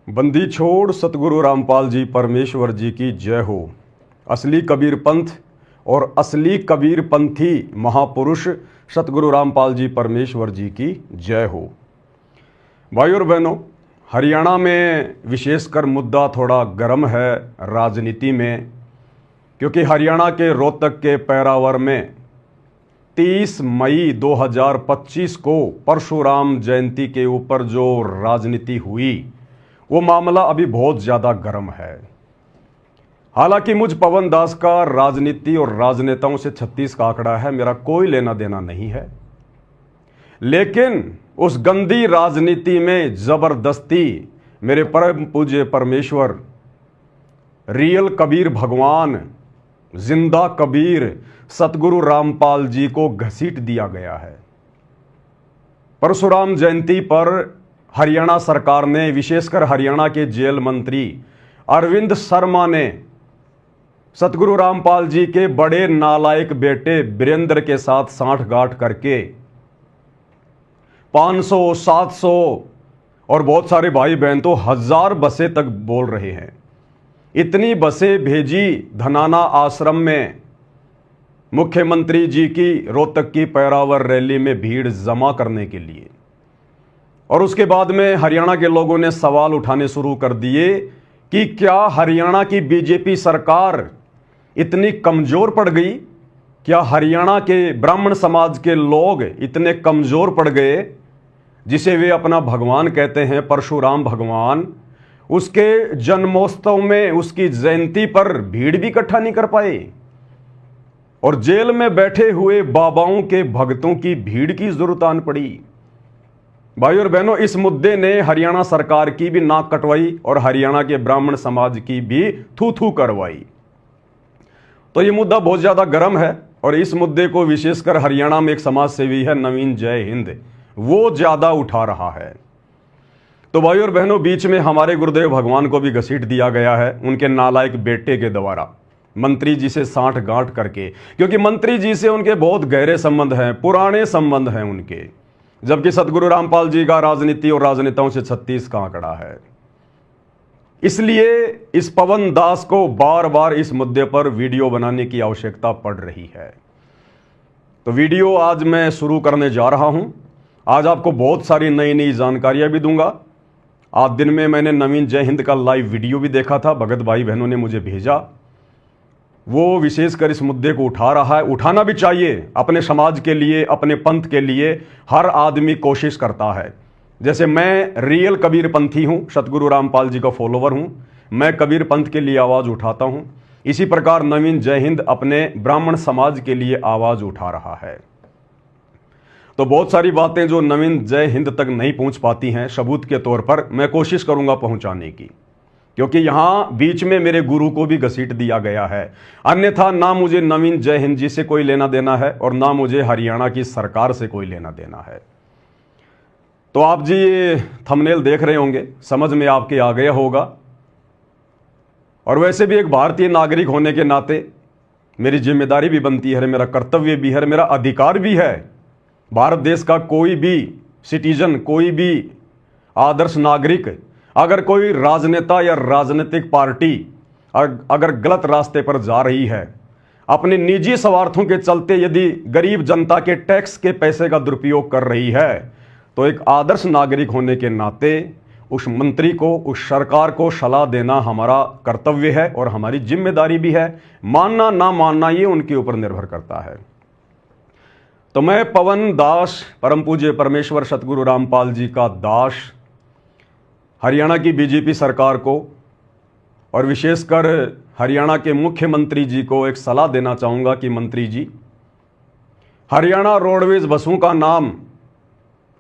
बंदी छोड़ सतगुरु रामपाल जी परमेश्वर जी की जय हो। असली कबीर पंथ और असली कबीर पंथी महापुरुष सतगुरु रामपाल जी परमेश्वर जी की जय हो। भाइयों और बहनों, हरियाणा में विशेषकर मुद्दा थोड़ा गर्म है राजनीति में, क्योंकि हरियाणा के रोहतक के पैरावर में 30 मई 2025 को परशुराम जयंती के ऊपर जो राजनीति हुई वो मामला अभी बहुत ज़्यादा गर्म है। हालांकि मुझ पवन दास का राजनीति और राजनेताओं से 36 का आंकड़ा है, मेरा कोई लेना देना नहीं है, लेकिन उस गंदी राजनीति में जबरदस्ती मेरे परम पूज्य परमेश्वर रियल कबीर भगवान जिंदा कबीर सतगुरु रामपाल जी को घसीट दिया गया है। परशुराम जयंती पर हरियाणा सरकार ने, विशेषकर हरियाणा के जेल मंत्री अरविंद शर्मा ने सतगुरु रामपाल जी के बड़े नालायक बेटे वीरेंद्र के साथ सांठगांठ करके 500, 700 और बहुत सारे भाई बहन तो 1000 बसें तक बोल रहे हैं, इतनी बसें भेजी धनाना आश्रम में मुख्यमंत्री जी की रोहतक की पैरावर रैली में भीड़ जमा करने के लिए। और उसके बाद में हरियाणा के लोगों ने सवाल उठाने शुरू कर दिए कि क्या हरियाणा की बीजेपी सरकार इतनी कमजोर पड़ गई? क्या हरियाणा के ब्राह्मण समाज के लोग इतने कमजोर पड़ गए जिसे वे अपना भगवान कहते हैं, परशुराम भगवान, उसके जन्मोत्सव में, उसकी जयंती पर भीड़ भी इकट्ठा नहीं कर पाए और जेल में बैठे हुए बाबाओं के भक्तों की भीड़ की जरूरत आन पड़ी? भाई और बहनों, इस मुद्दे ने हरियाणा सरकार की भी नाक कटवाई और हरियाणा के ब्राह्मण समाज की भी थू थू करवाई। तो ये मुद्दा बहुत ज्यादा गर्म है और इस मुद्दे को विशेषकर हरियाणा में एक समाज सेवी है नवीन जय हिंद, वो ज्यादा उठा रहा है। तो भाई और बहनों, बीच में हमारे गुरुदेव भगवान को भी घसीट दिया गया है उनके नालायक बेटे के द्वारा, मंत्री जी से सांठगांठ करके, क्योंकि मंत्री जी से उनके बहुत गहरे संबंध हैं, पुराने संबंध हैं उनके, जबकि सतगुरु रामपाल जी का राजनीति और राजनेताओं से 36 का आंकड़ा है। इसलिए इस पवन दास को बार बार इस मुद्दे पर वीडियो बनाने की आवश्यकता पड़ रही है। तो वीडियो आज मैं शुरू करने जा रहा हूं। आज आपको बहुत सारी नई नई जानकारियां भी दूंगा। आज दिन में मैंने नवीन जय हिंद का लाइव वीडियो भी देखा था, भगत भाई बहनों ने मुझे भेजा, वो विशेषकर इस मुद्दे को उठा रहा है। उठाना भी चाहिए, अपने समाज के लिए, अपने पंथ के लिए हर आदमी कोशिश करता है। जैसे मैं रियल कबीर पंथी हूं, सतगुरु रामपाल जी का फॉलोवर हूं, मैं कबीर पंथ के लिए आवाज उठाता हूं, इसी प्रकार नवीन जय हिंद अपने ब्राह्मण समाज के लिए आवाज उठा रहा है। तो बहुत सारी बातें जो नवीन जय हिंद तक नहीं पहुंच पाती हैं, सबूत के तौर पर मैं कोशिश करूंगा पहुंचाने की, क्योंकि यहां बीच में मेरे गुरु को भी घसीट दिया गया है। अन्यथा ना मुझे नवीन जय हिंद जी से कोई लेना देना है और ना मुझे हरियाणा की सरकार से कोई लेना देना है। तो आप जी ये थंबनेल देख रहे होंगे, समझ में आपके आ गया होगा। और वैसे भी एक भारतीय नागरिक होने के नाते मेरी जिम्मेदारी भी बनती है, मेरा कर्तव्य भी है, मेरा अधिकार भी है। भारत देश का कोई भी सिटीजन, कोई भी आदर्श नागरिक, अगर कोई राजनेता या राजनीतिक पार्टी अगर गलत रास्ते पर जा रही है, अपने निजी स्वार्थों के चलते यदि गरीब जनता के टैक्स के पैसे का दुरुपयोग कर रही है, तो एक आदर्श नागरिक होने के नाते उस मंत्री को, उस सरकार को सलाह देना हमारा कर्तव्य है और हमारी जिम्मेदारी भी है। मानना ना मानना ये उनके ऊपर निर्भर करता है। तो मैं पवन दास, परम पूज्य परमेश्वर सतगुरु रामपाल जी का दास, हरियाणा की बीजेपी सरकार को और विशेषकर हरियाणा के मुख्यमंत्री जी को एक सलाह देना चाहूँगा कि मंत्री जी, हरियाणा रोडवेज बसों का नाम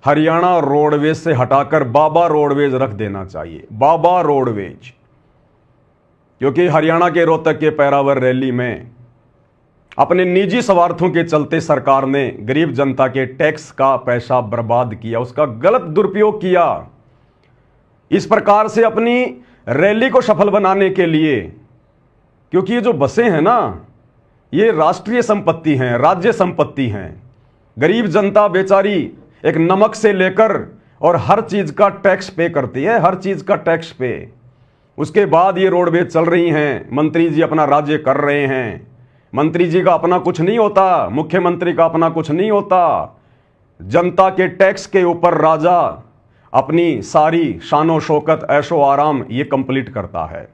हरियाणा रोडवेज से हटाकर बाबा रोडवेज रख देना चाहिए, बाबा रोडवेज। क्योंकि हरियाणा के रोहतक के पैरावर रैली में अपने निजी स्वार्थों के चलते सरकार ने गरीब जनता के टैक्स का पैसा बर्बाद किया, उसका गलत दुरुपयोग किया। इस प्रकार से अपनी रैली को सफल बनाने के लिए, क्योंकि ये जो बसें हैं ना, ये राष्ट्रीय संपत्ति हैं, राज्य संपत्ति हैं। गरीब जनता बेचारी एक नमक से लेकर और हर चीज का टैक्स पे करती है, हर चीज का टैक्स पे। उसके बाद ये रोडवेज चल रही हैं, मंत्री जी अपना राज्य कर रहे हैं। मंत्री जी का अपना कुछ नहीं होता, मुख्यमंत्री का अपना कुछ नहीं होता। जनता के टैक्स के ऊपर राजा अपनी सारी शानो शौकत ऐशो आराम ये कंप्लीट करता है।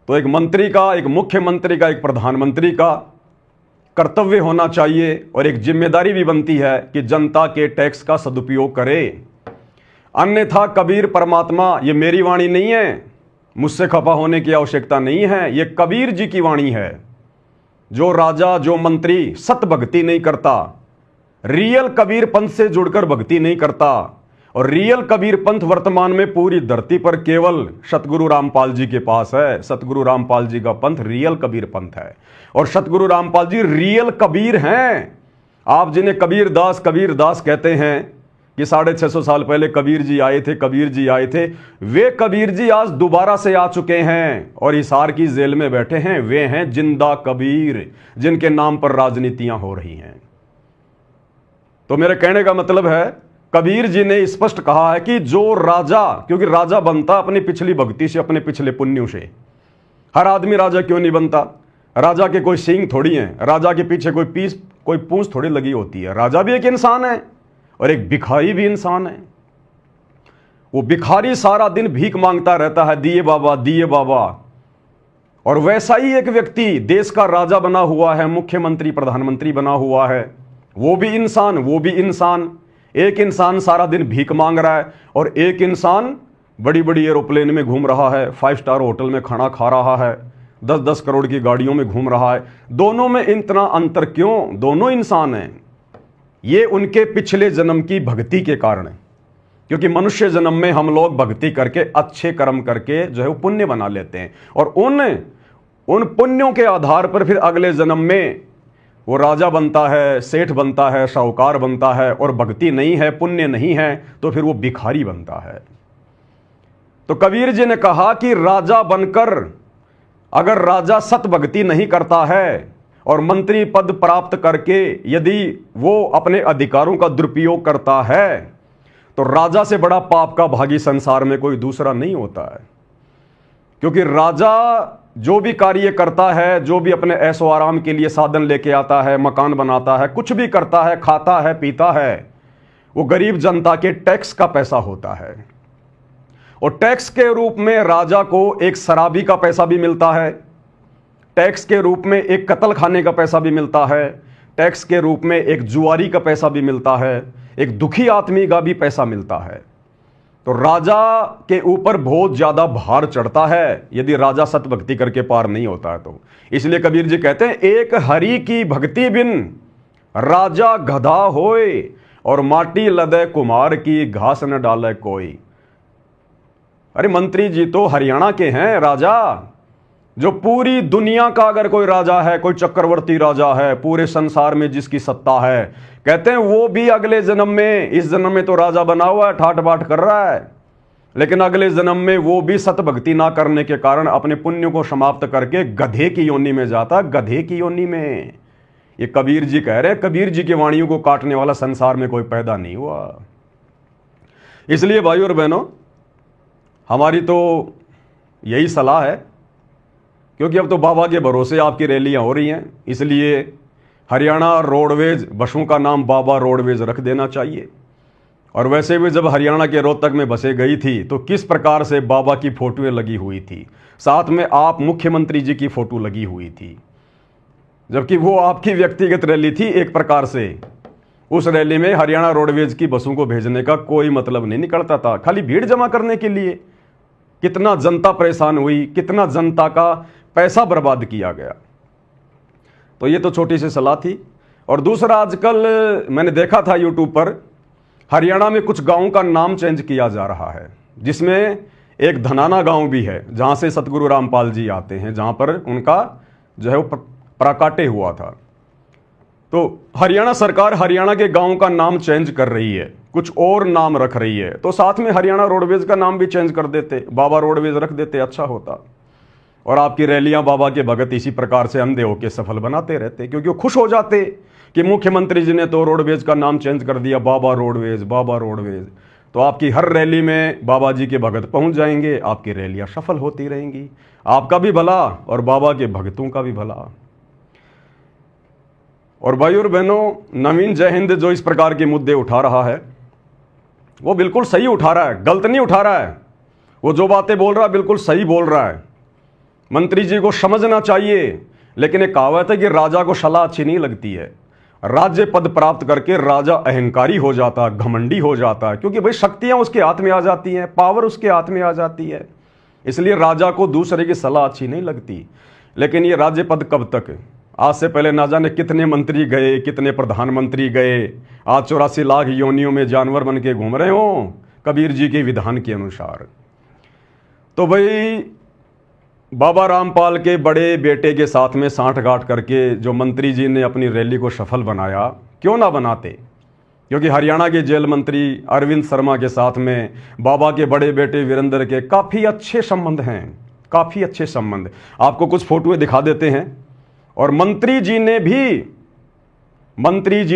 तो एक मंत्री का, एक मुख्यमंत्री का, एक प्रधानमंत्री का कर्तव्य होना चाहिए और एक जिम्मेदारी भी बनती है कि जनता के टैक्स का सदुपयोग करे। अन्यथा कबीर परमात्मा, ये मेरी वाणी नहीं है, मुझसे खफा होने की आवश्यकता नहीं है, ये कबीर जी की वाणी है। जो राजा, जो मंत्री सत भक्ति नहीं करता, रियल कबीर पंथ से जुड़कर भक्ति नहीं करता, और रियल कबीर पंथ वर्तमान में पूरी धरती पर केवल सतगुरु रामपाल जी के पास है। सतगुरु रामपाल जी का पंथ रियल कबीर पंथ है और सतगुरु रामपाल जी रियल कबीर हैं। आप जिन्हें कबीर दास कहते हैं कि 650 साल पहले कबीर जी आए थे, कबीर जी आए थे, वे कबीर जी आज दोबारा से आ चुके हैं और हिसार की जेल में बैठे हैं। वे हैं जिंदा कबीर, जिनके नाम पर राजनीतियां हो रही हैं। तो मेरे कहने का मतलब है, कबीर जी ने स्पष्ट कहा है कि जो राजा, क्योंकि राजा बनता अपनी पिछली भक्ति से, अपने पिछले पुण्यों से। हर आदमी राजा क्यों नहीं बनता? राजा के कोई सींग थोड़ी हैं, राजा के पीछे कोई पूंछ थोड़ी लगी होती है। राजा भी एक इंसान है और एक भिखारी भी इंसान है। वो भिखारी सारा दिन भीख मांगता रहता है, दिए बाबा, दिए बाबा। और वैसा ही एक व्यक्ति देश का राजा बना हुआ है, मुख्यमंत्री, प्रधानमंत्री बना हुआ है, वो भी इंसान। एक इंसान सारा दिन भीख मांग रहा है और एक इंसान बड़ी बड़ी एरोप्लेन में घूम रहा है, 5 स्टार होटल में खाना खा रहा है, 10-10 करोड़ की गाड़ियों में घूम रहा है। दोनों में इतना अंतर क्यों? दोनों इंसान हैं। ये उनके पिछले जन्म की भक्ति के कारण है, क्योंकि मनुष्य जन्म में हम लोग भक्ति करके, अच्छे कर्म करके जो है वो पुण्य बना लेते हैं और उन पुण्यों के आधार पर फिर अगले जन्म में वो राजा बनता है, सेठ बनता है, साहूकार बनता है। और भक्ति नहीं है, पुण्य नहीं है, तो फिर वो भिखारी बनता है। तो कबीर जी ने कहा कि राजा बनकर अगर राजा सत भक्ति नहीं करता है और मंत्री पद प्राप्त करके यदि वो अपने अधिकारों का दुरुपयोग करता है, तो राजा से बड़ा पाप का भागी संसार में कोई दूसरा नहीं होता है। क्योंकि राजा जो भी कार्य करता है, जो भी अपने ऐशो आराम के लिए साधन लेके आता है, मकान बनाता है, कुछ भी करता है, खाता है, पीता है, वो गरीब जनता के टैक्स का पैसा होता है। और टैक्स के रूप में राजा को एक शराबी का पैसा भी मिलता है, टैक्स के रूप में एक कत्ल खाने का पैसा भी मिलता है, टैक्स के रूप में एक जुआरी का पैसा भी मिलता है, एक दुखी आदमी का भी पैसा मिलता है। तो राजा के ऊपर बहुत ज्यादा भार चढ़ता है यदि राजा सत भक्ति करके पार नहीं होता है तो। इसलिए कबीर जी कहते हैं, एक हरि की भक्ति बिन राजा गधा होए और माटी लदे कुमार की घास न डाले कोई। अरे मंत्री जी तो हरियाणा के हैं राजा, जो पूरी दुनिया का अगर कोई राजा है, कोई चक्रवर्ती राजा है, पूरे संसार में जिसकी सत्ता है, कहते हैं वो भी अगले जन्म में, इस जन्म में तो राजा बना हुआ है, ठाट बाट कर रहा है, लेकिन अगले जन्म में वो भी सत भक्ति ना करने के कारण अपने पुण्यों को समाप्त करके गधे की योनि में जाता, गधे की योनि में। ये कबीर जी कह रहे, कबीर जी की वाणियों को काटने वाला संसार में कोई पैदा नहीं हुआ। इसलिए भाइयों और बहनों, हमारी तो यही सलाह है, क्योंकि अब तो बाबा के भरोसे आपकी रैलियां हो रही हैं, इसलिए हरियाणा रोडवेज बसों का नाम बाबा रोडवेज रख देना चाहिए। और वैसे भी जब हरियाणा के रोहतक में बसें गई थी तो किस प्रकार से बाबा की फोटोएं लगी हुई थी, साथ में आप मुख्यमंत्री जी की फोटो लगी हुई थी, जबकि वो आपकी व्यक्तिगत रैली थी। एक प्रकार से उस रैली में हरियाणा रोडवेज की बसों को भेजने का कोई मतलब नहीं निकलता था, खाली भीड़ जमा करने के लिए। कितना जनता परेशान हुई, कितना जनता का पैसा बर्बाद किया गया। तो ये तो छोटी सी सलाह थी। और दूसरा, आजकल मैंने देखा था यूट्यूब पर, हरियाणा में कुछ गांवों का नाम चेंज किया जा रहा है, जिसमें एक धनाना गांव भी है जहां से सतगुरु रामपाल जी आते हैं, जहां पर उनका जो है वो प्राकाट्य हुआ था। तो हरियाणा सरकार हरियाणा के गांव का नाम चेंज कर रही है, कुछ और नाम रख रही है, तो साथ में हरियाणा रोडवेज का नाम भी चेंज कर देते, बाबा रोडवेज रख देते, अच्छा होता। और आपकी रैलियां बाबा के भगत इसी प्रकार से अंधे होकर सफल बनाते रहते, क्योंकि वो खुश हो जाते। कि मुख्यमंत्री जी ने तो रोडवेज का नाम चेंज कर दिया, बाबा रोडवेज, बाबा रोडवेज। तो आपकी हर रैली में बाबा जी के भगत पहुंच जाएंगे, आपकी रैलियां सफल होती रहेंगी, आपका भी भला और बाबा के भगतों का भी भला। और भाई और बहनों, नवीन जय हिंद जो इस प्रकार के मुद्दे उठा रहा है वो बिल्कुल सही उठा रहा है, गलत नहीं उठा रहा है। वो जो बातें बोल रहा है बिल्कुल सही बोल रहा है। मंत्री जी को समझना चाहिए, लेकिन एक कहावत है कि राजा को सलाह अच्छी नहीं लगती है। राज्य पद प्राप्त करके राजा अहंकारी हो जाता है, घमंडी हो जाता है, क्योंकि भाई शक्तियां उसके हाथ में आ जाती हैं, पावर उसके हाथ में आ जाती है। इसलिए राजा को दूसरे की सलाह अच्छी नहीं लगती। लेकिन ये राज्य पद कब तक? आज से पहले ना जाने कितने मंत्री गए, कितने प्रधानमंत्री गए, आज 84 लाख योनियों में जानवर बन के घूम रहे हो कबीर जी के विधान के अनुसार। तो भाई बाबा रामपाल के बड़े बेटे के साथ में सांठगांठ करके जो मंत्री जी ने अपनी रैली को सफल बनाया, क्यों ना बनाते? क्योंकि हरियाणा के जेल मंत्री अरविंद शर्मा के साथ में बाबा के बड़े बेटे वीरेंद्र के काफ़ी अच्छे संबंध हैं, काफ़ी अच्छे संबंध। आपको कुछ फोटोएं दिखा देते हैं। और मंत्री जी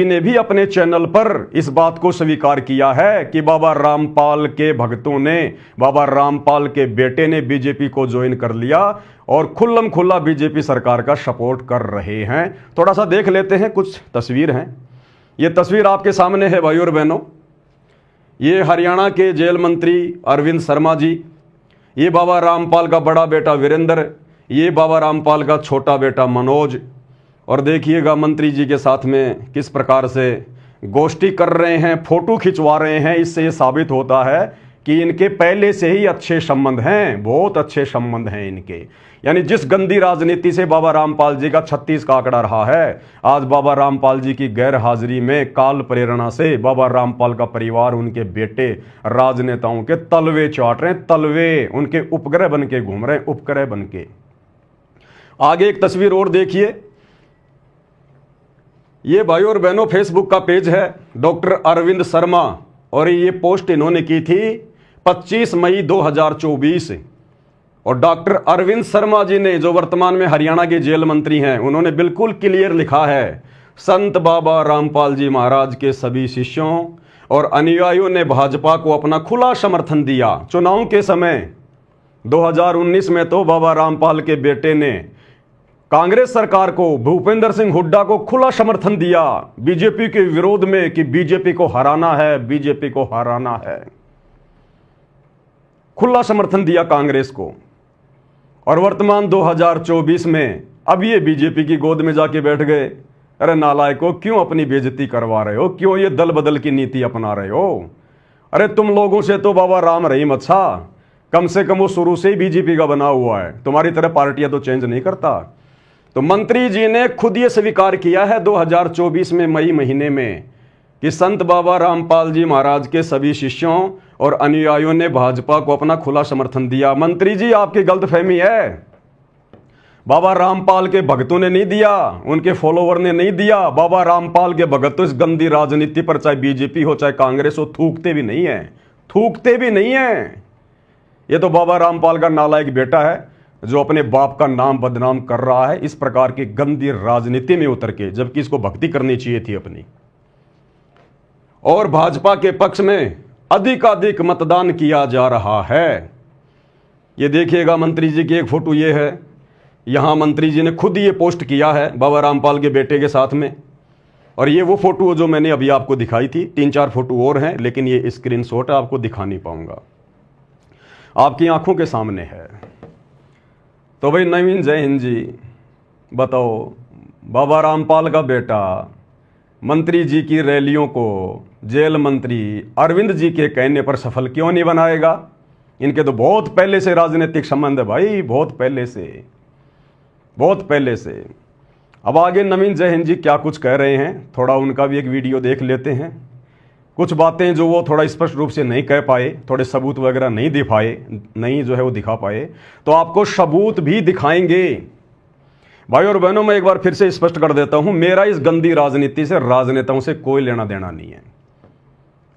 ने भी अपने चैनल पर इस बात को स्वीकार किया है कि बाबा रामपाल के भक्तों ने, बाबा रामपाल के बेटे ने बीजेपी को ज्वाइन कर लिया और खुल्लम खुल्ला बीजेपी सरकार का सपोर्ट कर रहे हैं। थोड़ा सा देख लेते हैं, कुछ तस्वीर हैं। ये तस्वीर आपके सामने है भाई और बहनों। ये हरियाणा के जेल मंत्री अरविंद शर्मा जी, ये बाबा रामपाल का बड़ा बेटा वीरेंद्र, ये बाबा रामपाल का छोटा बेटा मनोज। और देखिएगा मंत्री जी के साथ में किस प्रकार से गोष्ठी कर रहे हैं, फोटो खिंचवा रहे हैं। इससे ये साबित होता है कि इनके पहले से ही अच्छे संबंध हैं, बहुत अच्छे संबंध हैं इनके। यानी जिस गंदी राजनीति से बाबा रामपाल जी का 36 का आंकड़ा रहा है, आज बाबा रामपाल जी की गैर हाजिरी में काल प्रेरणा से बाबा रामपाल का परिवार, उनके बेटे राजनेताओं के तलवे चाट रहे हैं, तलवे उनके उपग्रह बन के घूम रहे हैं, उपग्रह बन के। आगे एक तस्वीर और देखिए। ये भाई और बहनों फेसबुक का पेज है डॉक्टर अरविंद शर्मा, और ये पोस्ट इन्होंने की थी 25 मई 2024। और डॉक्टर अरविंद शर्मा जी ने, जो वर्तमान में हरियाणा के जेल मंत्री हैं, उन्होंने बिल्कुल क्लियर लिखा है, संत बाबा रामपाल जी महाराज के सभी शिष्यों और अनुयायियों ने भाजपा को अपना खुला समर्थन दिया। चुनाव के समय 2019 में तो बाबा रामपाल के बेटे ने कांग्रेस सरकार को, भूपेंद्र सिंह हुड्डा को खुला समर्थन दिया बीजेपी के विरोध में कि बीजेपी को हराना है, बीजेपी को हराना है। खुला समर्थन दिया कांग्रेस को। और वर्तमान 2024 में अब ये बीजेपी की गोद में जाके बैठ गए। अरे नालायकों, क्यों अपनी बेइज्जती करवा रहे हो? क्यों ये दल बदल की नीति अपना रहे हो? अरे तुम लोगों से तो बाबा राम रहीम अच्छा, कम से कम वो शुरू से ही बीजेपी का बना हुआ है, तुम्हारी तरह पार्टियां तो चेंज नहीं करता। तो मंत्री जी ने खुद ये स्वीकार किया है 2024 में मई महीने में कि संत बाबा रामपाल जी महाराज के सभी शिष्यों और अनुयायियों ने भाजपा को अपना खुला समर्थन दिया। मंत्री जी, आपकी गलतफहमी है। बाबा रामपाल के भक्तों ने नहीं दिया, उनके फॉलोवर ने नहीं दिया। बाबा रामपाल के भगत तो इस गंदी राजनीति पर, चाहे बीजेपी हो चाहे कांग्रेस हो, थूकते भी नहीं है, थूकते भी नहीं है। ये तो बाबा रामपाल का नालायक बेटा है जो अपने बाप का नाम बदनाम कर रहा है इस प्रकार की गंदी राजनीति में उतर के, जबकि इसको भक्ति करनी चाहिए थी अपनी। और भाजपा के पक्ष में अधिकाधिक मतदान किया जा रहा है। ये देखिएगा मंत्री जी की एक फोटो ये है, यहां मंत्री जी ने खुद ये पोस्ट किया है बाबा रामपाल के बेटे के साथ में। और ये वो फोटो जो मैंने अभी आपको दिखाई थी, 3-4 फोटो और हैं, लेकिन ये स्क्रीनशॉट आपको दिखा नहीं पाऊंगा, आपकी आंखों के सामने है। तो भाई नवीन जय हिंद जी, बताओ बाबा रामपाल का बेटा मंत्री जी की रैलियों को जेल मंत्री अरविंद जी के कहने पर सफल क्यों नहीं बनाएगा? इनके तो बहुत पहले से राजनीतिक संबंध है भाई, बहुत पहले से, बहुत पहले से। अब आगे नवीन जय हिंद जी क्या कुछ कह रहे हैं, थोड़ा उनका भी एक वीडियो देख लेते हैं। कुछ बातें जो वो थोड़ा स्पष्ट रूप से नहीं कह पाए, थोड़े सबूत वगैरह नहीं दे पाए, नहीं जो है वो दिखा पाए, तो आपको सबूत भी दिखाएंगे। भाई और बहनों, मैं एक बार फिर से स्पष्ट कर देता हूं, मेरा इस गंदी राजनीति से, राजनेताओं से कोई लेना देना नहीं है।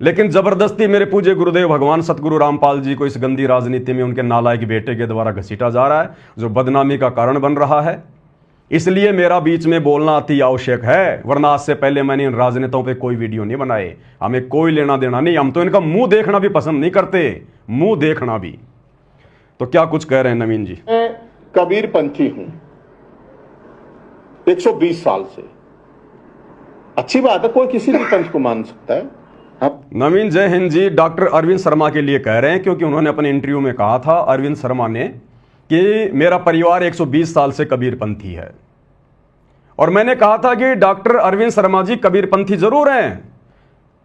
लेकिन जबरदस्ती मेरे पूज्य गुरुदेव भगवान सतगुरु रामपाल जी को इस गंदी राजनीति में उनके नालायक बेटे के द्वारा घसीटा जा रहा है, जो बदनामी का कारण बन रहा है। इसलिए मेरा बीच में बोलना अति आवश्यक है, वरना आज से पहले मैंने इन राजनेताओं पे कोई वीडियो नहीं बनाए। हमें कोई लेना देना नहीं, हम तो इनका मुंह देखना भी पसंद नहीं करते, मुंह देखना भी। तो क्या कुछ कह रहे हैं नवीन जी? मैं कबीर पंथी हूं 120 साल से। अच्छी बात है, कोई किसी भी पंथ को मान सकता है। अब नवीन जय हिंद जी डॉक्टर अरविंद शर्मा के लिए कह रहे हैं, क्योंकि उन्होंने अपने इंटरव्यू में कहा था, अरविंद शर्मा ने, कि मेरा परिवार 120 साल से कबीरपंथी है। और मैंने कहा था कि डॉक्टर अरविंद शर्मा जी कबीरपंथी जरूर हैं,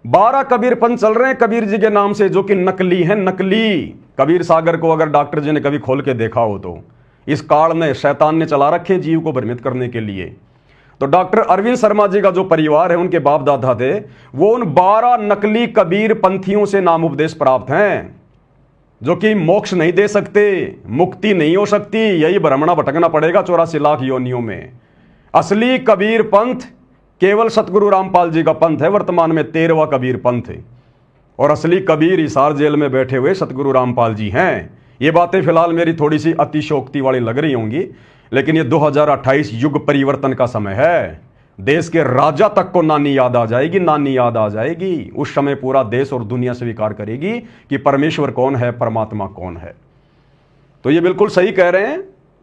12 कबीरपंथ चल रहे हैं कबीर जी के नाम से, जो कि नकली हैं, नकली। कबीर सागर को अगर डॉक्टर जी ने कभी खोल के देखा हो तो इस काल में शैतान ने चला रखे जीव को भ्रमित करने के लिए। तो डॉक्टर अरविंद शर्मा जी का जो परिवार है, उनके बाप दादा थे, वो उन 12 नकली कबीर पंथियों से नाम उपदेश प्राप्त हैं, जो कि मोक्ष नहीं दे सकते, मुक्ति नहीं हो सकती, यही भ्रमणा भटकना पड़ेगा 84 लाख योनियों में। असली कबीर पंथ केवल सतगुरु रामपाल जी का पंथ है, वर्तमान में 13वां कबीर पंथ। और असली कबीर हिसार जेल में बैठे हुए सतगुरु रामपाल जी हैं। ये बातें फिलहाल मेरी थोड़ी सी अतिशयोक्ति वाली लग रही होंगी, लेकिन ये 2028 युग परिवर्तन का समय है। देश के राजा तक को नानी याद आ जाएगी, नानी याद आ जाएगी। उस समय पूरा देश और दुनिया स्वीकार करेगी कि परमेश्वर कौन है, परमात्मा कौन है। तो ये बिल्कुल सही कह रहे हैं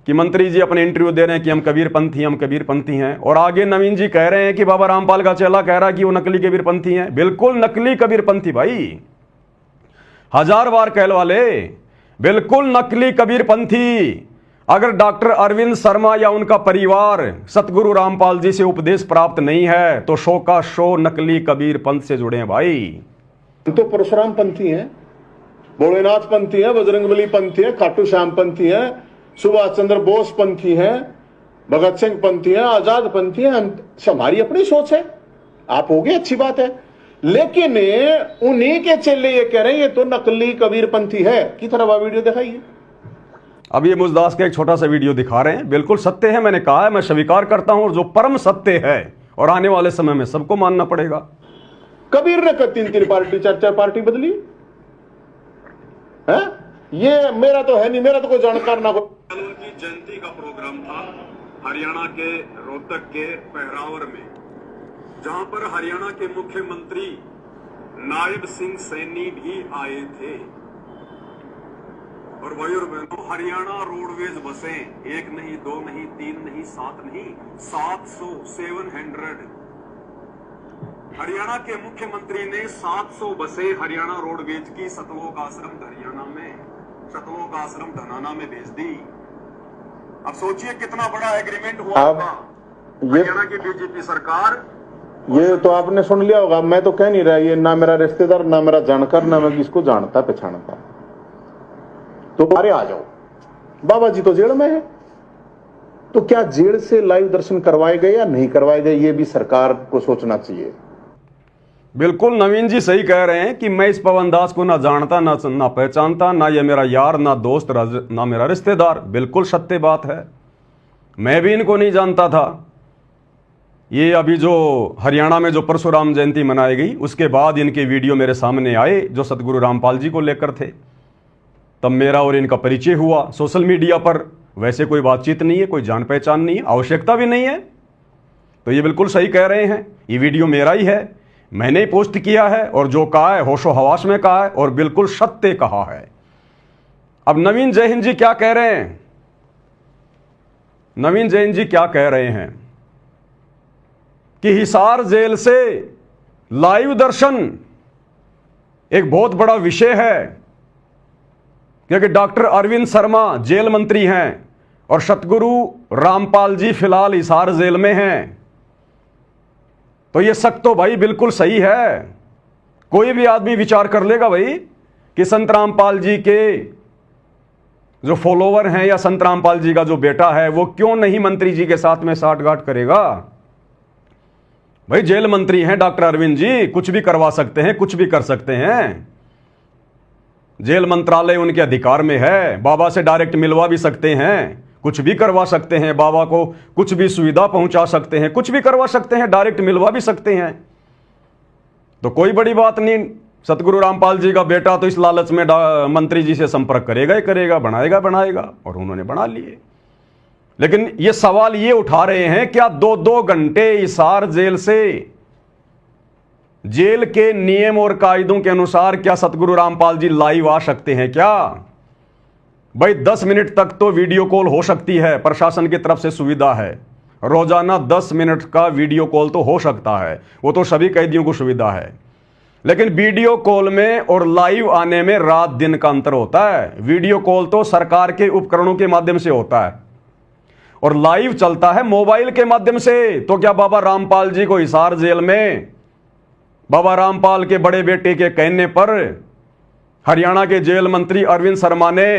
कि मंत्री जी अपने इंटरव्यू दे रहे हैं कि हम कबीरपंथी, हम कबीरपंथी हैं। और आगे नवीन जी कह रहे हैं कि बाबा रामपाल का चेला कह रहा है कि वो नकली कबीरपंथी हैं। बिल्कुल नकली कबीरपंथी भाई, 1000 बार कहल वाले, बिल्कुल नकली कबीरपंथी। अगर डॉक्टर अरविंद शर्मा या उनका परिवार सतगुरु रामपाल जी से उपदेश प्राप्त नहीं है, तो शो का शो नकली कबीर पंथ से जुड़े हैं भाई। तो परशुराम पंथी हैं, भोलेनाथ पंथी हैं, बजरंगबली पंथी हैं, खाटू श्याम पंथी हैं, सुभाष चंद्र बोस पंथी हैं, भगत सिंह पंथी हैं, आजाद पंथी हैं। हमारी अपनी सोच है, आप होगे, अच्छी बात है। लेकिन उन्हीं के चेले ये कह रहे हैं ये तो नकली कबीर पंथी है। की तरह वीडियो दिखाइए। अब ये मुजदास का एक छोटा सा वीडियो दिखा रहे हैं, बिल्कुल सत्य है, मैंने कहा है, मैं स्वीकार करता हूं, और जो परम सत्य है और आने वाले समय में सबको मानना पड़ेगा। कबीर ने 3 पार्टी 4 पार्टी बदली है। ये मेरा तो है नहीं, मेरा तो कोई जानकार ना। उनकी जयंती का प्रोग्राम था हरियाणा के रोहतक के पहरावर में, जहां पर हरियाणा के मुख्यमंत्री नायब सिंह सैनी भी आए थे। और भाई और बहनों, हरियाणा रोडवेज बसें 1 नहीं, 2 नहीं, 3 नहीं, 7 नहीं, 700 हरियाणा के मुख्यमंत्री ने 700 बसें हरियाणा रोडवेज की सतलोक आश्रम हरियाणा में, सतलोक आश्रम धनाना में भेज दी। अब सोचिए कितना बड़ा एग्रीमेंट हुआ होगा हरियाणा की बीजेपी सरकार। ये तो आपने सुन लिया होगा, मैं तो कह नहीं रहा, ये ना मेरा रिश्तेदार, ना मेरा जानकार, ना मैं किसको जानता पहचानता। तो बारे आ जाओ, बाबा जी तो जेल में है, तो क्या जेल से लाइव दर्शन करवाए गए या नहीं करवाए गए, ये भी सरकार को सोचना चाहिए। बिल्कुल नवीन जी सही कह रहे हैं कि मैं इस पवन दास को ना जानता, ना पहचानता, ना ये मेरा यार, ना दोस्त, ना मेरा रिश्तेदार। बिल्कुल सत्य बात है, मैं भी इनको नहीं जानता था। ये अभी जो हरियाणा में जो परशुराम जयंती मनाई गई, उसके बाद इनके वीडियो मेरे सामने आए जो सतगुरु रामपाल जी को लेकर थे, तब मेरा और इनका परिचय हुआ सोशल मीडिया पर। वैसे कोई बातचीत नहीं है, कोई जान पहचान नहीं है, आवश्यकता भी नहीं है। तो ये बिल्कुल सही कह रहे हैं, ये वीडियो मेरा ही है, मैंने ही पोस्ट किया है, और जो कहा है होशो हवास में कहा है, और बिल्कुल सत्य कहा है। अब नवीन जय हिंद जी क्या कह रहे हैं? नवीन जैन जी क्या कह रहे हैं कि हिसार जेल से लाइव दर्शन एक बहुत बड़ा विषय है, क्योंकि डॉक्टर अरविंद शर्मा जेल मंत्री हैं और सतगुरु रामपाल जी फिलहाल हिसार जेल में हैं। तो ये शक तो भाई बिल्कुल सही है, कोई भी आदमी विचार कर लेगा भाई कि संत रामपाल जी के जो फॉलोवर हैं या संत रामपाल जी का जो बेटा है वो क्यों नहीं मंत्री जी के साथ में साठगांठ करेगा। भाई जेल मंत्री हैं डॉक्टर अरविंद जी, कुछ भी करवा सकते हैं, कुछ भी कर सकते हैं, जेल मंत्रालय उनके अधिकार में है, बाबा से डायरेक्ट मिलवा भी सकते हैं, कुछ भी करवा सकते हैं, बाबा को कुछ भी सुविधा पहुंचा सकते हैं, कुछ भी करवा सकते हैं, डायरेक्ट मिलवा भी सकते हैं। तो कोई बड़ी बात नहीं, सतगुरु रामपाल जी का बेटा तो इस लालच में मंत्री जी से संपर्क करेगा ही करेगा, बनाएगा, और उन्होंने बना लिए। लेकिन ये सवाल ये उठा रहे हैं, क्या 2-2 घंटे हिसार जेल से, जेल के नियम और कायदों के अनुसार क्या सतगुरु रामपाल जी लाइव आ सकते हैं क्या? भाई 10 मिनट तक तो वीडियो कॉल हो सकती है, प्रशासन की तरफ से सुविधा है, रोजाना 10 मिनट का वीडियो कॉल तो हो सकता है, वो तो सभी कैदियों को सुविधा है। लेकिन वीडियो कॉल में और लाइव आने में रात दिन का अंतर होता है। वीडियो कॉल तो सरकार के उपकरणों के माध्यम से होता है और लाइव चलता है मोबाइल के माध्यम से। तो क्या बाबा रामपाल जी को हिसार जेल में बाबा रामपाल के बड़े बेटे के कहने पर हरियाणा के जेल मंत्री अरविंद शर्मा ने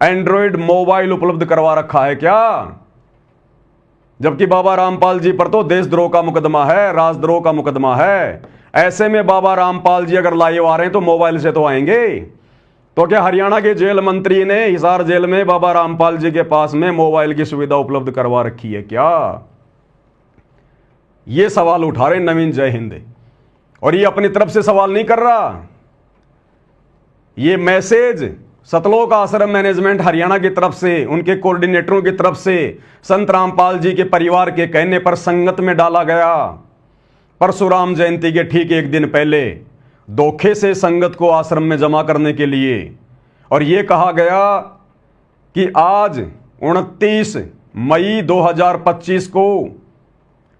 एंड्रॉयड मोबाइल उपलब्ध करवा रखा है क्या? जबकि बाबा रामपाल जी पर तो देशद्रोह का मुकदमा है, राजद्रोह का मुकदमा है। ऐसे में बाबा रामपाल जी अगर लाइव आ रहे हैं तो मोबाइल से तो आएंगे। तो क्या हरियाणा के जेल मंत्री ने हिसार जेल में बाबा रामपाल जी के पास में मोबाइल की सुविधा उपलब्ध करवा रखी है क्या? ये सवाल उठा रहे नवीन जय हिंद। और ये अपनी तरफ से सवाल नहीं कर रहा, ये मैसेज सतलोक आश्रम मैनेजमेंट हरियाणा की तरफ से, उनके कोऑर्डिनेटरों की तरफ से संत रामपाल जी के परिवार के कहने पर संगत में डाला गया। परशुराम जयंती के ठीक एक दिन पहले धोखे से संगत को आश्रम में जमा करने के लिए, और यह कहा गया कि आज 29 मई 2025 को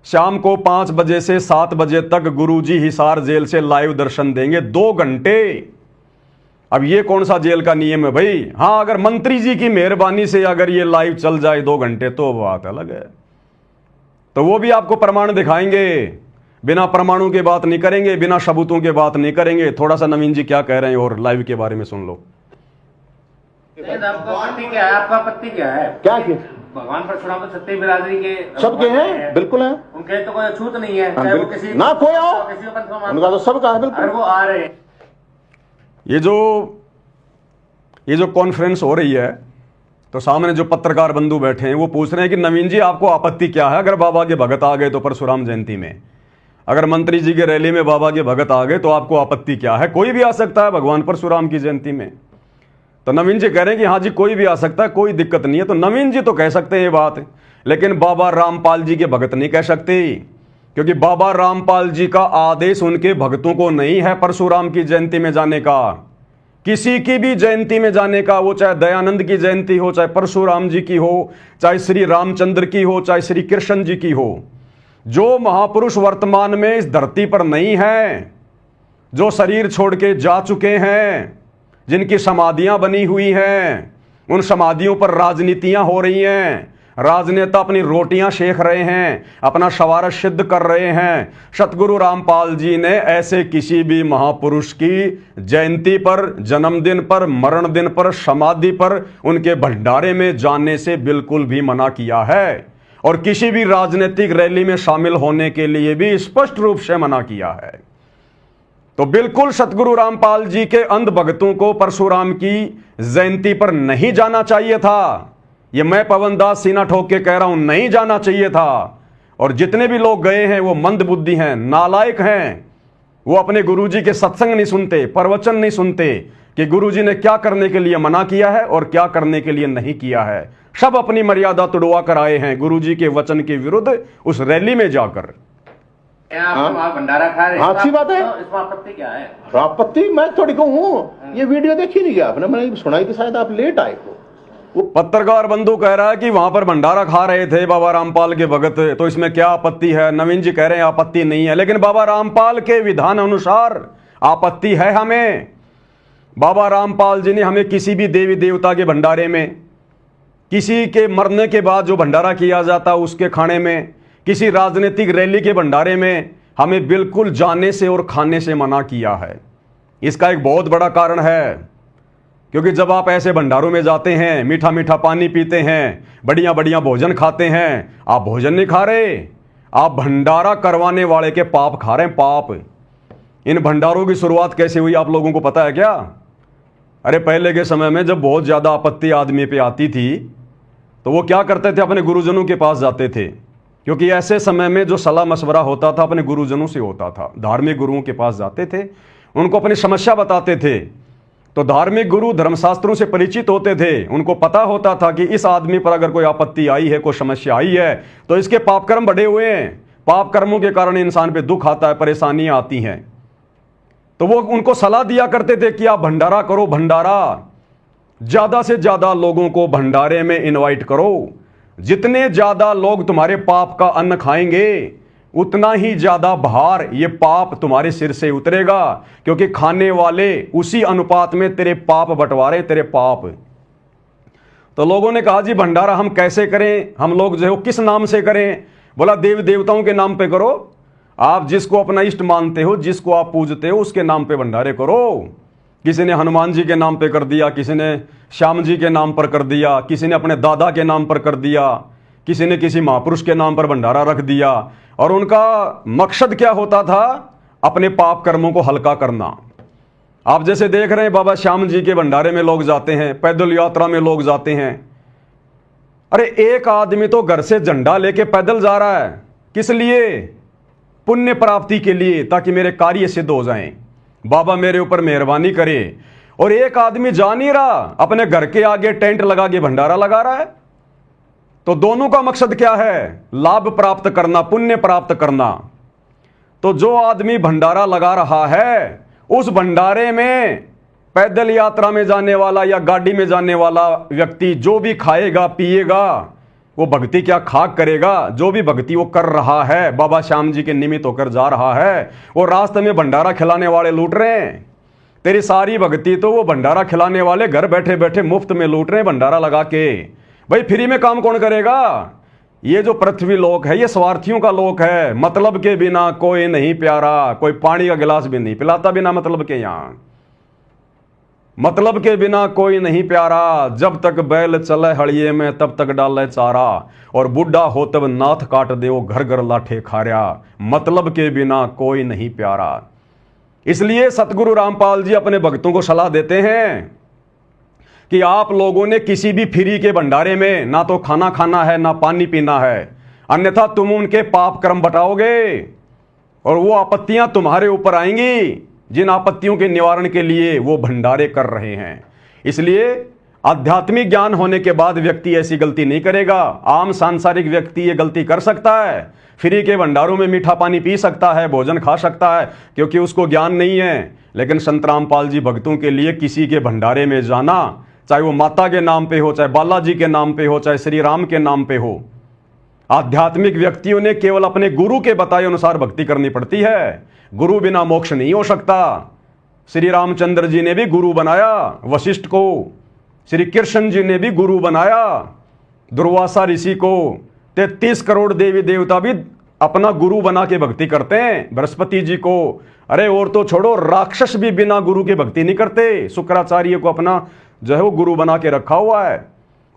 शाम को 5 बजे से 7 बजे तक गुरुजी हिसार जेल से लाइव दर्शन देंगे 2 घंटे। अब ये कौन सा जेल का नियम है भाई? हां, अगर मंत्री जी की मेहरबानी से अगर ये लाइव चल जाए 2 घंटे तो बात अलग है, तो वो भी आपको प्रमाण दिखाएंगे। बिना प्रमाणों के बात नहीं करेंगे, बिना सबूतों के बात नहीं करेंगे। थोड़ा सा नवीन जी क्या कह रहे हैं और लाइव के बारे में सुन लो। आपका आपत्ति क्या है? क्या किया? भगवान परशुराम तो सत्य बिरादरी के सबके हैं, बिल्कुल है, उनके तो कोई अछूत नहीं है, चाहे वो किसी ना कोई आओ, किसी को पंथ में उनका तो सबका है, बिल्कुल। अगर वो आ रहे हैं, ये जो कॉन्फ्रेंस हो रही है तो सामने जो पत्रकार बंधु बैठे हैं वो पूछ रहे हैं कि नवीन जी आपको आपत्ति क्या है अगर बाबा के भगत आ गए तो परशुराम जयंती में? अगर मंत्री जी के रैली में बाबा के भगत आ गए तो आपको आपत्ति क्या है? कोई भी आ सकता है भगवान परशुराम की जयंती में। तो नवीन जी कह रहे हैं कि हाँ जी कोई भी आ सकता है, कोई दिक्कत नहीं है। तो नवीन जी तो कह सकते हैं ये बात, लेकिन बाबा रामपाल जी के भगत नहीं कह सकते, क्योंकि बाबा रामपाल जी का आदेश उनके भक्तों को नहीं है परशुराम की जयंती में जाने का, किसी की भी जयंती में जाने का। वो चाहे दयानंद की जयंती हो, चाहे परशुराम जी की हो, चाहे श्री रामचंद्र की हो, चाहे श्री कृष्ण जी की हो। जो महापुरुष वर्तमान में इस धरती पर नहीं है, जो शरीर छोड़ के जा चुके हैं, जिनकी समाधियां बनी हुई हैं, उन समाधियों पर राजनीतियां हो रही हैं, राजनेता अपनी रोटियां सेक रहे हैं, अपना शवारत सिद्ध कर रहे हैं। सतगुरु रामपाल जी ने ऐसे किसी भी महापुरुष की जयंती पर, जन्मदिन पर, मरण दिन पर, समाधि पर उनके भंडारे में जाने से बिल्कुल भी मना किया है, और किसी भी राजनीतिक रैली में शामिल होने के लिए भी स्पष्ट रूप से मना किया है। तो बिल्कुल सतगुरु रामपाल जी के अंध भक्तों को परशुराम की जयंती पर नहीं जाना चाहिए था। ये मैं पवन दास सीना ठोक के कह रहा हूं, नहीं जाना चाहिए था। और जितने भी लोग गए हैं वो मंद बुद्धि हैं, नालायक हैं। वो अपने गुरुजी के सत्संग नहीं सुनते, प्रवचन नहीं सुनते कि गुरुजी ने क्या करने के लिए मना किया है और क्या करने के लिए नहीं किया है। सब अपनी मर्यादा तुड़वा कर आए हैं गुरुजी के वचन के विरुद्ध उस रैली में जाकर। आप भंडारा खा रहे हैं, अच्छी बात है, तो इसमें आपत्ति क्या है? आपत्ति मैं थोड़ी कहूँ, ये वीडियो देखी नहीं गया आपने, मैंने सुनाई थी, शायद आप लेट आए हो। वो पत्रकार बंधु कह रहा है कि वहां पर भंडारा खा रहे थे बाबा रामपाल के भगत, तो इसमें क्या आपत्ति है? नवीन जी कह रहे हैं आपत्ति नहीं है, लेकिन बाबा रामपाल के विधान अनुसार आपत्ति है हमें। बाबा रामपाल जी ने हमें किसी भी देवी देवता के भंडारे में, किसी के मरने के बाद जो भंडारा किया जाता उसके खाने में, किसी राजनीतिक रैली के भंडारे में हमें बिल्कुल जाने से और खाने से मना किया है। इसका एक बहुत बड़ा कारण है, क्योंकि जब आप ऐसे भंडारों में जाते हैं, मीठा मीठा पानी पीते हैं, बढ़िया बढ़िया भोजन खाते हैं, आप भोजन नहीं खा रहे, आप भंडारा करवाने वाले के पाप खा रहे हैं, पाप। इन भंडारों की शुरुआत कैसे हुई आप लोगों को पता है क्या? अरे पहले के समय में जब बहुत ज्यादा आपत्ति आदमी पे आती थी तो वो क्या करते थे? अपने गुरुजनों के पास जाते थे, क्योंकि ऐसे समय में जो सलाह मशवरा होता था अपने गुरुजनों से होता था। धार्मिक गुरुओं के पास जाते थे, उनको अपनी समस्या बताते थे, तो धार्मिक गुरु धर्मशास्त्रों से परिचित होते थे, उनको पता होता था कि इस आदमी पर अगर कोई आपत्ति आई है, कोई समस्या आई है, तो इसके पाप कर्म बढ़े हुए हैं, पाप कर्मों के कारण इंसान पे दुख आता है, परेशानियां आती हैं। तो वो उनको सलाह दिया करते थे कि आप भंडारा करो, भंडारा ज्यादा से ज्यादा लोगों को भंडारे में इनवाइट करो। जितने ज्यादा लोग तुम्हारे पाप का अन्न खाएंगे, उतना ही ज्यादा भार ये पाप तुम्हारे सिर से उतरेगा, क्योंकि खाने वाले उसी अनुपात में तेरे पाप बंटवारे, तेरे पाप। तो लोगों ने कहा जी भंडारा हम कैसे करें, हम लोग जो है किस नाम से करें? बोला देव देवताओं के नाम पे करो, आप जिसको अपना इष्ट मानते हो, जिसको आप पूजते हो, उसके नाम पे भंडारे करो। किसी ने हनुमान जी के नाम पे कर दिया, किसी ने श्याम जी के नाम पर कर दिया, किसी ने अपने दादा के नाम पर कर दिया, किसी ने किसी महापुरुष के नाम पर भंडारा रख दिया। और उनका मकसद क्या होता था? अपने पाप कर्मों को हल्का करना। आप जैसे देख रहे हैं बाबा श्याम जी के भंडारे में लोग जाते हैं, पैदल यात्रा में लोग जाते हैं। अरे एक आदमी तो घर से झंडा लेके पैदल जा रहा है, किस लिए? पुण्य प्राप्ति के लिए, ताकि मेरे कार्य सिद्ध हो जाएं, बाबा मेरे ऊपर मेहरबानी करे। और एक आदमी जा नहीं रहा, अपने घर के आगे टेंट लगा के भंडारा लगा रहा है। तो दोनों का मकसद क्या है? लाभ प्राप्त करना, पुण्य प्राप्त करना। तो जो आदमी भंडारा लगा रहा है, उस भंडारे में पैदल यात्रा में जाने वाला या गाड़ी में जाने वाला व्यक्ति जो भी खाएगा पिएगा, वो भक्ति क्या खाक करेगा? जो भी भक्ति वो कर रहा है, बाबा श्याम जी के निमित्त होकर जा रहा है, वो रास्ते में भंडारा खिलाने वाले लूट रहे हैं। तेरी सारी भक्ति तो वो भंडारा खिलाने वाले घर बैठे बैठे मुफ्त में लूट रहे हैं भंडारा लगा के। भाई फ्री में काम कौन करेगा? ये जो पृथ्वी लोक है, ये स्वार्थियों का लोक है। मतलब के बिना कोई नहीं प्यारा, कोई पानी का गिलास भी नहीं पिलाता बिना मतलब के। यहां मतलब के बिना कोई नहीं प्यारा, जब तक बैल चले हड़िए में तब तक डाले चारा, और बुढ़ा हो तब नाथ काट दे वो घर घर लाठे खारिया। मतलब के बिना कोई नहीं प्यारा। इसलिए सतगुरु रामपाल जी अपने भक्तों को सलाह देते हैं कि आप लोगों ने किसी भी फ्री के भंडारे में ना तो खाना खाना है, ना पानी पीना है, अन्यथा तुम उनके पाप कर्म बटाओगे और वो आपत्तियां तुम्हारे ऊपर आएंगी, जिन आपत्तियों के निवारण के लिए वो भंडारे कर रहे हैं। इसलिए आध्यात्मिक ज्ञान होने के बाद व्यक्ति ऐसी गलती नहीं करेगा। आम सांसारिक व्यक्ति ये गलती कर सकता है, फ्री के भंडारों में मीठा पानी पी सकता है, भोजन खा सकता है, क्योंकि उसको ज्ञान नहीं है। लेकिन संत रामपाल जी भक्तों के लिए किसी के भंडारे में जाना, चाहे वो माता के नाम पे हो, चाहे बालाजी के नाम पे हो, चाहे श्री राम के नाम पे हो, आध्यात्मिक व्यक्तियों ने केवल अपने गुरु के बताए अनुसार भक्ति करनी पड़ती है। गुरु बिना मोक्ष नहीं हो सकता। श्री रामचंद्र जी ने भी गुरु बनाया वशिष्ठ को, श्री कृष्ण जी ने भी गुरु बनाया दुर्वासा ऋषि को, 33 करोड़ देवी देवता भी अपना गुरु बना के भक्ति करते हैं, बृहस्पति जी को। अरे और तो छोड़ो, राक्षस भी बिना गुरु के भक्ति नहीं करते। शुक्राचार्य को अपना जो है वो गुरु बना के रखा हुआ है।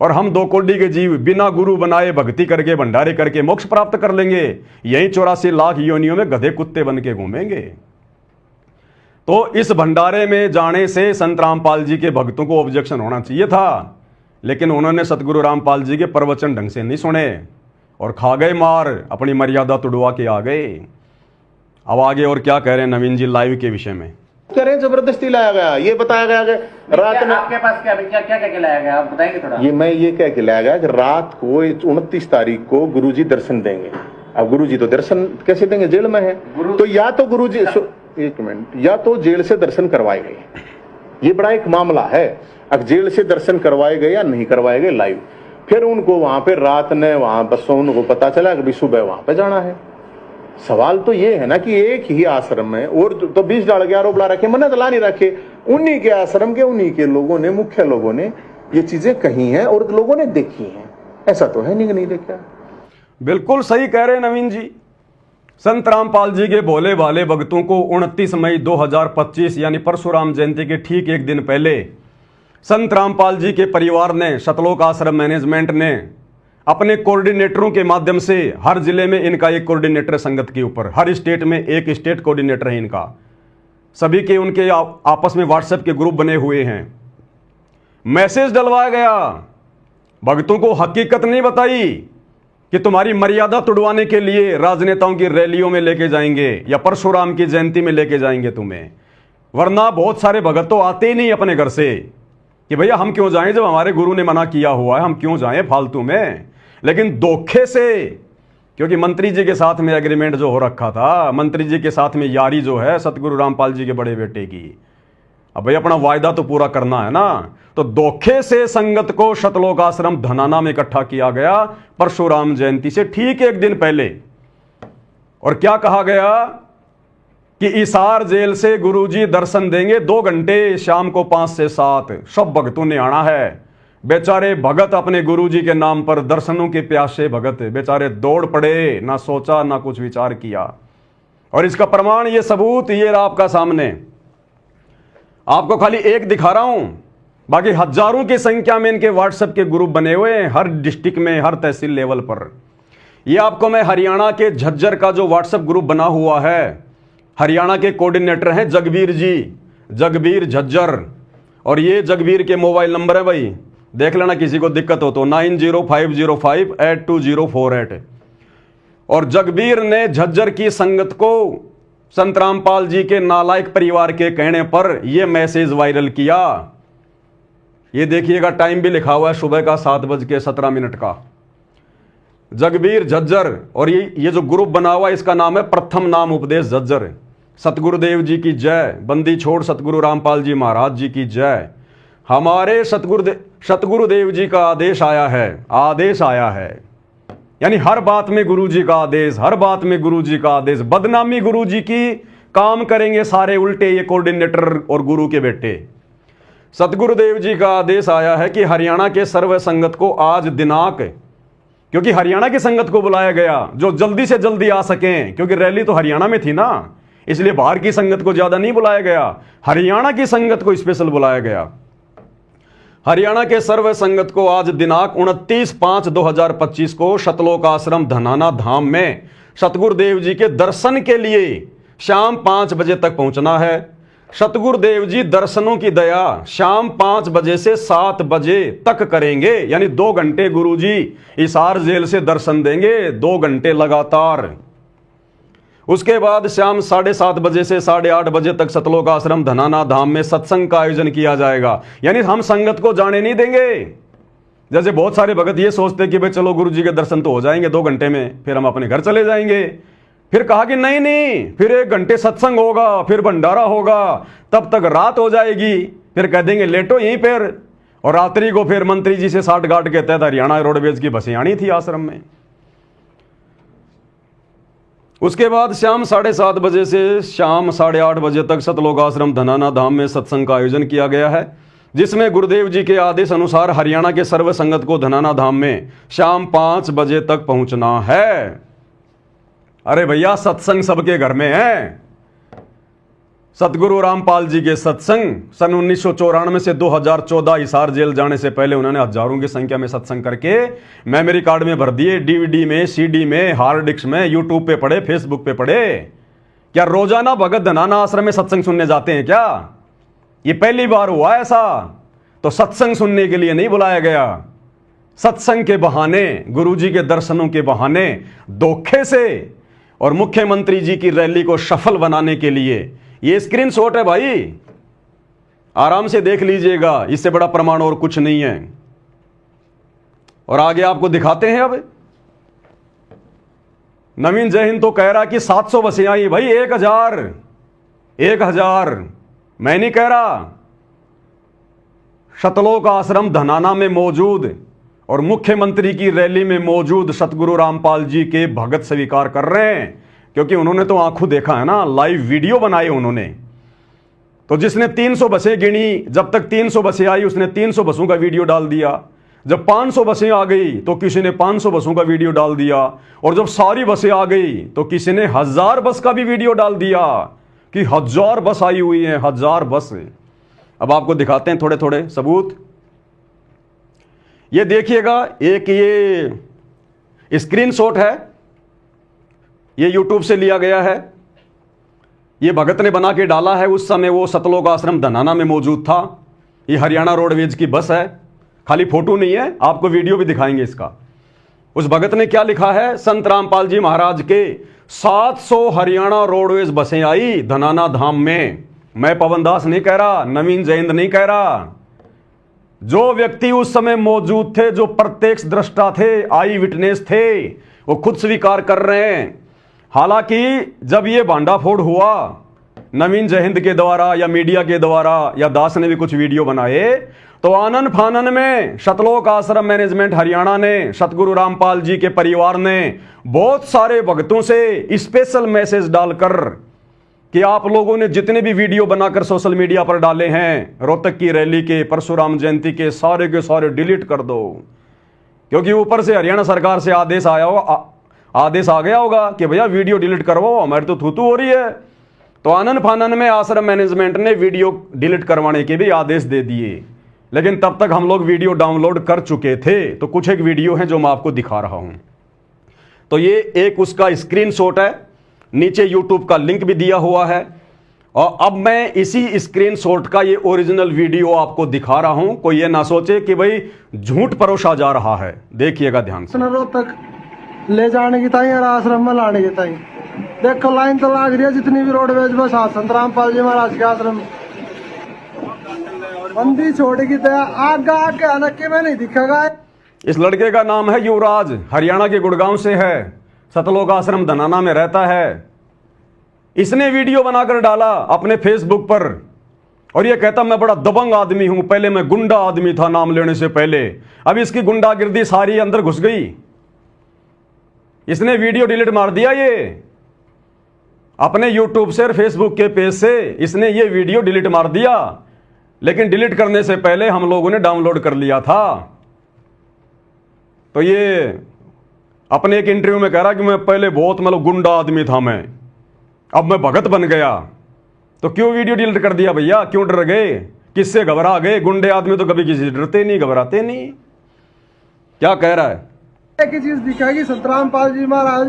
और हम 2 कोटि के जीव बिना गुरु बनाए भक्ति करके भंडारे करके मोक्ष प्राप्त कर लेंगे। यही 84 लाख योनियों में गधे कुत्ते बन के घूमेंगे। तो इस भंडारे में जाने से संत रामपाल जी के भक्तों को ऑब्जेक्शन होना चाहिए था, लेकिन उन्होंने सतगुरु रामपाल जी के प्रवचन ढंग से नहीं सुने और खा गए मार, अपनी मर्यादा तुड़वा के आ गए। अब आगे और क्या कह रहे हैं नवीन जी लाइव के विषय में? करें जबरदस्ती लाया गया, ये बताया गया कि रात में आपके पास क्या क्या क्या क्या लाया गया, आप बताएंगे थोड़ा? ये कह के लाया गया कि रात को 29 तारीख को गुरुजी दर्शन देंगे। अब गुरुजी तो दर्शन कैसे देंगे? जेल में है। तो या तो गुरुजी, एक मिनट, या तो जेल से दर्शन करवाए गए, ये बड़ा एक मामला है। अब जेल से दर्शन करवाए गए या नहीं करवाए गए लाइव, फिर उनको वहां पे रात ने वहां बसों उनको पता चला कि सुबह वहां पे जाना है। सवाल तो ये है ना कि एक ही आश्रम में और तो 20 डाल के आरोप ला रखे, मन्नत ला नहीं रखे। उन्हीं के आश्रम के उन्हीं के लोगों ने, मुख्य लोगों ने ये चीजें कही हैं और लोगों ने देखी हैं। ऐसा तो है नहीं कि नहीं देखा। बिल्कुल सही कह रहे हैं नवीन जी। संत रामपाल जी के भोले भाले भक्तों को 29 मई 2025 यानी परशुराम जयंती के ठीक एक दिन पहले संत रामपाल जी के परिवार ने, सतलोक आश्रम मैनेजमेंट ने अपने कोऑर्डिनेटरों के माध्यम से, हर जिले में इनका एक कोऑर्डिनेटर संगत के ऊपर, हर स्टेट में एक स्टेट कोऑर्डिनेटर है इनका, सभी के उनके आपस में व्हाट्सएप के ग्रुप बने हुए हैं। मैसेज डलवाया गया, भक्तों को हकीकत नहीं बताई कि तुम्हारी मर्यादा तुड़वाने के लिए राजनेताओं की रैलियों में लेके जाएंगे या परशुराम की जयंती में लेके जाएंगे तुम्हें। वरना बहुत सारे भगत तो आते ही नहीं अपने घर से कि भैया हम क्यों जाएं, जब हमारे गुरु ने मना किया हुआ है हम क्यों जाएं फालतू में। लेकिन धोखे से, क्योंकि मंत्री जी के साथ में एग्रीमेंट जो हो रखा था, मंत्री जी के साथ में यारी जो है सतगुरु रामपाल जी के बड़े बेटे की, अब भाई अपना वायदा तो पूरा करना है ना। तो धोखे से संगत को शतलोक आश्रम धनाना में इकट्ठा किया गया परशुराम जयंती से ठीक एक दिन पहले। और क्या कहा गया कि इसार जेल से गुरुजी दर्शन देंगे 2 घंटे, शाम को 5 से 7 सब भक्तों ने आना है। बेचारे भगत अपने गुरुजी के नाम पर दर्शनों के प्यासे भगत बेचारे दौड़ पड़े, ना सोचा ना कुछ विचार किया। और इसका प्रमाण, ये सबूत, ये रहा आपका सामने। आपको खाली एक दिखा रहा हूं, बाकी हजारों की संख्या में इनके व्हाट्सएप के ग्रुप बने हुए हैं हर डिस्ट्रिक्ट में, हर तहसील लेवल पर। ये आपको मैं हरियाणा के झज्जर का जो व्हाट्सएप ग्रुप बना हुआ है, हरियाणा के कोऑर्डिनेटर हैं जगबीर जी, जगबीर झज्जर। और ये जगबीर के मोबाइल नंबर है भाई, देख लेना किसी को दिक्कत हो तो 9050582048। और जगबीर ने झज्जर की संगत को संत रामपाल जी के नालायक परिवार के कहने पर यह मैसेज वायरल किया। ये देखिएगा, टाइम भी लिखा हुआ है, सुबह का 7:17 का। जगबीर झज्जर। और ये जो ग्रुप बना हुआ है इसका नाम है प्रथम नाम उपदेश झज्जर। सतगुरुदेव जी की जय, बंदी छोड़ सतगुरु रामपाल जी महाराज जी की जय। हमारे सतगुरुदेव जी का आदेश आया है, आदेश आया है, यानी हर बात में गुरु जी का आदेश, हर बात में गुरु जी का आदेश। बदनामी गुरु जी की काम करेंगे सारे उल्टे ये कोऑर्डिनेटर और गुरु के बेटे। सतगुरुदेव जी का आदेश आया है कि हरियाणा के सर्व संगत को आज दिनांक, क्योंकि हरियाणा की संगत को बुलाया गया जो जल्दी से जल्दी आ सकें, क्योंकि रैली तो हरियाणा में थी ना, इसलिए बाहर की संगत को ज्यादा नहीं बुलाया गया, हरियाणा की संगत को स्पेशल बुलाया गया। हरियाणा के सर्व संगत को आज दिनांक 29/5/2025 को शतलोक आश्रम धनाना धाम में सतगुरुदेव जी के दर्शन के लिए शाम 5 बजे तक पहुंचना है। सतगुरुदेव जी दर्शनों की दया शाम 5 बजे से 7 बजे तक करेंगे, यानी 2 घंटे गुरुजी हिसार जेल से दर्शन देंगे, 2 घंटे लगातार। उसके बाद शाम 7:30 बजे से 8:30 बजे तक सतलोक आश्रम धनाना धाम में सत्संग का आयोजन किया जाएगा, यानी हम संगत को जाने नहीं देंगे। जैसे बहुत सारे भगत ये सोचते कि भाई चलो गुरु जी के दर्शन तो हो जाएंगे 2 घंटे में, फिर हम अपने घर चले जाएंगे। फिर कहा कि नहीं नहीं, फिर 1 घंटे सत्संग होगा, फिर भंडारा होगा, तब तक रात हो जाएगी, फिर कह देंगे लेटो यहीं पर। और रात्रि को फिर मंत्री जी से साठगांठ के तहत हरियाणा रोडवेज की बसें आनी थी आश्रम में। उसके बाद शाम 7:30 बजे से शाम 8:30 बजे तक सतलोक आश्रम धनाना धाम में सत्संग का आयोजन किया गया है, जिसमें गुरुदेव जी के आदेश अनुसार हरियाणा के सर्व संगत को धनाना धाम में शाम 5 बजे तक पहुंचना है। अरे भैया, सत्संग सबके घर में है। सतगुरु रामपाल जी के सत्संग सन 1994 से 2014 हिसार जेल जाने से पहले उन्होंने हजारों की संख्या में सत्संग करके मेमोरी कार्ड में भर दिए, डीवीडी में, सीडी में, हार्ड डिस्क में, यूट्यूब पे पढ़े, फेसबुक पे पढ़े। क्या रोजाना भगत धनाना आश्रम में सत्संग सुनने जाते हैं क्या? ये पहली बार हुआ ऐसा। तो सत्संग सुनने के लिए नहीं बुलाया गया, सत्संग के बहाने, गुरुजी के दर्शनों के बहाने, धोखे से और मुख्यमंत्री जी की रैली को सफल बनाने के लिए। ये स्क्रीनशॉट है भाई, आराम से देख लीजिएगा, इससे बड़ा प्रमाण और कुछ नहीं है। और आगे आपको दिखाते हैं। अब नवीन जय हिंद तो कह रहा कि 700 बसें आई भाई, 1000 मैं नहीं कह रहा। शतलोक आश्रम धनाना में मौजूद और मुख्यमंत्री की रैली में मौजूद सतगुरु रामपाल जी के भगत स्वीकार कर रहे हैं, क्योंकि उन्होंने तो आंखों देखा है ना, लाइव वीडियो बनाए उन्होंने। तो जिसने 300 बसें गिनी, जब तक 300 बसें आई उसने 300 बसों का वीडियो डाल दिया। जब 500 बसें आ गई तो किसी ने 500 बसों का वीडियो डाल दिया। और जब सारी बसें आ गई तो किसी ने 1000 बस का भी वीडियो डाल दिया कि 1000 बस आई हुई है, 1000 बस। अब आपको दिखाते हैं थोड़े थोड़े सबूत। ये देखिएगा, एक ये स्क्रीनशॉट है, ये यूट्यूब से लिया गया है, ये भगत ने बना के डाला है। उस समय वो सतलोक आश्रम धनाना में मौजूद था। ये हरियाणा रोडवेज की बस है, खाली फोटो नहीं है, आपको वीडियो भी दिखाएंगे इसका। उस भगत ने क्या लिखा है, संत रामपाल जी महाराज के 700 हरियाणा रोडवेज बसें आई धनाना धाम में। मैं पवन दास नहीं कह रहा, नवीन जयंत नहीं कह रहा, जो व्यक्ति उस समय मौजूद थे, जो प्रत्यक्ष दृष्टा थे, आई विटनेस थे, वो खुद स्वीकार कर रहे हैं। हालांकि जब ये भांडाफोड़ हुआ नवीन जयंत के द्वारा या मीडिया के द्वारा, या दास ने भी कुछ वीडियो बनाए, तो आनन फानन में सतलोक आश्रम मैनेजमेंट हरियाणा ने, सतगुरु रामपाल जी के परिवार ने बहुत सारे भक्तों से स्पेशल मैसेज डालकर कि आप लोगों ने जितने भी वीडियो बनाकर सोशल मीडिया पर डाले हैं रोहतक की रैली के, परशुराम जयंती के सारे डिलीट कर दो, क्योंकि ऊपर से हरियाणा सरकार से आदेश आया होगा, आदेश आ गया होगा कि भैया वीडियो डिलीट करवाओ, हमारी तो थूथू हो रही है। तो आनन फानन में आश्रम मैनेजमेंट ने वीडियो डिलीट करवाने के भी आदेश दे दिए, लेकिन तब तक हम लोग वीडियो डाउनलोड कर चुके थे। तो कुछ एक वीडियो है जो मैं आपको दिखा रहा हूं। तो ये एक उसका स्क्रीनशॉट है, नीचे यूट्यूब का लिंक भी दिया हुआ है, और अब मैं इसी स्क्रीनशॉट का ये ओरिजिनल वीडियो आपको दिखा रहा हूं। कोई ये ना सोचे कि भाई झूठ परोसा जा रहा है, देखिएगा ध्यान से। रोहतक ले जाने की ताई और आश्रम में लाने की ताई देखो लाइन तो लाग रही है, जितनी भी रोडवेज बस संत रामपाल जी महाराज के आश्रम बंदी छोड़ेगी तो आगे आके आनके में नहीं दिखेगा। इस लड़के का नाम है युवराज, हरियाणा के गुड़गांव से है, सतलोक आश्रम धनाना में रहता है। इसने वीडियो बनाकर डाला अपने फेसबुक पर, और ये कहता मैं बड़ा दबंग आदमी हूं, पहले मैं गुंडा आदमी था नाम लेने से पहले, अब इसकी गुंडागिर्दी सारी अंदर घुस गई। इसने वीडियो डिलीट मार दिया, ये अपने यूट्यूब से और फेसबुक के पेज से इसने ये वीडियो डिलीट मार दिया, लेकिन डिलीट करने से पहले हम लोगों ने डाउनलोड कर लिया था। तो ये अपने एक इंटरव्यू में कह रहा कि मैं पहले बहुत मतलब गुंडा आदमी था, मैं अब मैं भगत बन गया। तो क्यों वीडियो डिलीट कर दिया भैया, क्यों डर गए, किससे घबरा गए? गुंडे आदमी तो कभी किसी से डरते नहीं, घबराते नहीं। क्या कह रहा है? एक ही चीज दिखेगी, संत रामपाल जी महाराज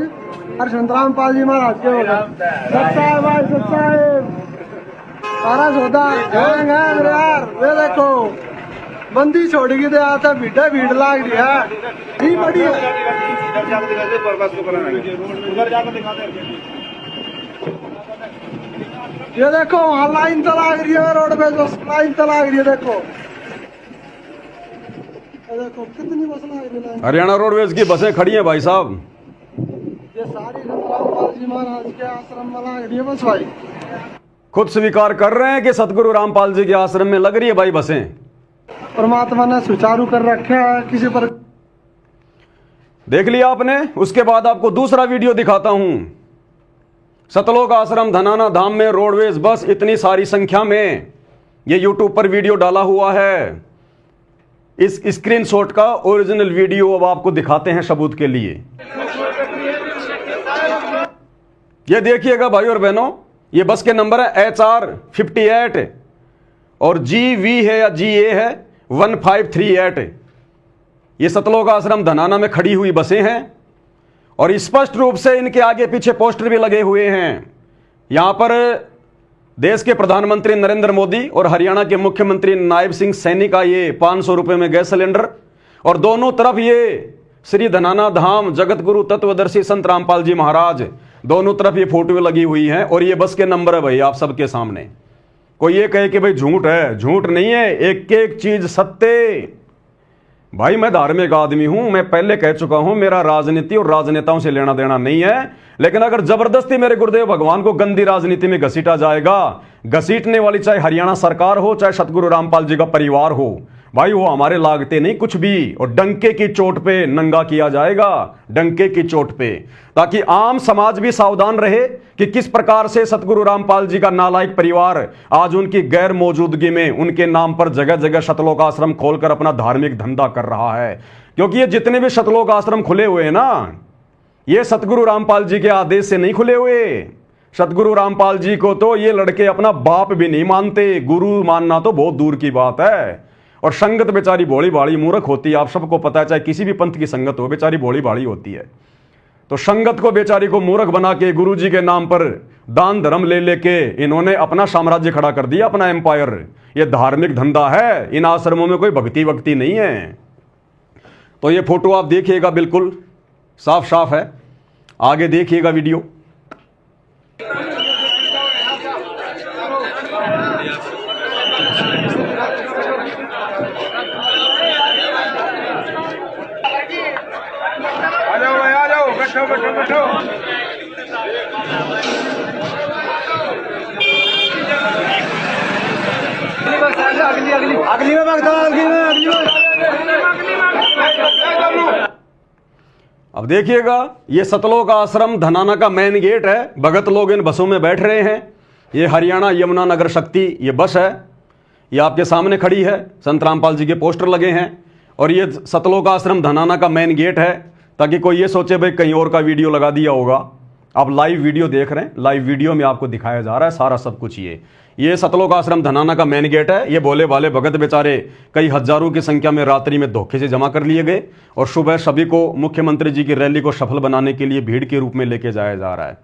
और संत रामपाल जी महाराज के होगा सच्चा है भाई, सच्चा है सारा सौदा गैंग है मेरे यार। ये देखो बंदी छोड़ेगी तो आता भीड़ भीड़ लाग रही है, ही बड़ी है। ये देखो वहाँ लाइन तो लाग रही है, रोड पे जो लाइन तो लाग रही है, देखो देखो कितनी बस लाग रही है। हरियाणा रोडवेज की बसें खड़ी हैं भाई साहब, ये सारी संत रामपाल जी महाराज के आश्रम में लाग रही है बस भाई। खुद स्वीकार कर रहे हैं कि सतगुरु रामपाल जी के आश्रम में लग रही है भाई बसें। परमात्मा ने सुचारू कर रखा है, किसी पर देख लिया आपने। उसके बाद आपको दूसरा वीडियो दिखाता हूं। सतलोक आश्रम धनाना धाम में रोडवेज बस इतनी सारी संख्या में, ये यूट्यूब पर वीडियो डाला हुआ है। इस स्क्रीनशॉट का ओरिजिनल वीडियो अब आपको दिखाते हैं सबूत के लिए। ये देखिएगा भाई और बहनों, ये बस के नंबर है HR58 और GV है या GA है 1538। ये सतलोक आश्रम धनाना में खड़ी हुई बसें हैं, और स्पष्ट रूप से इनके आगे पीछे पोस्टर भी लगे हुए हैं। यहां पर देश के प्रधानमंत्री नरेंद्र मोदी और हरियाणा के मुख्यमंत्री नायब सिंह सैनी का ये 500 रुपए में गैस सिलेंडर, और दोनों तरफ ये श्री धनाना धाम जगत गुरु तत्वदर्शी संत रामपाल जी महाराज, दोनों तरफ ये फोटो लगी हुई हैं। और ये बस के नंबर है भाई आप सबके सामने। कोई ये कहे कि भाई झूठ है, झूठ नहीं है, एक एक चीज सत्य। भाई मैं धार्मिक आदमी हूं, मैं पहले कह चुका हूं, मेरा राजनीति और राजनेताओं से लेना देना नहीं है, लेकिन अगर जबरदस्ती मेरे गुरुदेव भगवान को गंदी राजनीति में घसीटा जाएगा, घसीटने वाली चाहे हरियाणा सरकार हो चाहे सतगुरु रामपाल जी का परिवार हो, भाई वो हमारे लागते नहीं कुछ भी, और डंके की चोट पे नंगा किया जाएगा, डंके की चोट पे, ताकि आम समाज भी सावधान रहे कि किस प्रकार से सतगुरु रामपाल जी का नालायक परिवार आज उनकी गैर मौजूदगी में उनके नाम पर जगह जगह सतलोक आश्रम खोलकर अपना धार्मिक धंधा कर रहा है। क्योंकि ये जितने भी सतलोक आश्रम खुले हुए हैं ना, ये सतगुरु रामपाल जी के आदेश से नहीं खुले हुए। सतगुरु रामपाल जी को तो ये लड़के अपना बाप भी नहीं मानते, गुरु मानना तो बहुत दूर की बात है। और संगत बेचारी भोली भाली मूर्ख होती है, आप सबको पता है, चाहे किसी भी पंथ की संगत हो बेचारी भोली भाली होती है। तो संगत को बेचारी को मूर्ख बना के गुरु जी के नाम पर दान धर्म ले लेके इन्होंने अपना साम्राज्य खड़ा कर दिया, अपना एम्पायर। ये धार्मिक धंधा है, इन आश्रमों में कोई भक्ति वक्ति नहीं है। तो ये फोटो आप देखिएगा, बिल्कुल साफ साफ है, आगे देखिएगा वीडियो। अगली में भगता, अगली में अब देखिएगा, ये सतलोक आश्रम धनाना का मेन गेट है। भगत लोग इन बसों में बैठ रहे हैं। ये हरियाणा यमुना नगर शक्ति ये बस है, ये आपके सामने खड़ी है। संत रामपाल जी के पोस्टर लगे हैं और ये सतलोक आश्रम धनाना का मेन गेट है, ताकि कोई ये सोचे भाई कहीं और का वीडियो लगा दिया होगा। आप लाइव वीडियो देख रहे हैं, लाइव वीडियो में आपको दिखाया जा रहा है सारा सब कुछ। ये सतलोक आश्रम धनाना का मेन गेट है। ये भोले भाले भगत बेचारे कई हजारों की संख्या में रात्रि में धोखे से जमा कर लिए गए और सुबह सभी को मुख्यमंत्री जी की रैली को सफल बनाने के लिए भीड़ के रूप में लेके जाया जा रहा है।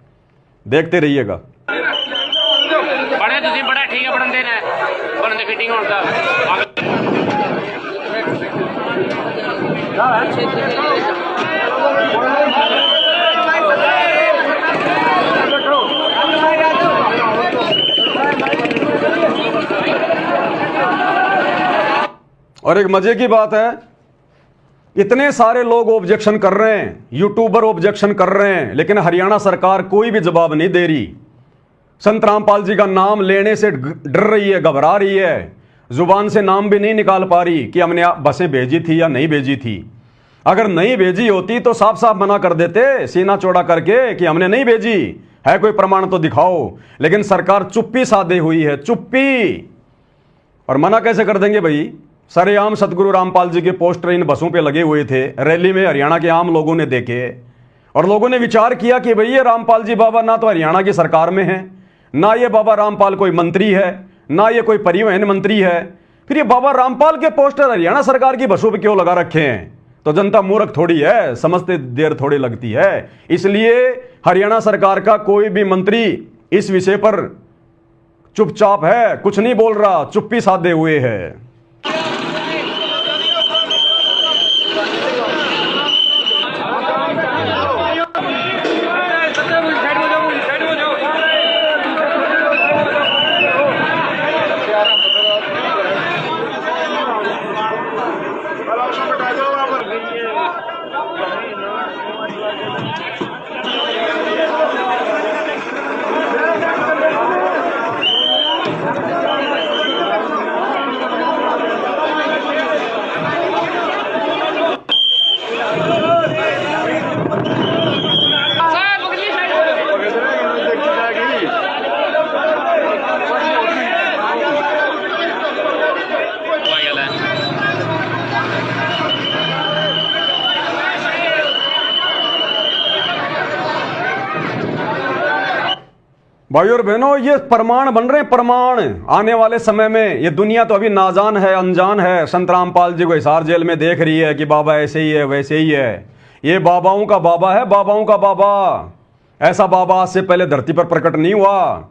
देखते रहिएगा। बड़े तुसी बड़ा ठीक है, बनन देना है, बनन दे फिटिंग होता और एक मजे की बात है, इतने सारे लोग ऑब्जेक्शन कर रहे हैं, यूट्यूबर ऑब्जेक्शन कर रहे हैं, लेकिन हरियाणा सरकार कोई भी जवाब नहीं दे रही। संत रामपाल जी का नाम लेने से डर रही है, घबरा रही है, जुबान से नाम भी नहीं निकाल पा रही कि हमने बसें भेजी थी या नहीं भेजी थी। अगर नहीं भेजी होती तो साफ साफ मना कर देते, सीना चौड़ा करके कि हमने नहीं भेजी है, कोई प्रमाण तो दिखाओ। लेकिन सरकार चुप्पी साधे हुई है, चुप्पी। और मना कैसे कर देंगे भाई? सरेआम सतगुरु रामपाल जी के पोस्टर इन बसों पे लगे हुए थे, रैली में हरियाणा के आम लोगों ने देखे और लोगों ने विचार किया कि भाई ये रामपाल जी बाबा ना तो हरियाणा की सरकार में है, ना ये बाबा रामपाल कोई मंत्री है, ना ये कोई परिवहन मंत्री है, फिर ये बाबा रामपाल के पोस्टर हरियाणा सरकार की बसों पे क्यों लगा रखे हैं? तो जनता मूर्ख थोड़ी है, समझते देर थोड़ी लगती है। इसलिए हरियाणा सरकार का कोई भी मंत्री इस विषय पर चुपचाप है, कुछ नहीं बोल रहा, चुप्पी साधे हुए है। भाई और बहनों, ये प्रमाण बन रहे हैं, प्रमाण। आने वाले समय में ये दुनिया तो अभी नाजान है, अनजान है। संत रामपाल जी को हिसार जेल में देख रही है कि बाबा ऐसे ही है, वैसे ही है। ये बाबाओं का बाबा है, बाबाओं का बाबा। ऐसा बाबा आज से पहले धरती पर प्रकट नहीं हुआ।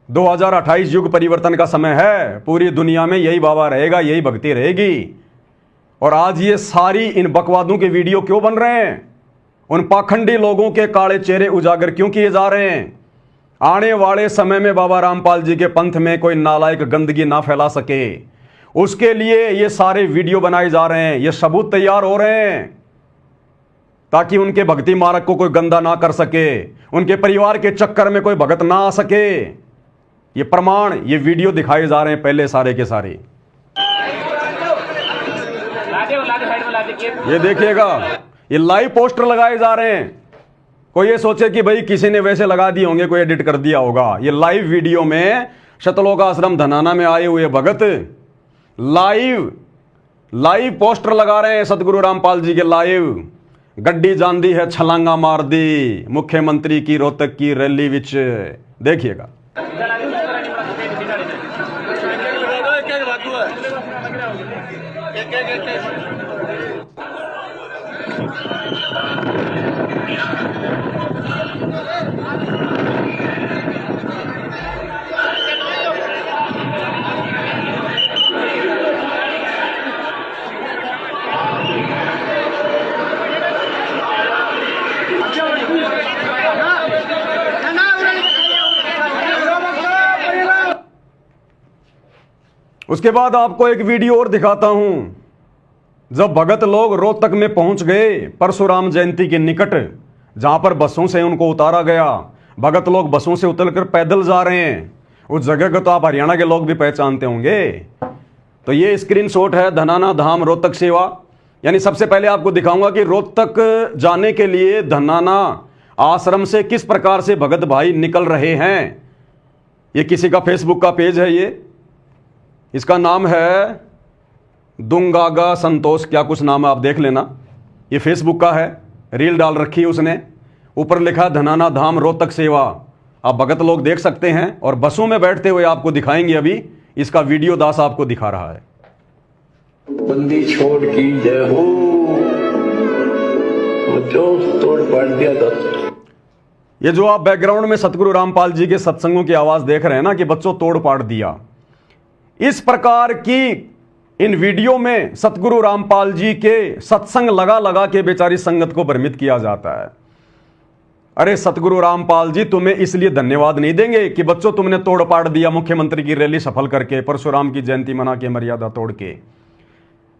2028 युग परिवर्तन का समय है, पूरी दुनिया में यही बाबा रहेगा, यही भक्ति रहेगी। और आज ये सारी इन बकवादों के वीडियो क्यों बन रहे हैं? उन पाखंडी लोगों के काले चेहरे उजागर क्यों किए जा रहे हैं? आने वाले समय में बाबा रामपाल जी के पंथ में कोई नालायक गंदगी ना फैला सके, उसके लिए ये सारे वीडियो बनाए जा रहे हैं, ये सबूत तैयार हो रहे हैं, ताकि उनके भक्ति मार्ग को कोई गंदा ना कर सके, उनके परिवार के चक्कर में कोई भगत ना आ सके। ये प्रमाण, ये वीडियो दिखाए जा रहे हैं पहले सारे के सारे। ये देखिएगा, ये लाइव पोस्टर लगाए जा रहे हैं। कोई ये सोचे कि भाई किसी ने वैसे लगा दिए होंगे, कोई एडिट कर दिया होगा। ये लाइव वीडियो में सतलोक आश्रम धनाना में आए हुए भगत लाइव पोस्टर लगा रहे हैं सतगुरु रामपाल जी के लाइव। गड्डी जान दी है, छलांगा मार दी मुख्यमंत्री की रोहतक की रैली विच। देखिएगा। उसके बाद आपको एक वीडियो और दिखाता हूं। जब भगत लोग रोहतक में पहुंच गए परशुराम जयंती के निकट, जहां पर बसों से उनको उतारा गया। भगत लोग बसों से उतरकर पैदल जा रहे हैं। उस जगह को तो आप हरियाणा के लोग भी पहचानते होंगे। तो ये स्क्रीनशॉट है धनाना धाम रोहतक सेवा। यानी सबसे पहले आपको दिखाऊंगा कि रोहतक जाने के लिए धनाना आश्रम से किस प्रकार से भगत भाई निकल रहे हैं। ये किसी का फेसबुक का पेज है, ये इसका नाम है दुंगागा संतोष, क्या कुछ नाम है, आप देख लेना। ये फेसबुक का है, रील डाल रखी है उसने, ऊपर लिखा धनाना धाम रोहतक सेवा। आप भगत लोग देख सकते हैं और बसों में बैठते हुए आपको दिखाएंगे। अभी इसका वीडियो दास आपको दिखा रहा है। बंदी छोड़ की जय हो, जो तोड़ पाड़ दिया था। ये जो आप बैकग्राउंड में सतगुरु रामपाल जी के सत्संगों की आवाज देख रहे हैं ना कि बच्चों तोड़ पाड़ दिया, इस प्रकार की इन वीडियो में सतगुरु रामपाल जी के सत्संग लगा लगा के बेचारी संगत को भ्रमित किया जाता है। अरे सतगुरु रामपाल जी तुम्हें इसलिए धन्यवाद नहीं देंगे कि बच्चों तुमने तोड़ पाड़ दिया मुख्यमंत्री की रैली सफल करके, परशुराम की जयंती मना के, मर्यादा तोड़ के।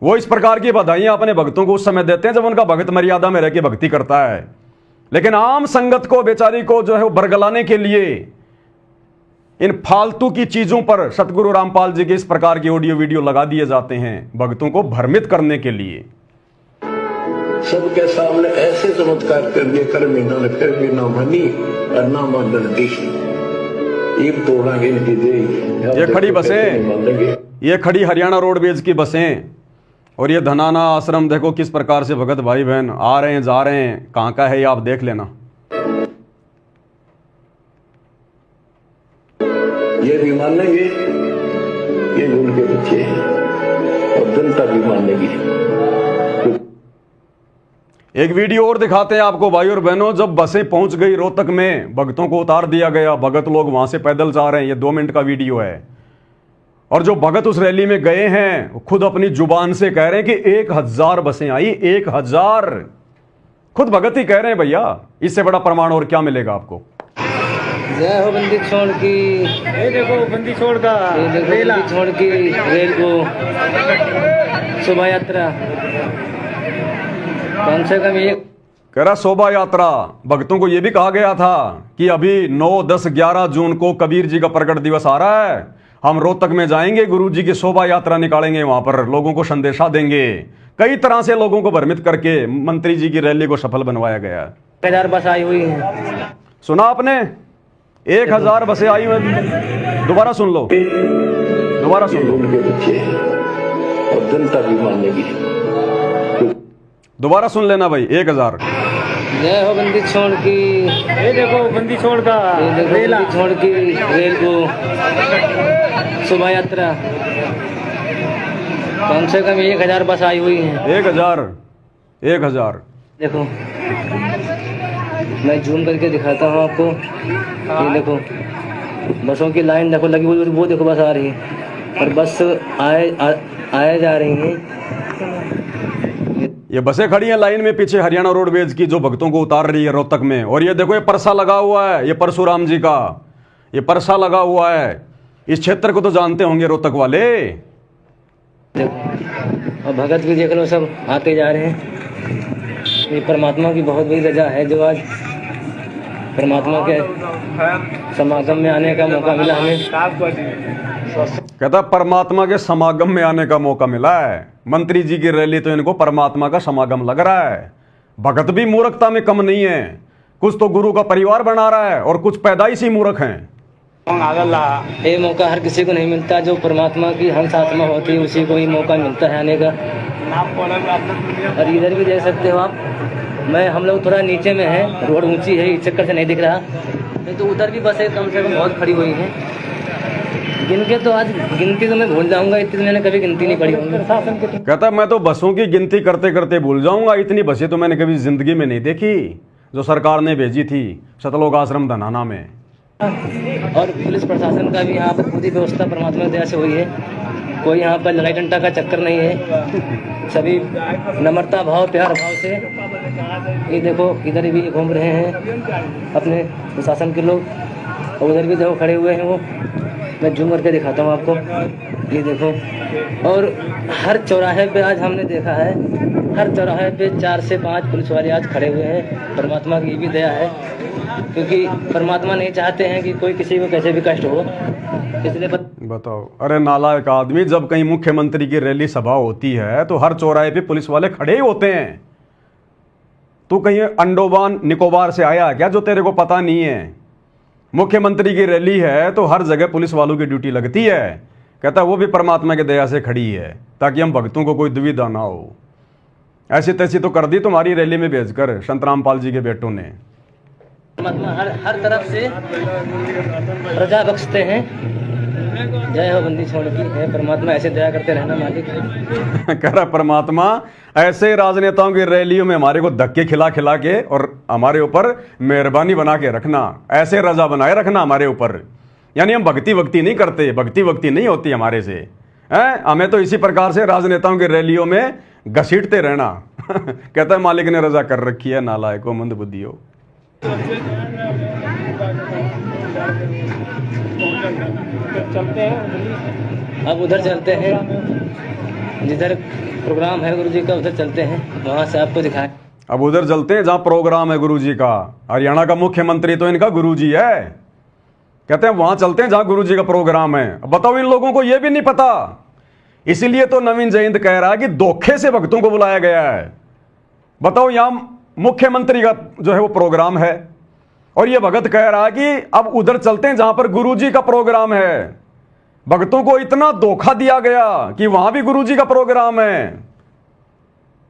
वो इस प्रकार की बधाइयां अपने भक्तों को उस समय देते हैं जब उनका भक्त मर्यादा में रह के भक्ति करता है। लेकिन आम संगत को बेचारी को जो है वो बरगलाने के लिए इन फालतू की चीजों पर सतगुरु रामपाल जी के इस प्रकार की ऑडियो वीडियो लगा दिए जाते हैं भक्तों को भ्रमित करने के लिए। सबके सामने ऐसे चमत्कार कर दिए, कर भी ना, फिर भी ना बनी और ना मंडल दिशी। एक तोड़ांगे इनकी दे। ये खड़ी बसें, ये खड़ी हरियाणा रोडवेज की बसें और ये धनाना आश्रम देखो किस प्रकार से भगत भाई बहन आ रहे हैं जा रहे हैं। कहां का है ये आप देख लेना। ये भी मान लेंगे, ये उनके बच्चे हैं और जनता भी मान लेगी। एक वीडियो और दिखाते हैं आपको भाई और बहनों। जब बसें पहुंच गई रोहतक में, भक्तों को उतार दिया गया, भगत लोग वहां से पैदल जा रहे हैं। ये 2 मिनट का वीडियो है और जो भगत उस रैली में गए हैं खुद अपनी जुबान से कह रहे हैं कि 1000 बसें आई, 1000। खुद भगत ही कह रहे हैं भैया, इससे बड़ा प्रमाण और क्या मिलेगा आपको। जय हो बंदी छोड़ की, ये देखो बंदी छोड़ का, ये देखो बंदी छोड़ की रेल को शोभा यात्रा कम से कम एक कह रहा शोभा यात्रा। भक्तों को यह भी कहा गया था कि अभी 9, 10, 11 जून को कबीर जी का प्रकट दिवस आ रहा है, हम रोहतक में जाएंगे, गुरु जी की शोभा यात्रा निकालेंगे, वहां पर लोगों को संदेशा देंगे। कई तरह से लोगों को भ्रमित करके मंत्री जी की रैली को सफल बनवाया गया। 1000 बस आई हुई है। सुना आपने, 1000 बसें आई हुई। दोबारा सुन लो, दोबारा सुन लो, उनके बच्चे हैं और जनता भी मान लेगी। दोबारा सुन लेना भाई। 1000। जय हो बंदी छोड़ की, ये देखो बंदी छोड़ का, ये देखो बंदी छोड़ की रेल को शोभा यात्रा कम से कम 1000 बस आई हुई है। 1000। देखो मैं जूम करके दिखाता हूँ आपको। ये देखो बसों की लाइन देखो लगी हुई, वो देखो बस आ रही है और बस आए जा रही हैं। ये बसें खड़ी हैं लाइन में पीछे हरियाणा रोडवेज की, जो भक्तों को उतार रही है रोहतक में। और ये देखो ये परसा लगा हुआ है, ये परशुराम जी का ये परसा लगा हुआ है। इस क्षेत्र को तो जानते होंगे रोहतक वाले। देखो और भगत भी देख लो, सब आते जा रहे हैं। ये परमात्मा की बहुत बड़ी रजा है जो आज परमात्मा के समागम में आने का मौका मिला हमें। कहता परमात्मा के समागम में आने का मौका मिला है। मंत्री जी की रैली तो इनको परमात्मा का समागम लग रहा है। भगत भी मूर्खता में कम नहीं है, कुछ तो गुरु का परिवार बना रहा है और कुछ पैदाइशी मूर्ख हैं। ये मौका हर किसी को नहीं मिलता, जो परमात्मा की हंस आत्मा होती है उसी को ही मौका मिलता है आने का। और इधर भी देख सकते हो आप, हम लोग थोड़ा नीचे में है, रोड ऊंची है, इस चक्कर से नहीं दिख रहा। नहीं तो उधर भी बसें कम से कम बहुत खड़ी हुई हैं। गिनके तो आज गिनती तो मैं भूल जाऊंगा, इतनी मैंने कभी गिनती नहीं पड़ी होंगी। कहता मैं तो बसों की गिनती करते करते भूल जाऊंगा, इतनी बसें तो मैंने कभी जिंदगी में नहीं देखी जो सरकार ने भेजी थी सतलोक आश्रम धनाना में। और पुलिस प्रशासन का भी यहाँ पर पूरी व्यवस्था परमात्मा की दया से हुई है। कोई यहाँ पर लड़ाई डंडा का चक्कर नहीं है, सभी नम्रता भाव प्यार भाव से। ये देखो इधर भी घूम रहे हैं अपने प्रशासन के लोग, और उधर भी देखो खड़े हुए हैं वो। मैं जूम करके दिखाता हूँ आपको, ये देखो। और हर चौराहे पे आज हमने देखा है, हर चौराहे पे 4 से 5 पुलिस वाले आज खड़े हुए हैं। परमात्मा की भी दया है, क्योंकि परमात्मा नहीं चाहते हैं कि कोई किसी को कैसे भी कष्ट हो, इसलिए बताओ। अरे नालायक आदमी, जब कहीं मुख्यमंत्री की रैली सभा होती है तो हर चौराहे पे पुलिस वाले खड़े ही होते हैं। तू कहीं अंडोबान निकोबार से आया क्या जो तेरे को पता नहीं है? मुख्यमंत्री की रैली है तो हर जगह पुलिस वालों की ड्यूटी लगती है। कहता है वो भी परमात्मा की दया से खड़ी है ताकि हम भक्तों को कोई दुविधा ना हो। ऐसी तैसी तो कर दी तुम्हारी रैली में भेजकर संतराम पाल जी के बेटों ने। परमात्मा हर तरफ से प्रजा बख्शते हैं। जय हो बंदी छोड़ की है परमात्मा, ऐसे दया करते रहना मालिक। कह रहा परमात्मा ऐसे राजनेताओं की रैलियों में हमारे को धक्के खिला खिला के और हमारे ऊपर मेहरबानी बना के रखना, ऐसे रजा बनाए रखना हमारे ऊपर। यानी हम भक्ति नहीं करते, भक्ति नहीं होती हमारे से हैं। हमें तो इसी प्रकार से राजनेताओं की रैलियों में घसीटते रहना। कहता है मालिक ने रजा कर रखी है, नालायको मंद बुद्धियो। अब उधर चलते हैं, जिधर प्रोग्राम है गुरुजी का उधर चलते हैं, वहां से आपको दिखाएं। अब उधर चलते हैं जहां प्रोग्राम है गुरुजी का। हरियाणा का मुख्यमंत्री तो इनका गुरुजी है। कहते हैं वहां चलते हैं जहां गुरुजी का प्रोग्राम है। अब बताओ, इन लोगों को यह भी नहीं पता। इसीलिए तो नवीन जयंत कह रहा है कि धोखे से भक्तों को बुलाया गया है। बताओ, यहां मुख्यमंत्री का जो है वो प्रोग्राम है और ये भगत कह रहा है कि अब उधर चलते हैं जहां पर गुरुजी का प्रोग्राम है। भक्तों को इतना धोखा दिया गया कि वहां भी गुरुजी का प्रोग्राम है।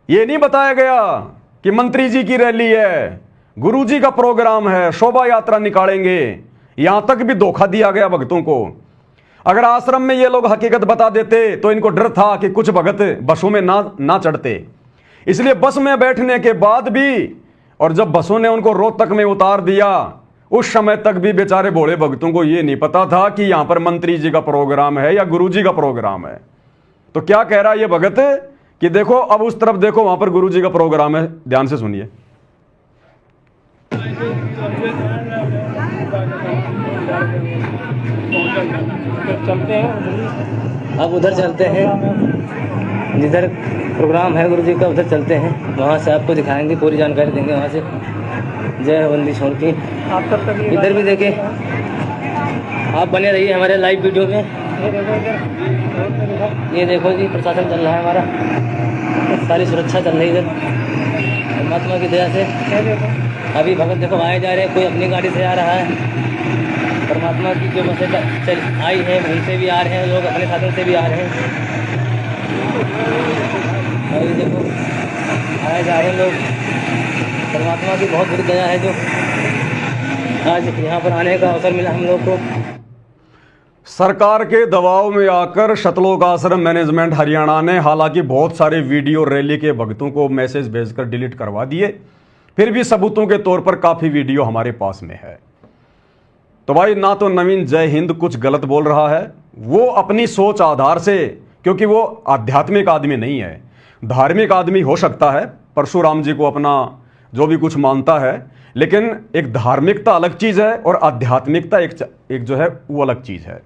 ये नहीं बताया गया कि मंत्री जी की रैली है, गुरुजी का प्रोग्राम है, शोभा यात्रा निकालेंगे। यहां तक भी धोखा दिया गया भक्तों को। अगर आश्रम में ये लोग हकीकत बता देते तो इनको डर था कि कुछ भगत बसों में ना चढ़ते। इसलिए बस में बैठने के बाद भी, और जब बसों ने उनको रोहतक में उतार दिया, उस समय तक भी बेचारे भोले भक्तों को यह नहीं पता था कि यहां पर मंत्री जी का प्रोग्राम है या गुरुजी का प्रोग्राम है। तो क्या कह रहा है ये भगत कि देखो, अब उस तरफ देखो, वहां पर गुरुजी का प्रोग्राम है। ध्यान से सुनिए। अब उधर चलते हैं, जिधर प्रोग्राम है गुरुजी का उधर चलते हैं, वहां से आपको दिखाएंगे, पूरी जानकारी देंगे वहां से। जय हो बंदी छोड़ की। इधर भी देखें, आप बने रहिए हमारे लाइव वीडियो में। ये देखो जी, प्रशासन चल रहा है हमारा, सारी सुरक्षा चल रही है इधर परमात्मा की दया से। अभी भगत देखो आए जा रहे हैं, कोई अपनी गाड़ी से आ रहा है। परमात्मा की जो बसें आई हैं वहीं से भी आ रहे हैं लोग, अपने साधन से भी आ रहे हैं। और ये देखो आए जा रहे हैं लोग। परमात्मा की बहुत बड़ी दया है जो आज यहाँ पर आने का अवसर मिला हम लोग को। सरकार के दबाव में आकर शतलोक आश्रम मैनेजमेंट हरियाणा ने हालांकि बहुत सारे वीडियो रैली के भक्तों को मैसेज भेजकर डिलीट करवा दिए, फिर भी सबूतों के तौर पर काफ़ी वीडियो हमारे पास में है। तो भाई, ना तो नवीन जय हिंद कुछ गलत बोल रहा है, वो अपनी सोच आधार से, क्योंकि वो आध्यात्मिक आदमी नहीं है, धार्मिक आदमी हो सकता है, परशुराम जी को अपना जो भी कुछ मानता है, लेकिन एक धार्मिकता अलग चीज़ है और आध्यात्मिकता एक जो है वो अलग चीज़ है।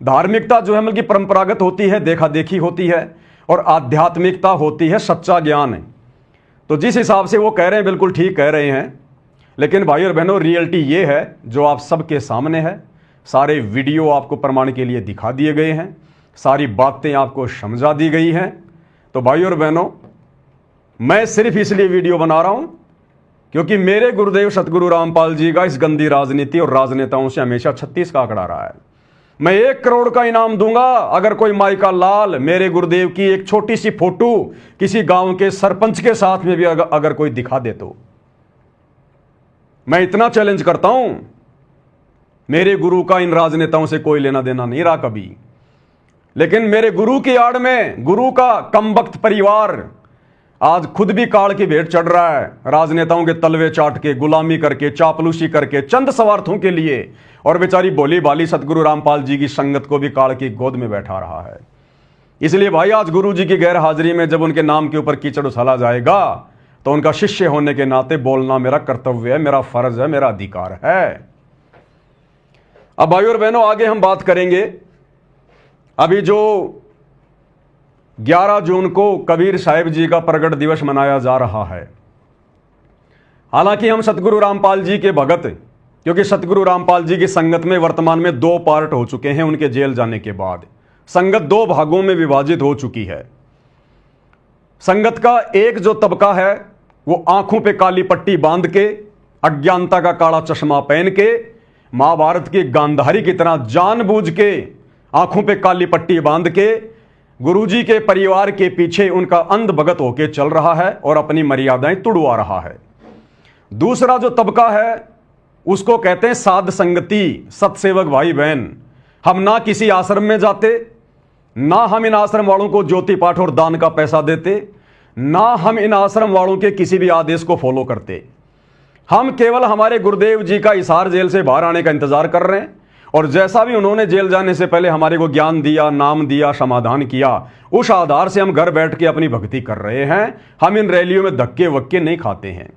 धार्मिकता जो है मतलब कि परंपरागत होती है, देखा देखी होती है, और आध्यात्मिकता होती है सच्चा ज्ञान। तो जिस हिसाब से वो कह रहे हैं बिल्कुल ठीक कह रहे हैं, लेकिन भाई और बहनों रियलिटी ये है जो आप सबके सामने है। सारे वीडियो आपको प्रमाण के लिए दिखा दिए गए हैं, सारी बातें आपको समझा दी गई हैं। तो भाई और बहनों, मैं सिर्फ इसलिए वीडियो बना रहा हूं क्योंकि मेरे गुरुदेव सतगुरु रामपाल जी का इस गंदी राजनीति और राजनेताओं से हमेशा 36 का आंकड़ा रहा है। मैं 1 करोड़ का इनाम दूंगा अगर कोई माई का लाल मेरे गुरुदेव की एक छोटी सी फोटो किसी गांव के सरपंच के साथ में भी अगर कोई दिखा दे तो। मैं इतना चैलेंज करता हूं, मेरे गुरु का इन राजनेताओं से कोई लेना देना नहीं रहा कभी, लेकिन मेरे गुरु की आड़ में गुरु का कमबख्त परिवार आज खुद भी काल की भेंट चढ़ रहा है, राजनेताओं के तलवे चाट के, गुलामी करके, चापलूसी करके, चंद स्वार्थों के लिए, और बेचारी भोली भाली सतगुरु रामपाल जी की संगत को भी काल की गोद में बैठा रहा है। इसलिए भाई, आज गुरु जी की गैर हाजिरी में जब उनके नाम के ऊपर कीचड़ उछाला जाएगा तो उनका शिष्य होने के नाते बोलना मेरा कर्तव्य है, मेरा फर्ज है, मेरा अधिकार है। अब भाइयों और बहनों, आगे हम बात करेंगे अभी जो 11 जून को कबीर साहिब जी का प्रगट दिवस मनाया जा रहा है। हालांकि हम सतगुरु रामपाल जी के भगत, क्योंकि सतगुरु रामपाल जी की संगत में वर्तमान में 2 पार्ट हो चुके हैं उनके जेल जाने के बाद। संगत 2 भागों में विभाजित हो चुकी है। संगत का एक जो तबका है वो आंखों पे काली पट्टी बांध के, अज्ञानता का काला चश्मा पहन के, महाभारत की गांधारी की तरह जानबूझ के आंखों पे काली पट्टी बांध के गुरुजी के परिवार के पीछे उनका अंध भगत होके चल रहा है और अपनी मर्यादाएं तुड़वा रहा है। दूसरा जो तबका है उसको कहते हैं साध संगति, सत्सेवक भाई बहन। हम ना किसी आश्रम में जाते, ना हम इन आश्रम वालों को ज्योति पाठ और दान का पैसा देते, ना हम इन आश्रम वालों के किसी भी आदेश को फॉलो करते। हम केवल हमारे गुरुदेव जी का हिसार जेल से बाहर आने का इंतजार कर रहे हैं, और जैसा भी उन्होंने जेल जाने से पहले हमारे को ज्ञान दिया, नाम दिया, समाधान किया, उस आधार से हम घर बैठ के अपनी भक्ति कर रहे हैं। हम इन रैलियों में धक्के वक्के नहीं खाते हैं।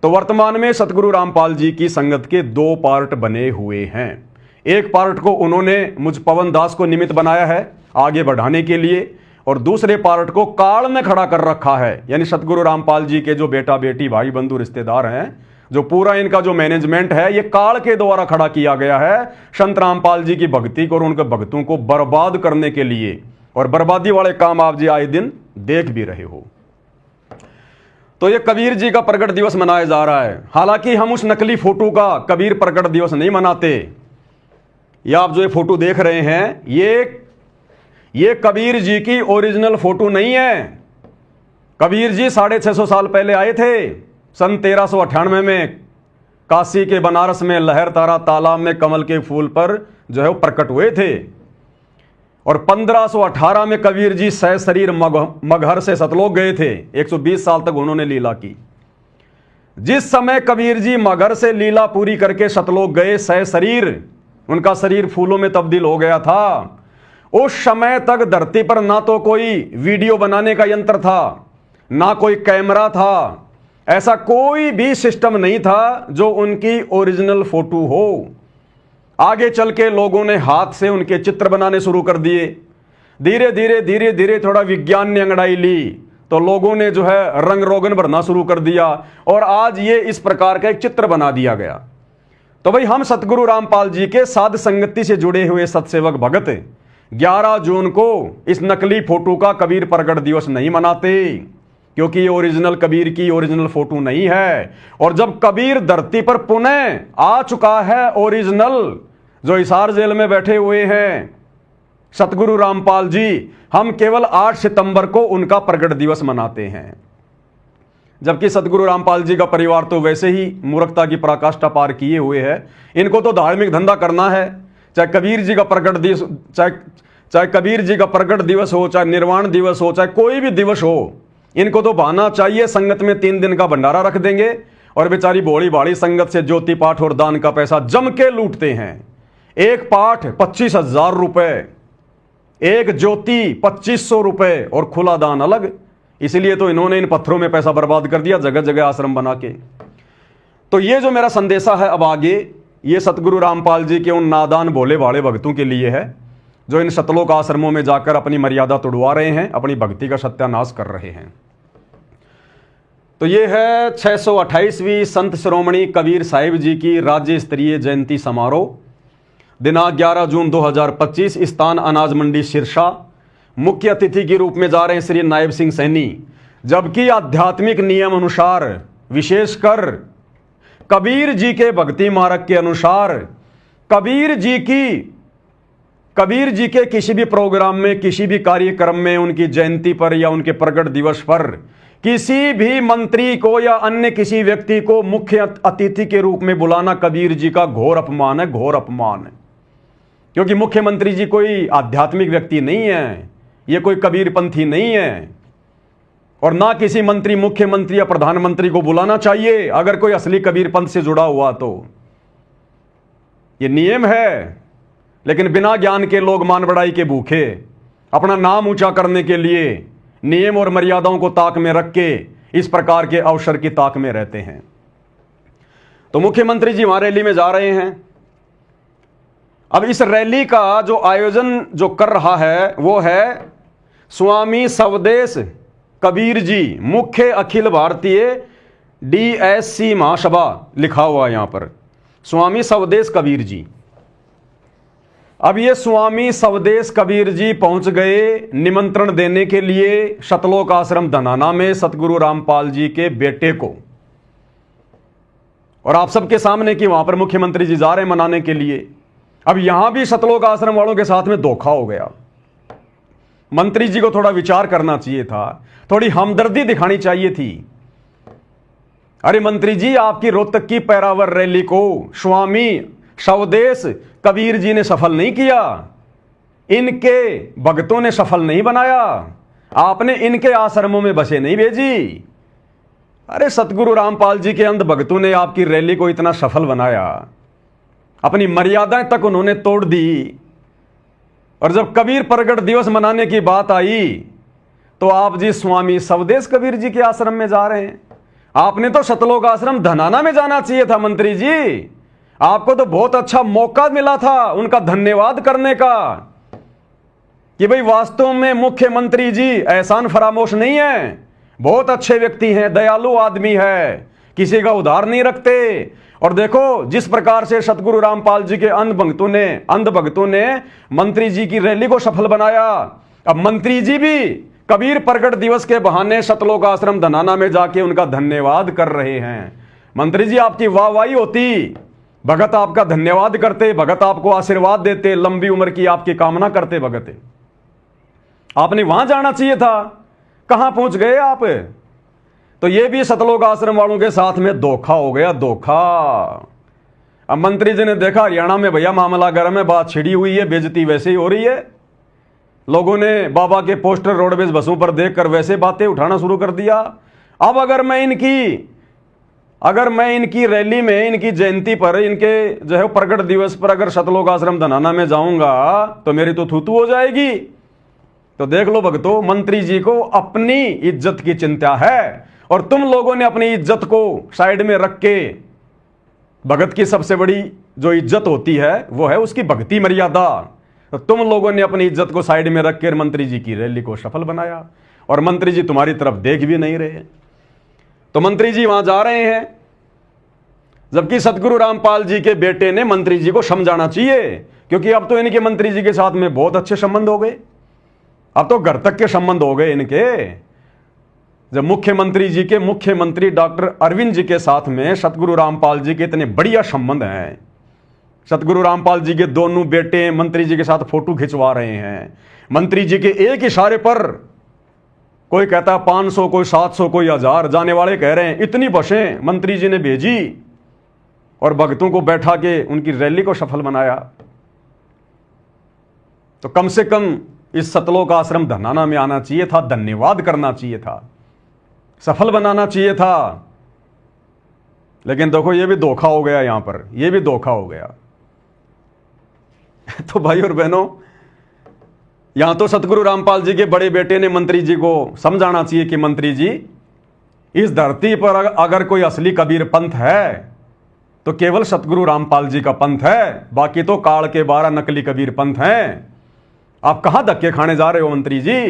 तो वर्तमान में सतगुरु रामपाल जी की संगत के 2 पार्ट बने हुए हैं। एक पार्ट को उन्होंने मुझ पवन दास को निमित्त बनाया है आगे बढ़ाने के लिए, और दूसरे पार्ट को काल में खड़ा कर रखा है, यानी सतगुरु रामपाल जी के जो बेटा बेटी, भाई बंधु, रिश्तेदार हैं, जो पूरा इनका जो मैनेजमेंट है ये काल के द्वारा खड़ा किया गया है संत रामपाल जी की भक्ति को और उनके भक्तों को बर्बाद करने के लिए। और बर्बादी वाले काम आप जी आए दिन देख भी रहे हो। तो ये कबीर जी का प्रगट दिवस मनाया जा रहा है। हालांकि हम उस नकली फोटो का कबीर प्रगट दिवस नहीं मनाते। ये आप जो ये फोटो देख रहे हैं ये कबीर जी की ओरिजिनल फोटो नहीं है। कबीर जी 650 साल पहले आए थे। सन 1398 में काशी के बनारस में लहर तारा तालाब में कमल के फूल पर जो है वो प्रकट हुए थे। और 1518 में कबीर जी सशरीर मगहर से सतलोक गए थे। 120 साल तक उन्होंने लीला की। जिस समय कबीर जी मगहर से लीला पूरी करके सतलोक गए, सशरीर, उनका शरीर फूलों में तब्दील हो गया था। उस समय तक धरती पर ना तो कोई वीडियो बनाने का यंत्र था, ना कोई कैमरा था, ऐसा कोई भी सिस्टम नहीं था जो उनकी ओरिजिनल फोटो हो। आगे चल के लोगों ने हाथ से उनके चित्र बनाने शुरू कर दिए। धीरे धीरे थोड़ा विज्ञान ने अंगड़ाई ली तो लोगों ने जो है रंग रोगन भरना शुरू कर दिया, और आज ये इस प्रकार का एक चित्र बना दिया गया। तो भाई हम सतगुरु रामपाल जी के साध संगति से जुड़े हुए सत्सेवक भगत 11 जून को इस नकली फोटो का कबीर प्रगट दिवस नहीं मनाते, क्योंकि ये ओरिजिनल कबीर की ओरिजिनल फोटो नहीं है। और जब कबीर धरती पर पुनः आ चुका है ओरिजिनल, जो हिसार जेल में बैठे हुए हैं सतगुरु रामपाल जी, हम केवल 8 सितंबर को उनका प्रगट दिवस मनाते हैं। जबकि सतगुरु रामपाल जी का परिवार तो वैसे ही मूर्खता की पराकाष्ठा पार किए हुए है। इनको तो धार्मिक धंधा करना है, चाहे कबीर जी का प्रगट दिवस, चाहे कबीर जी का प्रगट दिवस हो, चाहे निर्वाण दिवस हो, चाहे कोई भी दिवस हो, इनको तो बहाना चाहिए। संगत में 3 दिन का भंडारा रख देंगे और बेचारी भोली भाड़ी संगत से ज्योति पाठ और दान का पैसा जम के लूटते हैं। एक पाठ 25,000 रुपए, एक ज्योति 2500 रुपए और खुला दान अलग। इसलिए तो इन्होंने इन पत्थरों में पैसा बर्बाद कर दिया, जगह जगह आश्रम बना के। तो ये जो मेरा संदेशा है अब आगे, ये सतगुरु रामपाल जी के उन नादान भोले भाले भक्तों के लिए है जो इन सतलोक आश्रमों में जाकर अपनी मर्यादा तोड़वा रहे हैं, अपनी भक्ति का सत्यानाश कर रहे हैं। तो ये है 628वीं संत शिरोमणि कबीर साहिब जी की राज्य स्तरीय जयंती समारोह, दिनांक 11 जून 2025, स्थान अनाज मंडी सिरसा। मुख्य अतिथि के रूप में जा रहे हैं श्री नायब सिंह सैनी। जबकि आध्यात्मिक नियम अनुसार, विशेषकर कबीर जी के भक्ति मार्ग के अनुसार, कबीर जी के किसी भी प्रोग्राम में, किसी भी कार्यक्रम में, उनकी जयंती पर या उनके प्रगट दिवस पर किसी भी मंत्री को या अन्य किसी व्यक्ति को मुख्य अतिथि के रूप में बुलाना कबीर जी का घोर अपमान है, घोर अपमान है। क्योंकि मुख्यमंत्री जी कोई आध्यात्मिक व्यक्ति नहीं है, ये कोई कबीरपंथी नहीं है, और ना किसी मंत्री, मुख्यमंत्री या प्रधानमंत्री को बुलाना चाहिए अगर कोई असली कबीरपंथ से जुड़ा हुआ तो। ये नियम है, लेकिन बिना ज्ञान के लोग मान बढ़ाई के भूखे अपना नाम ऊंचा करने के लिए नियम और मर्यादाओं को ताक में रख के इस प्रकार के अवसर की ताक में रहते हैं। तो मुख्यमंत्री जी हमारे रैली में जा रहे हैं। अब इस रैली का जो आयोजन जो कर रहा है वो है स्वामी सवदेश कबीर जी, मुख्य अखिल भारतीय DSC महासभा, लिखा हुआ है यहां पर स्वामी सवदेश कबीर जी। अब ये स्वामी सवदेश कबीर जी पहुंच गए निमंत्रण देने के लिए सतलोक आश्रम धनाना में सतगुरु रामपाल जी के बेटे को, और आप सबके सामने कि वहां पर मुख्यमंत्री जी जा रहे हैं मनाने के लिए। अब यहां भी सतलोक आश्रम वालों के साथ में धोखा हो गया। मंत्री जी को थोड़ा विचार करना चाहिए था, थोड़ी हमदर्दी दिखानी चाहिए थी। अरे मंत्री जी, आपकी रोहतक की पैरावर रैली को स्वामी सवदेश कबीर जी ने सफल नहीं किया, इनके भक्तों ने सफल नहीं बनाया, आपने इनके आश्रमों में बसें नहीं भेजी। अरे सतगुरु रामपाल जी के अंध भक्तों ने आपकी रैली को इतना सफल बनाया, अपनी मर्यादाएं तक उन्होंने तोड़ दी। और जब कबीर प्रगट दिवस मनाने की बात आई तो आप जी स्वामी सवदेश कबीर जी के आश्रम में जा रहे हैं। आपने तो सतलोक आश्रम धनाना में जाना चाहिए था मंत्री जी, आपको तो बहुत अच्छा मौका मिला था उनका धन्यवाद करने का कि भाई वास्तव में मुख्यमंत्री जी एहसान फरामोश नहीं है, बहुत अच्छे व्यक्ति हैं, दयालु आदमी है, किसी का उधार नहीं रखते। और देखो जिस प्रकार से सतगुरु रामपाल जी के अंध भक्तों ने मंत्री जी की रैली को सफल बनाया, अब मंत्री जी भी कबीर प्रगट दिवस के बहाने सतलोक आश्रम धनाना में जाके उनका धन्यवाद कर रहे हैं। मंत्री जी आपकी वाहवाही होती, भगत आपका धन्यवाद करते, भगत आपको आशीर्वाद देते, लंबी उम्र की आपकी कामना करते भगत। आपने वहां जाना चाहिए था, कहां पहुंच गए आप? तो ये भी सतलोक आश्रम वालों के साथ में धोखा हो गया, धोखा। अब मंत्री जी ने देखा हरियाणा में भैया मामला गर्म है, बात छिड़ी हुई है, बेइज्जती वैसे ही हो रही है, लोगों ने बाबा के पोस्टर रोडवेज बसों पर देखकर वैसे बातें उठाना शुरू कर दिया। अब अगर मैं इनकी रैली में, इनकी जयंती पर, इनके जो है प्रगट दिवस पर अगर सतलोक आश्रम धनाना में जाऊंगा तो मेरी तो थूथू हो जाएगी। तो देख लो भक्तों, मंत्री जी को अपनी इज्जत की चिंता है और तुम लोगों ने अपनी इज्जत को साइड में रख के, भगत की सबसे बड़ी जो इज्जत होती है वो है उसकी भक्ति मर्यादा, तो तुम लोगों ने अपनी इज्जत को साइड में रख कर मंत्री जी की रैली को सफल बनाया और मंत्री जी तुम्हारी तरफ देख भी नहीं रहे। तो मंत्री जी वहां जा रहे हैं, जबकि सतगुरु रामपाल जी के बेटे ने मंत्री जी को समझाना चाहिए, क्योंकि अब तो इनके मंत्री जी के साथ में बहुत अच्छे संबंध हो गए, अब तो घर तक के संबंध हो गए इनके। जब मुख्यमंत्री डॉक्टर अरविंद जी के साथ में सतगुरु रामपाल जी के इतने बढ़िया संबंध हैं, सतगुरु रामपाल जी के दोनों बेटे मंत्री जी के साथ फोटो खिंचवा रहे हैं, मंत्री जी के एक इशारे पर कोई कहता है 500, कोई 700, कोई 1000, जाने वाले कह रहे हैं इतनी बसें मंत्री जी ने भेजी और भक्तों को बैठा के उनकी रैली को सफल बनाया। तो कम से कम इस सतलोक आश्रम धनाना में आना चाहिए था, धन्यवाद करना चाहिए था, सफल बनाना चाहिए था। लेकिन देखो ये भी धोखा हो गया, यहां पर ये भी धोखा हो गया। तो भाई और बहनों, यहां तो सतगुरु रामपाल जी के बड़े बेटे ने मंत्री जी को समझाना चाहिए कि मंत्री जी, इस धरती पर अगर कोई असली कबीर पंथ है तो केवल सतगुरु रामपाल जी का पंथ है, बाकी तो काल के 12 नकली कबीर पंथ हैं। आप कहां धक्के खाने जा रहे हो मंत्री जी?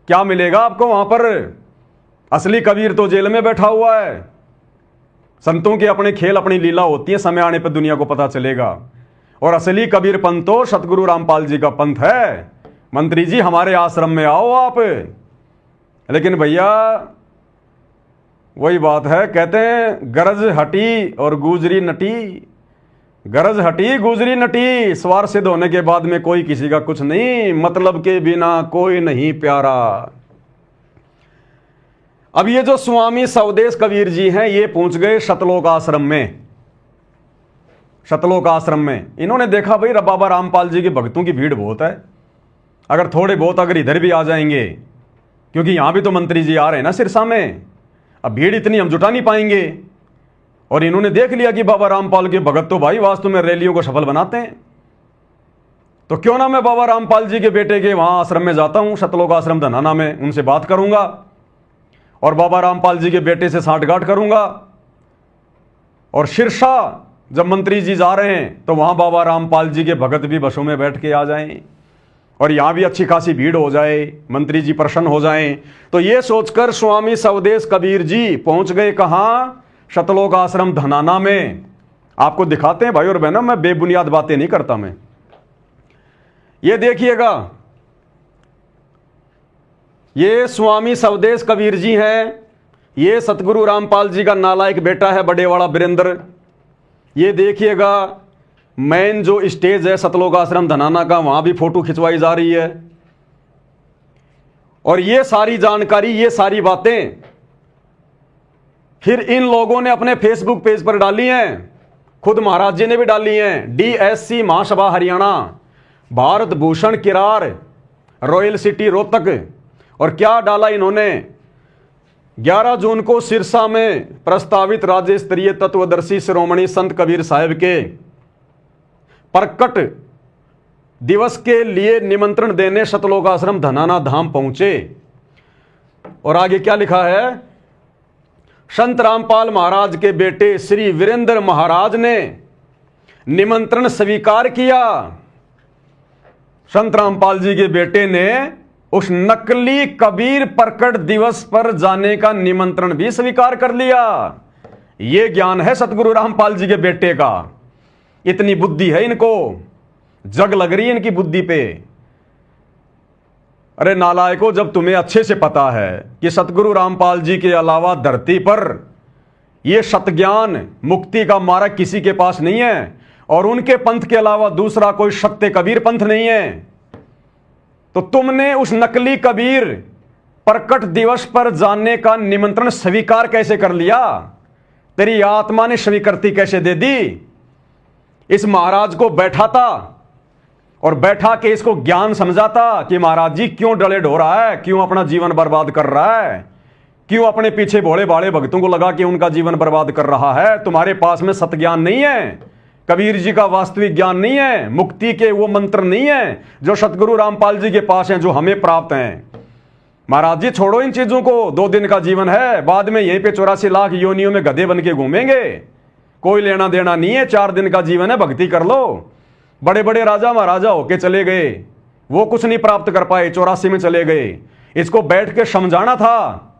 क्या मिलेगा आपको वहां पर? असली कबीर तो जेल में बैठा हुआ है। संतों के अपने खेल, अपनी लीला होती है, समय आने पर दुनिया को पता चलेगा। और असली कबीर पंथ तो सतगुरु रामपाल जी का पंथ है। मंत्री जी हमारे आश्रम में आओ आप। लेकिन भैया वही बात है, कहते हैं गरज हटी और गुजरी नटी, गरज हटी गुजरी नटी, स्वार सिद्ध होने के बाद में कोई किसी का कुछ नहीं, मतलब के बिना कोई नहीं प्यारा। अब ये जो स्वामी सवदेश कबीर जी हैं, ये पहुंच गए सतलोक आश्रम में। सतलोक आश्रम में इन्होंने देखा भाई बाबा रामपाल जी के भक्तों की भीड़ बहुत है, अगर थोड़े बहुत अगर इधर भी आ जाएंगे, क्योंकि यहां भी तो मंत्री जी आ रहे हैं ना सिरसा में, अब भीड़ इतनी हम जुटा नहीं पाएंगे। और इन्होंने देख लिया कि बाबा रामपाल के भगत तो भाई वास्तव में रैलियों को सफल बनाते हैं, तो क्यों ना मैं बाबा रामपाल जी के बेटे के वहां आश्रम में जाता हूं, सतलोक आश्रम धनाना में, उनसे बात करूंगा और बाबा रामपाल जी के बेटे से सांठगांठ करूंगा और सिरसा जब मंत्री जी जा रहे हैं तो वहां बाबा रामपाल जी के भगत भी बसों में बैठ के आ जाएं और यहां भी अच्छी खासी भीड़ हो जाए, मंत्री जी प्रसन्न हो जाएं। तो ये सोचकर स्वामी सवदेश कबीर जी पहुंच गए कहां? शतलोक आश्रम धनाना में। आपको दिखाते हैं भाई और बहनों, मैं बेबुनियाद बातें नहीं करता मैं। ये देखिएगा, ये स्वामी सवदेश कबीर जी हैं। ये सतगुरु रामपाल जी का नालायक बेटा है बड़ेवाड़ा वीरेंद्र। ये देखिएगा मेन जो स्टेज है सतलोक आश्रम धनाना का, वहां भी फोटो खिंचवाई जा रही है। और ये सारी जानकारी, ये सारी बातें फिर इन लोगों ने अपने फेसबुक पेज पर डाली हैं। खुद महाराज जी ने भी डाली हैं। डीएससी महासभा हरियाणा, भारत भूषण किरार, रॉयल सिटी रोहतक। और क्या डाला इन्होंने? 11 जून को सिरसा में प्रस्तावित राज्य स्तरीय तत्वदर्शी शिरोमणि संत कबीर साहिब के प्रकट दिवस के लिए निमंत्रण देने शतलोक आश्रम धनाना धाम पहुंचे। और आगे क्या लिखा है? संत रामपाल महाराज के बेटे श्री वीरेंद्र महाराज ने निमंत्रण स्वीकार किया। संत रामपाल जी के बेटे ने उस नकली कबीर प्रकट दिवस पर जाने का निमंत्रण भी स्वीकार कर लिया। यह ज्ञान है सतगुरु रामपाल जी के बेटे का। इतनी बुद्धि है इनको, जग लग रही है इनकी बुद्धि पे। अरे नालायकों, जब तुम्हें अच्छे से पता है कि सतगुरु रामपाल जी के अलावा धरती पर यह सतज्ञान मुक्ति का मार्ग किसी के पास नहीं है और उनके पंथ के अलावा दूसरा कोई सत्य कबीर पंथ नहीं है, तो तुमने उस नकली कबीर प्रकट दिवस पर जाने का निमंत्रण स्वीकार कैसे कर लिया? तेरी आत्मा ने स्वीकृति कैसे दे दी? इस महाराज को बैठाता और बैठा के इसको ज्ञान समझाता कि महाराज जी क्यों डले ढो रहा है, क्यों अपना जीवन बर्बाद कर रहा है, क्यों अपने पीछे भोले भाले भक्तों को लगा के उनका जीवन बर्बाद कर रहा है। तुम्हारे पास में सतज्ञान नहीं है, कबीर जी का वास्तविक ज्ञान नहीं है, मुक्ति के वो मंत्र नहीं है जो सतगुरु रामपाल जी के पास हैं, जो हमें प्राप्त हैं। महाराज जी छोड़ो इन चीजों को, 2 दिन का जीवन है, बाद में यहीं पे 84 लाख योनियों में गधे बन के घूमेंगे, कोई लेना देना नहीं है। 4 दिन का जीवन है, भक्ति कर लो। बड़े बड़े राजा महाराजा होके चले गए, वो कुछ नहीं प्राप्त कर पाए, 84 में चले गए। इसको बैठ के समझाना था,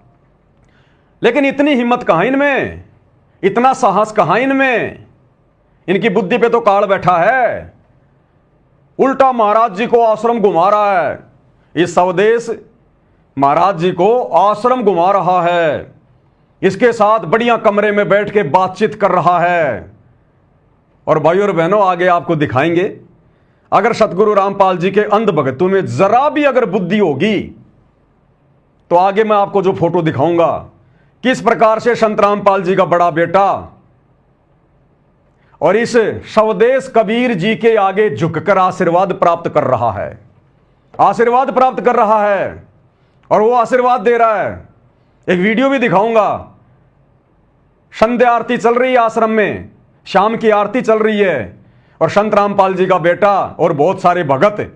लेकिन इतनी हिम्मत कहां इनमें, इतना साहस कहां इनमें? इनकी बुद्धि पे तो काल बैठा है। उल्टा महाराज जी को आश्रम घुमा रहा है, इस स्वदेश महाराज जी को आश्रम घुमा रहा है, इसके साथ बढ़िया कमरे में बैठ के बातचीत कर रहा है। और भाई और बहनों, आगे आपको दिखाएंगे, अगर सतगुरु रामपाल जी के अंध भक्तों में जरा भी अगर बुद्धि होगी तो आगे मैं आपको जो फोटो दिखाऊंगा, किस प्रकार से संत रामपाल जी का बड़ा बेटा और इस स्वदेश कबीर जी के आगे झुककर आशीर्वाद प्राप्त कर रहा है, आशीर्वाद प्राप्त कर रहा है और वो आशीर्वाद दे रहा है। एक वीडियो भी दिखाऊंगा, संध्या आरती चल रही है आश्रम में, शाम की आरती चल रही है और संत रामपाल जी का बेटा और बहुत सारे भगत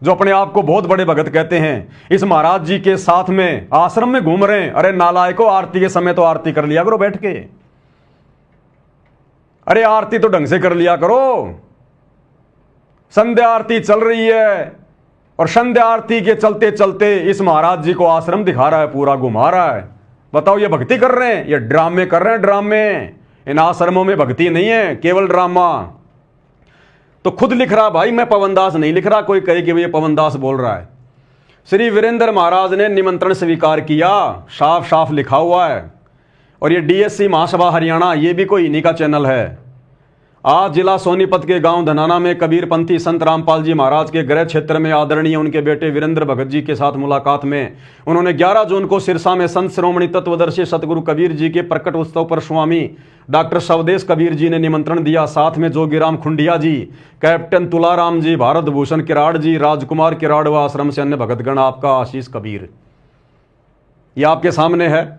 जो अपने आप को बहुत बड़े भगत कहते हैं, इस महाराज जी के साथ में आश्रम में घूम रहे हैं। अरे नालायकों, आरती के समय तो आरती कर लिया करो बैठ के, अरे आरती तो ढंग से कर लिया करो। संध्या आरती चल रही है और संध्या आरती के चलते चलते इस महाराज जी को आश्रम दिखा रहा है, पूरा घुमा रहा है। बताओ, ये भक्ति कर रहे हैं? ये ड्रामे कर रहे हैं, ड्रामे। इन आश्रमों में भक्ति नहीं है, केवल ड्रामा। तो खुद लिख रहा भाई, मैं पवन दास नहीं लिख रहा, कोई कहे कि ये पवन दास बोल रहा है। श्री वीरेंद्र महाराज ने निमंत्रण स्वीकार किया, साफ साफ लिखा हुआ है। और ये डीएससी महासभा हरियाणा, ये भी कोई इन्हीं का चैनल है। आज जिला सोनीपत के गांव धनाना में कबीरपंथी संत रामपाल जी महाराज के गृह क्षेत्र में आदरणीय उनके बेटे वीरेंद्र भगत जी के साथ मुलाकात में उन्होंने 11 जून को सिरसा में संत श्रोमणी तत्वदर्शी सतगुरु कबीर जी के प्रकट उत्सव पर स्वामी डॉक्टर स्वदेश कबीर जी ने निमंत्रण दिया। साथ में जोगीराम खुंडिया जी, कैप्टन तुलाराम जी, भारत भूषण किराड़ जी, राजकुमार किराड़ व आश्रम से अन्य भगतगण, आपका आशीष कबीर। ये आपके सामने है,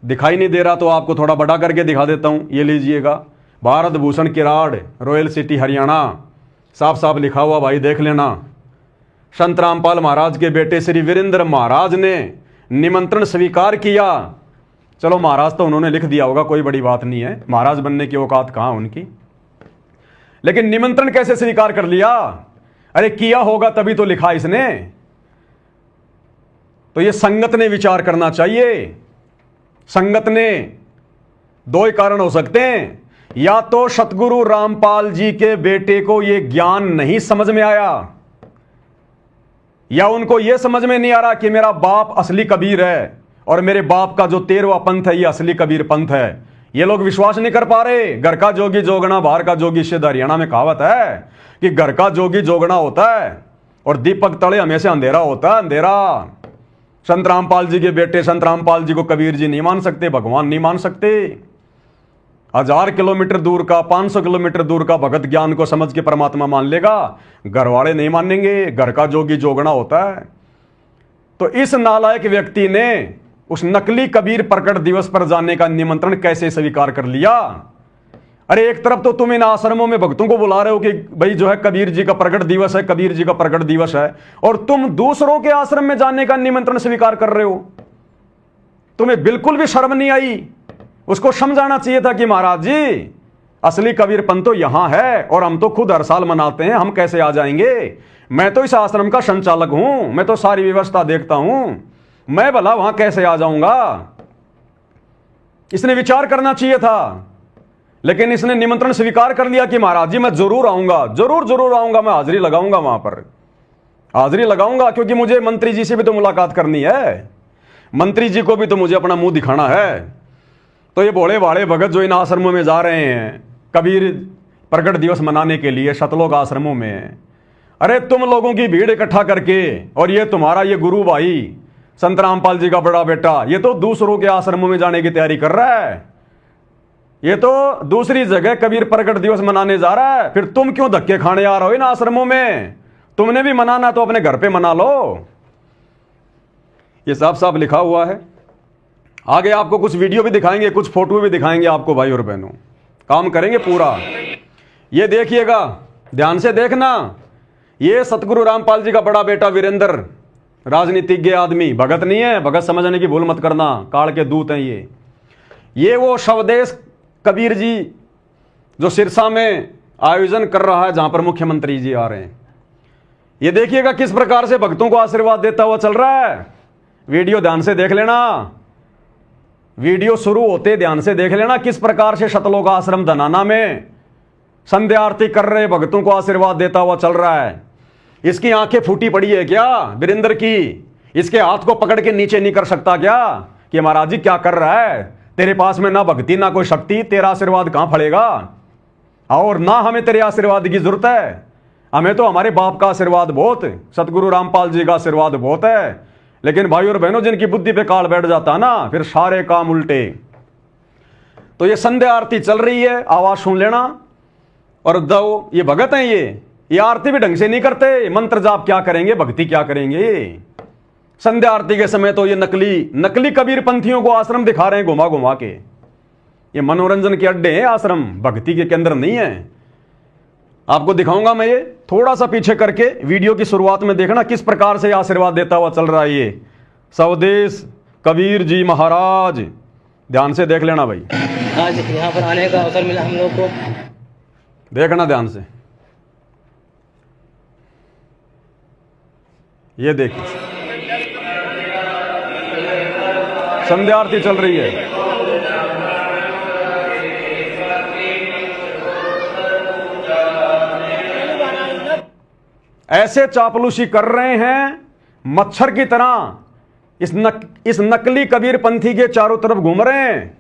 दिखाई नहीं दे रहा तो आपको थोड़ा बड़ा करके दिखा देता हूं। ये लीजिएगा, भारत भूषण किराड़, रॉयल सिटी हरियाणा, साफ साफ लिखा हुआ भाई, देख लेना। संत रामपाल महाराज के बेटे श्री वीरेंद्र महाराज ने निमंत्रण स्वीकार किया। चलो महाराज तो उन्होंने लिख दिया होगा, कोई बड़ी बात नहीं है, महाराज बनने की औकात कहां उनकी। लेकिन निमंत्रण कैसे स्वीकार कर लिया? अरे किया होगा तभी तो लिखा इसने। तो ये संगत ने विचार करना चाहिए। संगत ने दो ही कारण हो सकते हैं, या तो सतगुरु रामपाल जी के बेटे को यह ज्ञान नहीं समझ में आया, या उनको यह समझ में नहीं आ रहा कि मेरा बाप असली कबीर है और मेरे बाप का जो 13वां पंथ है ये असली कबीर पंथ है। ये लोग विश्वास नहीं कर पा रहे। घर का जोगी जोगना, बाहर का जोगी सिद्ध। हरियाणा में कहावत है कि घर का जोगी जोगना होता है और दीपक तले हमेशा अंधेरा होता है, अंधेरा। संत रामपाल जी के बेटे संत रामपाल जी को कबीर जी नहीं मान सकते, भगवान नहीं मान सकते। 1000 किलोमीटर दूर का, 500 किलोमीटर दूर का भगत ज्ञान को समझ के परमात्मा मान लेगा, घर वाले नहीं मानेंगे। घर का जोगी जोगना होता है। तो इस नालायक व्यक्ति ने उस नकली कबीर प्रकट दिवस पर जाने का निमंत्रण कैसे स्वीकार कर लिया? अरे एक तरफ तो तुम इन आश्रमों में भक्तों को बुला रहे हो कि भाई जो है कबीर जी का प्रकट दिवस है, कबीर जी का प्रकट दिवस है, और तुम दूसरों के आश्रम में जाने का निमंत्रण स्वीकार कर रहे हो। तुम्हें बिल्कुल भी शर्म नहीं आई? उसको समझाना चाहिए था कि महाराज जी असली कबीर पंथ तो यहां है और हम तो खुद हर साल मनाते हैं, हम कैसे आ जाएंगे? मैं तो इस आश्रम का संचालक हूं, मैं तो सारी व्यवस्था देखता हूं, मैं भला वहां कैसे आ जाऊंगा? इसने विचार करना चाहिए था। लेकिन इसने निमंत्रण स्वीकार कर लिया कि महाराज जी मैं जरूर आऊंगा, जरूर आऊंगा, मैं हाजिरी लगाऊंगा, वहां पर हाजिरी लगाऊंगा, क्योंकि मुझे मंत्री जी से भी तो मुलाकात करनी है, मंत्री जी को भी तो मुझे अपना मुंह दिखाना है। तो ये भोले भाले भगत जो इन आश्रमों में जा रहे हैं कबीर प्रकट दिवस मनाने के लिए, शतलोक आश्रमों में, अरे तुम लोगों की भीड़ इकट्ठा करके, और ये तुम्हारा ये गुरु भाई संत रामपाल जी का बड़ा बेटा ये तो दूसरों के आश्रमों में जाने की तैयारी कर रहा है, ये तो दूसरी जगह कबीर प्रकट दिवस मनाने जा रहा है। फिर तुम क्यों धक्के खाने आ रहे हो इन आश्रमों में? तुमने भी मनाना तो अपने घर पे मना लो। ये साफ साफ लिखा हुआ है। आगे आपको कुछ वीडियो भी दिखाएंगे, कुछ फोटो भी दिखाएंगे आपको भाई और बहनों, काम करेंगे पूरा। ये देखिएगा, ध्यान से देखना, ये सतगुरु रामपाल जी का बड़ा बेटा वीरेंद्र, राजनीतिज्ञ आदमी, भगत नहीं है, भगत समझने की भूल मत करना, काल के दूत हैं ये वो स्वदेश कबीर जी जो सिरसा में आयोजन कर रहा है, जहां पर मुख्यमंत्री जी आ रहे हैं। ये देखिएगा किस प्रकार से भक्तों को आशीर्वाद देता हुआ चल रहा है। वीडियो ध्यान से देख लेना, वीडियो शुरू होते ध्यान से देख लेना किस प्रकार से शतलोक आश्रम धनाना में संध्या आरती कर रहे भक्तों को आशीर्वाद देता हुआ चल रहा है। इसकी आंखें फूटी पड़ी है क्या वीरेंद्र की? इसके हाथ को पकड़ के नीचे नहीं कर सकता क्या कि महाराज जी क्या कर रहा है? तेरे पास में ना भक्ति ना कोई शक्ति, तेरा आशीर्वाद कहां फलेगा? और ना हमें तेरे आशीर्वाद की जरूरत है, हमें तो हमारे बाप का आशीर्वाद बहुत, सतगुरु रामपाल जी का आशीर्वाद बहुत है। लेकिन भाई और बहनों जिनकी बुद्धि पे काल बैठ जाता है ना, फिर सारे काम उल्टे। तो ये संध्या आरती चल रही है, आवाज सुन लेना। और दो ये भगत हैं, ये आरती भी ढंग से नहीं करते, मंत्र जाप क्या करेंगे, भक्ति क्या करेंगे? संध्या आरती के समय तो ये नकली कबीर पंथियों को आश्रम दिखा रहे हैं घुमा घुमा के। ये मनोरंजन के अड्डे हैं आश्रम, भक्ति के केंद्र नहीं है। आपको दिखाऊंगा मैं, ये थोड़ा सा पीछे करके वीडियो की शुरुआत में देखना किस प्रकार से आशीर्वाद देता हुआ चल रहा है ये स्वदेश कबीर जी महाराज। ध्यान से देख लेना भाई, आज यहाँ पर आने का अवसर मिला हम लोग को। देखना ध्यान से, ये देखिए संध्या आरती चल रही है। ऐसे चापलूसी कर रहे हैं मच्छर की तरह, इस नकली कबीर पंथी के चारों तरफ घूम रहे हैं,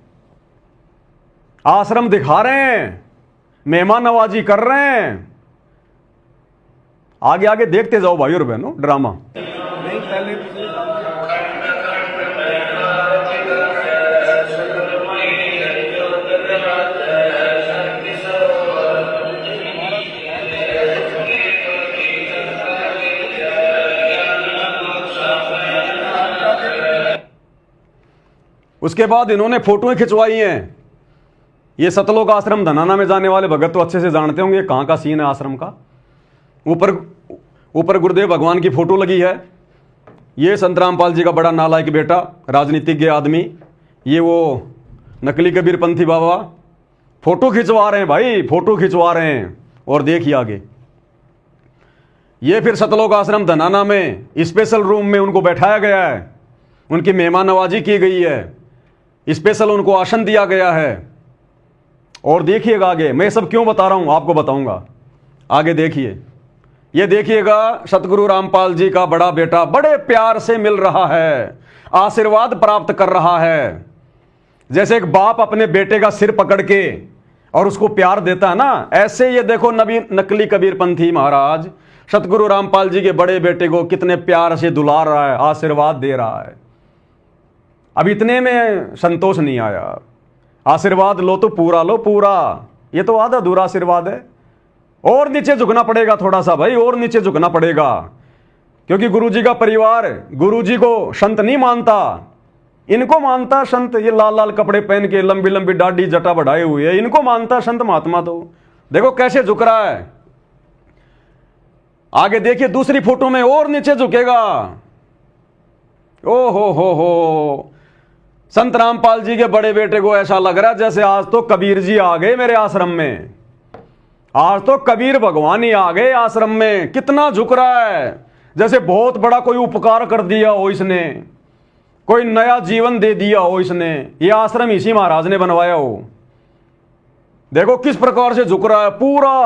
आश्रम दिखा रहे हैं, मेहमान नवाजी कर रहे हैं। आगे आगे देखते जाओ भाई और बहनों ड्रामा। उसके बाद इन्होंने फोटोएं खिंचवाई हैं। ये सतलोक आश्रम धनाना में जाने वाले भगत तो अच्छे से जानते होंगे कहां का सीन है आश्रम का। ऊपर गुरुदेव भगवान की फोटो लगी है। ये संत रामपाल जी का बड़ा नालायक बेटा, राजनीतिज्ञ आदमी, ये वो नकली कबीरपंथी बाबा फोटो खिंचवा रहे हैं भाई, फोटो खिंचवा रहे हैं। और देखिए आगे, ये फिर सतलोक आश्रम धनाना में स्पेशल रूम में उनको बैठाया गया है, उनकी मेहमान नवाजी की गई है, स्पेशल उनको आसन दिया गया है। और देखिएगा आगे, मैं सब क्यों बता रहा हूं आपको बताऊंगा, आगे देखिए। ये देखिएगा सतगुरु रामपाल जी का बड़ा बेटा बड़े प्यार से मिल रहा है, आशीर्वाद प्राप्त कर रहा है। जैसे एक बाप अपने बेटे का सिर पकड़ के और उसको प्यार देता है ना, ऐसे ये देखो नकली कबीरपंथी महाराज सतगुरु रामपाल जी के बड़े बेटे को कितने प्यार से दुलार रहा है, आशीर्वाद दे रहा है। अब इतने में संतोष नहीं आया, आशीर्वाद लो तो पूरा लो, पूरा, ये तो आधा अधूरा आशीर्वाद है। और नीचे झुकना पड़ेगा थोड़ा सा भाई, और नीचे झुकना पड़ेगा, क्योंकि गुरुजी का परिवार गुरुजी को संत नहीं मानता, इनको मानता संत। ये लाल लाल कपड़े पहन के लंबी लंबी दाढ़ी जटा बढ़ाए हुए है, इनको मानता संत महात्मा। तो देखो कैसे झुक रहा है। आगे देखिए दूसरी फोटो में और नीचे झुकेगा। ओ हो, संत रामपाल जी के बड़े बेटे को ऐसा लग रहा है जैसे आज तो कबीर जी आ गए मेरे आश्रम में, आज तो कबीर भगवान ही आ गए आश्रम में। कितना झुक रहा है, जैसे बहुत बड़ा कोई उपकार कर दिया हो इसने, कोई नया जीवन दे दिया हो इसने, ये आश्रम इसी महाराज ने बनवाया हो। देखो किस प्रकार से झुक रहा है पूरा।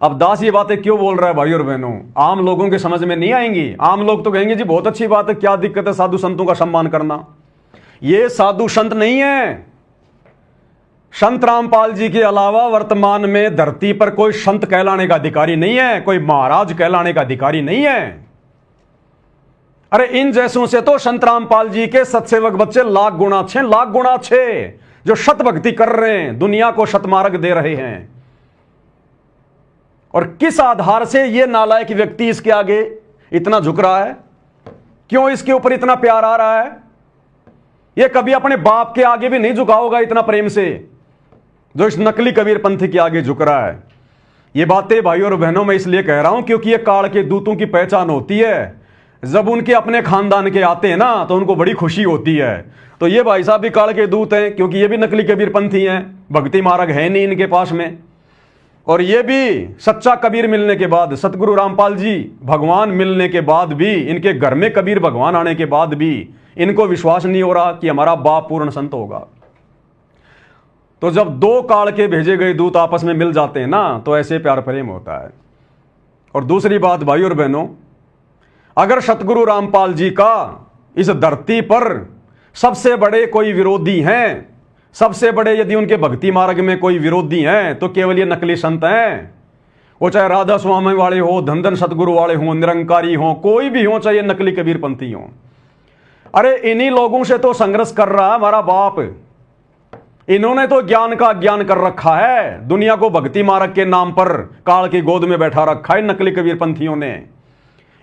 अब दास ये बातें क्यों बोल रहा है भाई और बहनों, आम लोगों के समझ में नहीं आएंगी। आम लोग तो कहेंगे जी बहुत अच्छी बात है, क्या दिक्कत है साधु संतों का सम्मान करना। ये साधु संत नहीं है। संत रामपाल जी के अलावा वर्तमान में धरती पर कोई संत कहलाने का अधिकारी नहीं है, कोई महाराज कहलाने का अधिकारी नहीं है। अरे इन जैसों से तो संत रामपाल जी के सत्सेवक बच्चे लाख गुणा अच्छे, जो शत भक्ति कर रहे हैं, दुनिया को शतमार्ग दे रहे हैं। और किस आधार से ये नालायक व्यक्ति इसके आगे इतना झुक रहा है, क्यों इसके ऊपर इतना प्यार आ रहा है। ये कभी अपने बाप के आगे भी नहीं झुका होगा इतना प्रेम से, जो इस नकली कबीरपंथी के आगे झुक रहा है। ये बातें भाई और बहनों मैं इसलिए कह रहा हूं क्योंकि ये काल के दूतों की पहचान होती है। जब उनके अपने खानदान के आते हैं ना तो उनको बड़ी खुशी होती है। तो ये भाई साहब भी काल के दूत हैं, क्योंकि ये भी नकली कबीरपंथी हैं, भक्ति मार्ग है नहीं इनके पास में। और ये भी सच्चा कबीर मिलने के बाद, सतगुरु रामपाल जी भगवान मिलने के बाद भी, इनके घर में कबीर भगवान आने के बाद भी इनको विश्वास नहीं हो रहा कि हमारा बाप पूर्ण संत होगा। तो जब दो काल के भेजे गए दूत आपस में मिल जाते हैं ना, तो ऐसे प्यार प्रेम होता है। और दूसरी बात भाई और बहनों, अगर सतगुरु रामपाल जी का इस धरती पर सबसे बड़े कोई विरोधी हैं, सबसे बड़े यदि उनके भक्ति मार्ग में कोई विरोधी हैं, तो केवल ये नकली संत हैं। वो चाहे राधा स्वामी वाले हो, धन सतगुरु वाले हो, निरंकारी हो, कोई भी हो, चाहे नकली कबीरपंथी हो। अरे इन्हीं लोगों से तो संघर्ष कर रहा है हमारा बाप। इन्होंने तो ज्ञान का ज्ञान कर रखा है, दुनिया को भक्ति मार्ग के नाम पर काल की गोद में बैठा रखा है नकली कबीरपंथियों ने।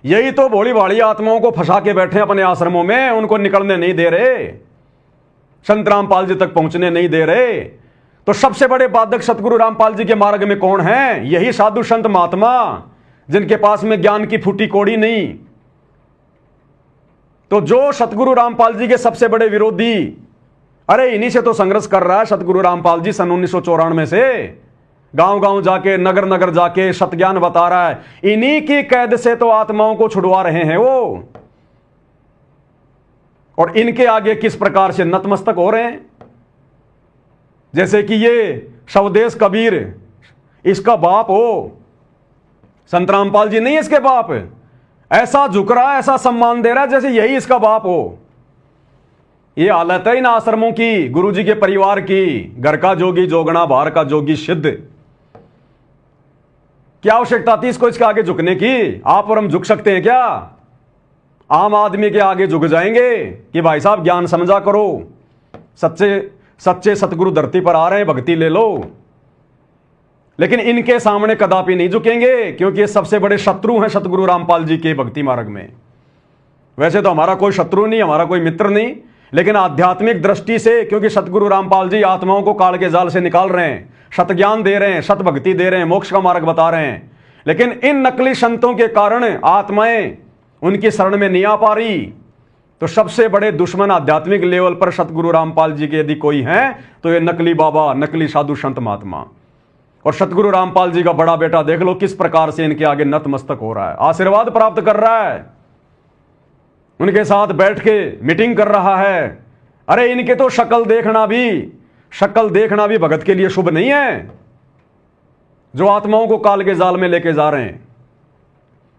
यही तो भोली भाली आत्माओं को फंसा के बैठे अपने आश्रमों में, उनको निकलने नहीं दे रहे, संत रामपाल जी तक पहुंचने नहीं दे रहे। तो सबसे बड़े बाधक सतगुरु रामपाल जी के मार्ग में कौन है? यही साधु संत महात्मा, जिनके पास में ज्ञान की फूटी कोड़ी नहीं। तो जो सतगुरु रामपाल जी के सबसे बड़े विरोधी, अरे इन्हीं से तो संघर्ष कर रहा है सतगुरु रामपाल जी सन 1994 से। गांव गांव जाके, नगर नगर जाके सतज्ञान बता रहा है। इन्हीं की कैद से तो आत्माओं को छुड़वा रहे हैं वो। और इनके आगे किस प्रकार से नतमस्तक हो रहे हैं, जैसे कि ये स्वदेश कबीर इसका बाप हो, संत रामपाल जी नहीं इसके बाप। ऐसा झुक रहा है, ऐसा सम्मान दे रहा है जैसे यही इसका बाप हो। ये हालत है इन आश्रमों की, गुरुजी के परिवार की। घर का जोगी जोगना, बाहर का जोगी सिद्ध। क्या आवश्यकता थी इसको इसके आगे झुकने की? आप और हम झुक सकते हैं क्या? आम आदमी के आगे झुक जाएंगे कि भाई साहब ज्ञान समझा करो, सच्चे सतगुरु धरती पर आ रहे हैं, भक्ति ले लो। लेकिन इनके सामने कदापि नहीं झुकेंगे, क्योंकि ये सबसे बड़े शत्रु हैं सतगुरु रामपाल जी के भक्ति मार्ग में। वैसे तो हमारा कोई शत्रु नहीं, हमारा कोई मित्र नहीं, लेकिन आध्यात्मिक दृष्टि से, क्योंकि सतगुरु रामपाल जी आत्माओं को काल के जाल से निकाल रहे हैं, सत ज्ञान दे रहे हैं, सत भक्ति दे रहे हैं, मोक्ष का मार्ग बता रहे हैं। लेकिन इन नकली संतों के कारण आत्माएं उनकी शरण में नहीं आ पा रही। तो सबसे बड़े दुश्मन आध्यात्मिक लेवल पर सतगुरु रामपाल जी के यदि कोई हैं तो ये नकली बाबा, नकली साधु संत महात्मा। और सतगुरु रामपाल जी का बड़ा बेटा देख लो किस प्रकार से इनके आगे नतमस्तक हो रहा है, आशीर्वाद प्राप्त कर रहा है, उनके साथ बैठ के मीटिंग कर रहा है। अरे इनके तो शक्ल देखना भी भगत के लिए शुभ नहीं है, जो आत्माओं को काल के जाल में लेके जा रहे हैं।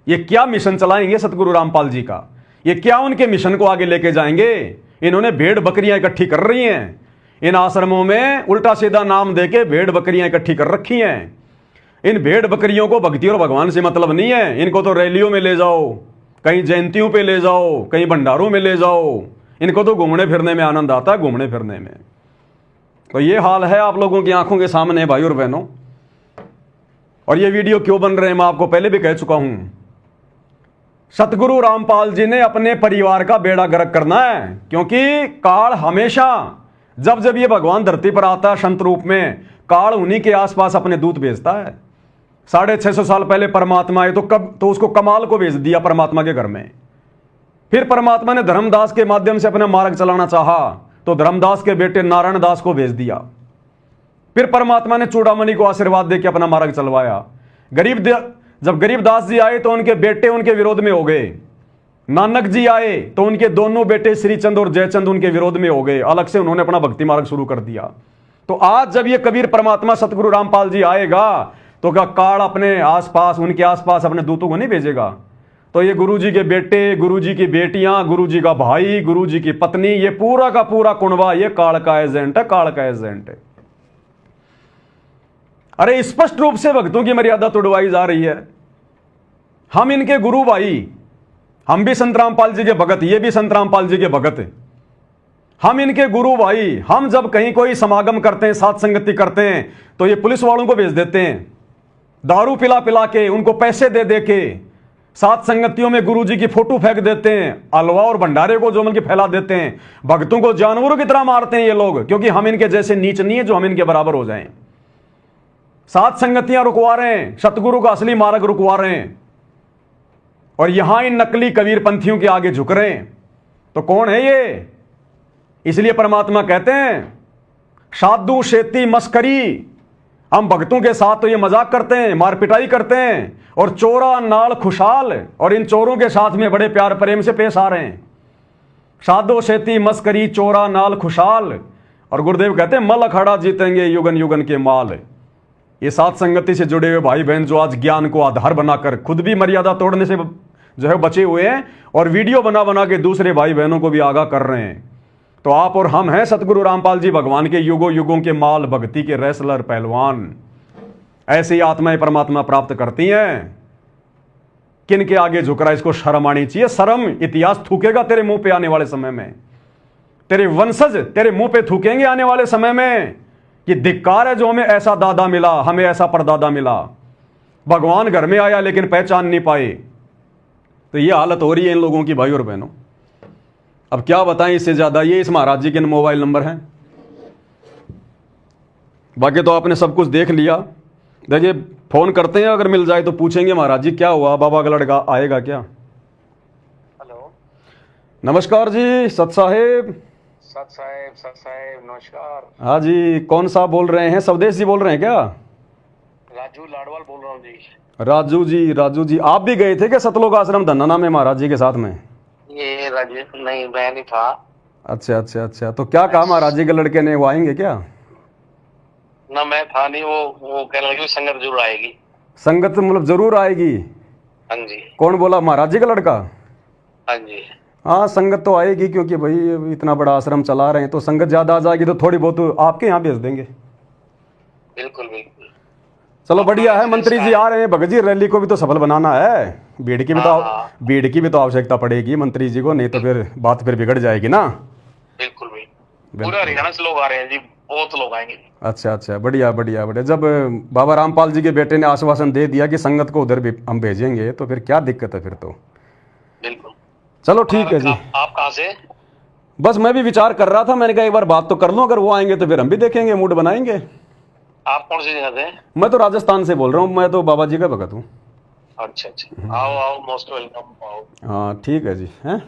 ये क्या मिशन चलाएंगे सतगुरु रामपाल जी का, ये क्या उनके मिशन को आगे लेके जाएंगे। इन्होंने भेड़ बकरियां इकट्ठी कर रही हैं इन आश्रमों में, उल्टा सीधा नाम देके भेड़ बकरियां इकट्ठी कर रखी हैं। इन भेड़ बकरियों को भक्ति और भगवान से मतलब नहीं है। इनको तो रैलियों में ले जाओ, कहीं जयंतियों पे ले जाओ, कहीं भंडारों में ले जाओ, इनको तो घूमने फिरने में आनंद आता है, घूमने फिरने में। तो ये हाल है आप लोगों की आंखों के सामने भाई और बहनों। और ये वीडियो क्यों बन रहे हैं मैं आपको पहले भी कह चुका हूं। सतगुरु रामपाल जी ने अपने परिवार का बेड़ा गर्क करना है, क्योंकि काल हमेशा जब जब ये भगवान धरती पर आता है संत रूप में, काल उन्हीं के आसपास अपने दूत भेजता है। 650 साल पहले परमात्मा आए तो उसको कमाल को भेज दिया परमात्मा के घर में। फिर परमात्मा ने धर्मदास के माध्यम से अपना मार्ग चलाना चाहा तो धर्मदास के बेटे नारायण दास को भेज दिया। फिर परमात्मा ने चूड़ामणि को आशीर्वाद देकर अपना मार्ग चलवाया। जब गरीबदास जी आए तो उनके बेटे उनके विरोध में हो गए। नानक जी आए तो उनके दोनों बेटे श्रीचंद और जयचंद उनके विरोध में हो गए। अलग से उन्होंने अपना भक्ति मार्ग शुरू कर दिया। तो आज जब ये कबीर परमात्मा सतगुरु रामपाल जी आएगा तो क्या काल अपने आसपास, उनके आसपास अपने दूतों को नहीं भेजेगा? तो ये गुरु जी के बेटे, गुरु जी की बेटियां, गुरु जी का भाई, गुरु जी की पत्नी, ये पूरा का पूरा कुनबा ये काल का एजेंट है, काल का एजेंट है। अरे स्पष्ट रूप से भक्तों की मर्यादा तोड़वाई जा रही है। हम इनके गुरु भाई, हम भी संत रामपाल जी के भगत, ये भी संत रामपाल जी के भगत हैं। हम इनके गुरु भाई। हम जब कहीं कोई समागम करते हैं, साथ संगति करते हैं, तो ये पुलिस वालों को भेज देते हैं, दारू पिला पिला के, उनको पैसे दे दे के, साथ संगतियों में गुरु जी की फोटो फेंक देते हैं, हलवा और भंडारे को जो मन की फैला देते हैं। भक्तों को जानवरों की तरह मारते हैं ये लोग, क्योंकि हम इनके जैसे नीच नहीं है जो हम इनके बराबर हो जाएं। साथ संगतियां रुकवा रहे हैं, सतगुरु का असली मार्ग रुकवा रहे हैं, और यहां इन नकली कबीर पंथियों के आगे झुक रहे हैं। तो कौन है ये? इसलिए परमात्मा कहते हैं साधु शेती मस्करी। हम भक्तों के साथ तो ये मजाक करते हैं, मार पिटाई करते हैं, और चोरा नाल खुशहाल, और इन चोरों के साथ में बड़े प्यार प्रेम से पेश आ रहे हैं। साधु शेती मस्करी चोरा नाल खुशहाल। और गुरुदेव कहते हैं मल अखाड़ा जीतेंगे युगन युगन के माल। ये साथ संगति से जुड़े हुए भाई बहन जो आज ज्ञान को आधार बनाकर खुद भी मर्यादा तोड़ने से जो है बचे हुए हैं, और वीडियो बना बना के दूसरे भाई बहनों को भी आगाह कर रहे हैं। तो आप और हम हैं सतगुरु रामपाल जी भगवान के युगों युगों के माल, भक्ति के रेसलर, पहलवान। ऐसी आत्माएं परमात्मा प्राप्त करती हैं। किन के आगे झुक रहा है, इसको शर्म आनी चाहिए। शर्म इतिहास थूकेगा तेरे मुंह पे आने वाले समय में, तेरे वंशज तेरे मुंह पे थूकेंगे आने वाले समय में कि धिक्कार है जो हमें ऐसा दादा मिला, हमें ऐसा परदादा मिला। भगवान घर में आया लेकिन पहचान नहीं पाए। तो ये हालत हो रही है इन लोगों की भाई और बहनों। अब क्या बताएं इससे ज्यादा। ये इस महाराज जी के मोबाइल नंबर हैं, बाकी तो आपने सब कुछ देख लिया। देखिए फोन करते हैं, अगर मिल जाए तो पूछेंगे महाराज जी क्या हुआ, बाबा का लड़का आएगा क्या? हेलो, नमस्कार जी सत साहेब। सत साहेब नमस्कार। हाँ जी, कौन सा बोल रहे हैं? स्वदेश जी बोल रहे हैं क्या? राजू लाडवाल बोल रहा हूँ जी। राजू जी आप भी गए थे क्या सतलोक आश्रम धन्ना में महाराज जी के साथ में? ये राजेश नहीं, मैं नहीं था। अच्छा। तो क्या कहा महाराज जी के लड़के ने, वो आएंगे क्या? ना मैं था नहीं, वो कहने लगे संगत जरूर आएगी। संगत मतलब जरूर आएगी? हाँ जी। कौन बोला, महाराज जी का लड़का? हाँ जी। हाँ संगत तो आएगी, क्योंकि भाई इतना बड़ा आश्रम चला रहे हैं, तो संगत ज्यादा आ जाएगी तो थोड़ी बहुत आपके यहाँ भेज देंगे। बिल्कुल बिल्कुल। चलो बढ़िया है। मंत्री जी आ रहे हैं, भगत जी रैली को भी तो सफल बनाना है। भीड़ की भी तो आवश्यकता पड़ेगी मंत्री जी को, नहीं तो फिर बात फिर बिगड़ जाएगी ना। बिल्कुल बिल्कुल। पूरा हरियाणा से लोग आ रहे हैं जी, बहुत लोग आएंगे। अच्छा, बढ़िया। जब बाबा रामपाल जी के बेटे ने आश्वासन दे दिया कि संगत को उधर भी हम भेजेंगे, तो फिर क्या दिक्कत है फिर तो। बिल्कुल। चलो ठीक है जी। आप कहाँ से? बस मैं भी विचार कर रहा था, मैंने कहा एक बार बात तो कर लूं, अगर वो आएंगे तो फिर हम भी देखेंगे, मूड बनाएंगे। आप कौन सी जगह से? मैं तो राजस्थान से बोल रहा हूँ, मैं तो बाबा जी का भगत हूँ। अच्छा। आओ मोस्ट वेलकम। आओ। हाँ ठीक है जी। हैं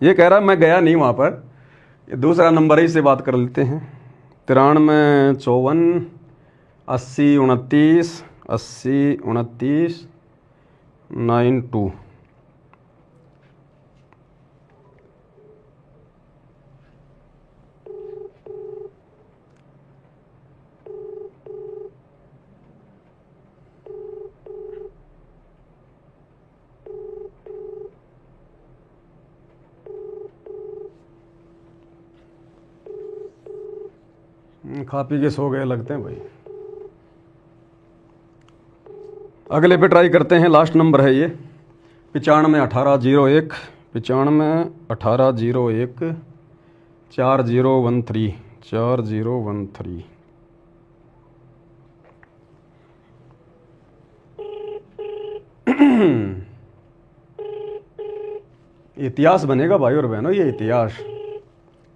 ये कह रहा मैं गया नहीं वहाँ पर, ये दूसरा नंबर ही से बात कर लेते हैं। 93 54 80 29 80 29 92। खा पी के सो गए लगते हैं भाई। अगले पे ट्राई करते हैं, लास्ट नंबर है ये 95 1801 95 1801 4013 4013। इतिहास बनेगा भाई और बहनों, ये इतिहास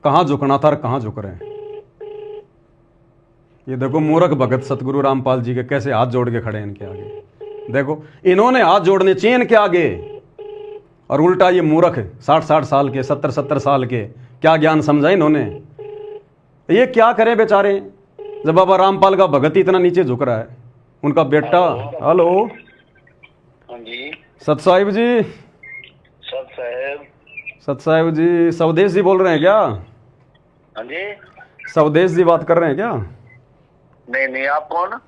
कहाँ झुकना था और कहाँ झुक रहे हैं। ये देखो मूर्ख भगत सतगुरु रामपाल जी के कैसे हाथ जोड़ के खड़े हैं इनके आगे। देखो इन्होंने हाथ जोड़ने चाहिए इनके आगे, और उल्टा ये मूर्ख 60 साल के 70 साल के क्या ज्ञान समझा इन्होंने। ये क्या करें बेचारे, जब बाबा रामपाल का भगत ही इतना नीचे झुक रहा है। उनका बेटा, हेलो सत साहिब जी, सत साहिब जी स्वदेश जी बोल रहे हैं क्या? हाँ जी। स्वदेश जी बात कर रहे हैं क्या? नहीं, आप कौन?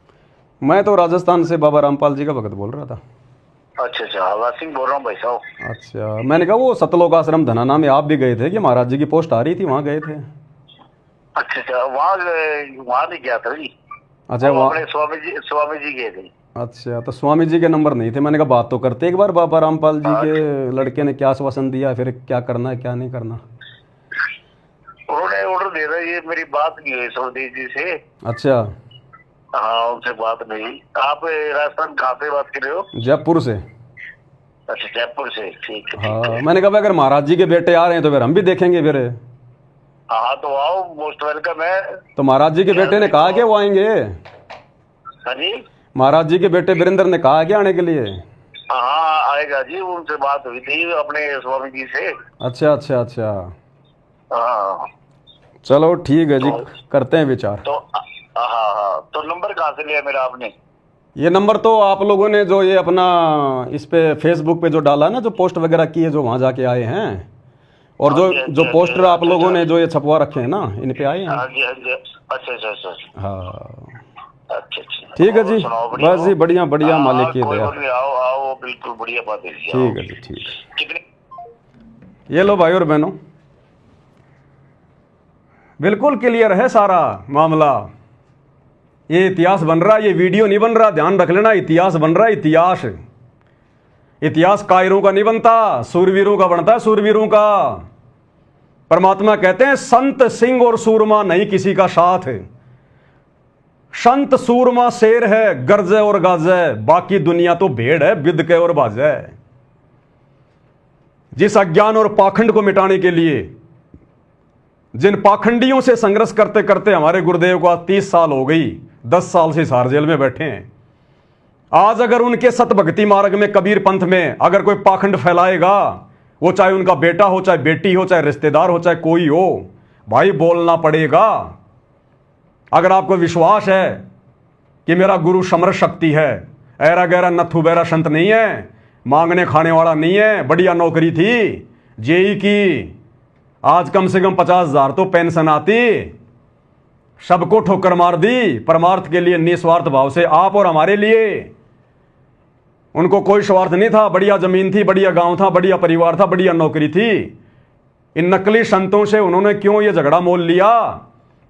मैं तो राजस्थान से बाबा रामपाल जी का भगत बोल रहा था। अच्छा, हवा सिंह बोल रहा हूँ भाई साहब। अच्छा, मैंने कहा वो सतलोक आश्रम धनाना में आप भी गए थे कि महाराज जी की पोस्ट आ रही थी, वहाँ गए थे? अच्छा, वहाँ नहीं गया था जी। अच्छा, वहाँ अपने स्वामी जी गए थे। अच्छा, तो स्वामी जी के नंबर नहीं थे। मैंने कहा बात तो करते एक बार, बाबा रामपाल जी के लड़के ने क्या आश्वासन दिया, फिर क्या करना है क्या नहीं करना। उन्होंने ऑर्डर दे रहा है, ये मेरी बात नहीं हुई स्वदेश जी से। अच्छा, हाँ उनसे बात नहीं। आप राजस्थान कहाँ से बात कर रहे हो? जयपुर से। अच्छा, जयपुर से, ठीक है। हाँ, मैंने कहा अगर महाराज जी के बेटे आ रहे हैं तो फिर हम भी देखेंगे फिर। हाँ तो आओ, मोस्ट वेलकम है। तो महाराज जी के बेटे ने कहा कि वो आएंगे? हाँ जी, महाराज जी के बेटे वीरेंद्र ने कहा क्या आने के लिए? हाँ आएगा जी, उनसे बात हुई थी अपने स्वामी जी से। अच्छा अच्छा अच्छा, हाँ चलो ठीक है जी, करते हैं विचार। तो हाँ, तो नंबर कहाँ से लिया मेरा आपने? ये नंबर तो आप लोगों ने जो ये अपना इस पे फेसबुक पे जो डाला ना, जो पोस्ट वगैरह की है, जो वहाँ जाके आए हैं, और जो पोस्टर आप लोगों ने जो ये छपवा रखे हैं ना, इन पे आए हैं। हाँ जी, अच्छा। हाँ अच्छा, ठीक है जी, बस जी बढ़िया बढ़िया, मालिक की दया। आओ, बिल्कुल बढ़िया बात है। ठीक है जी, ठीक है। कितने? ये लो भाई और बहनों, बिल्कुल क्लियर है सारा मामला। ये इतिहास बन रहा है, ये वीडियो नहीं बन रहा, ध्यान रख लेना। इतिहास बन रहा है, इतिहास। इतिहास कायरों का नहीं बनता, सूरवीरों का बनता है, सूरवीरों का। परमात्मा कहते हैं संत सिंह और सूरमा नहीं किसी का साथ। संत सूरमा शेर है, गरजे और गाजे, बाकी दुनिया तो भेड़ है, बिदके और बाजे। जिस अज्ञान और पाखंड को मिटाने के लिए, जिन पाखंडियों से संघर्ष करते करते हमारे गुरुदेव को 30 साल हो गई, 10 साल से सार जेल में बैठे हैं। आज अगर उनके सतभक्ति मार्ग में, कबीर पंथ में अगर कोई पाखंड फैलाएगा, वो चाहे उनका बेटा हो, चाहे बेटी हो, चाहे रिश्तेदार हो, चाहे कोई हो, भाई बोलना पड़ेगा। अगर आपको विश्वास है कि मेरा गुरु समर्थ शक्ति है, ऐरा गैरा नथु बैरा संत नहीं है, मांगने खाने वाला नहीं है, बढ़िया नौकरी थी जेई की, आज कम से कम 50,000 तो पेंशन आती, सबको ठोकर मार दी परमार्थ के लिए निस्वार्थ भाव से, आप और हमारे लिए। उनको कोई स्वार्थ नहीं था, बढ़िया जमीन थी, बढ़िया गांव था, बढ़िया परिवार था, बढ़िया नौकरी थी। इन नकली संतों से उन्होंने क्यों ये झगड़ा मोल लिया?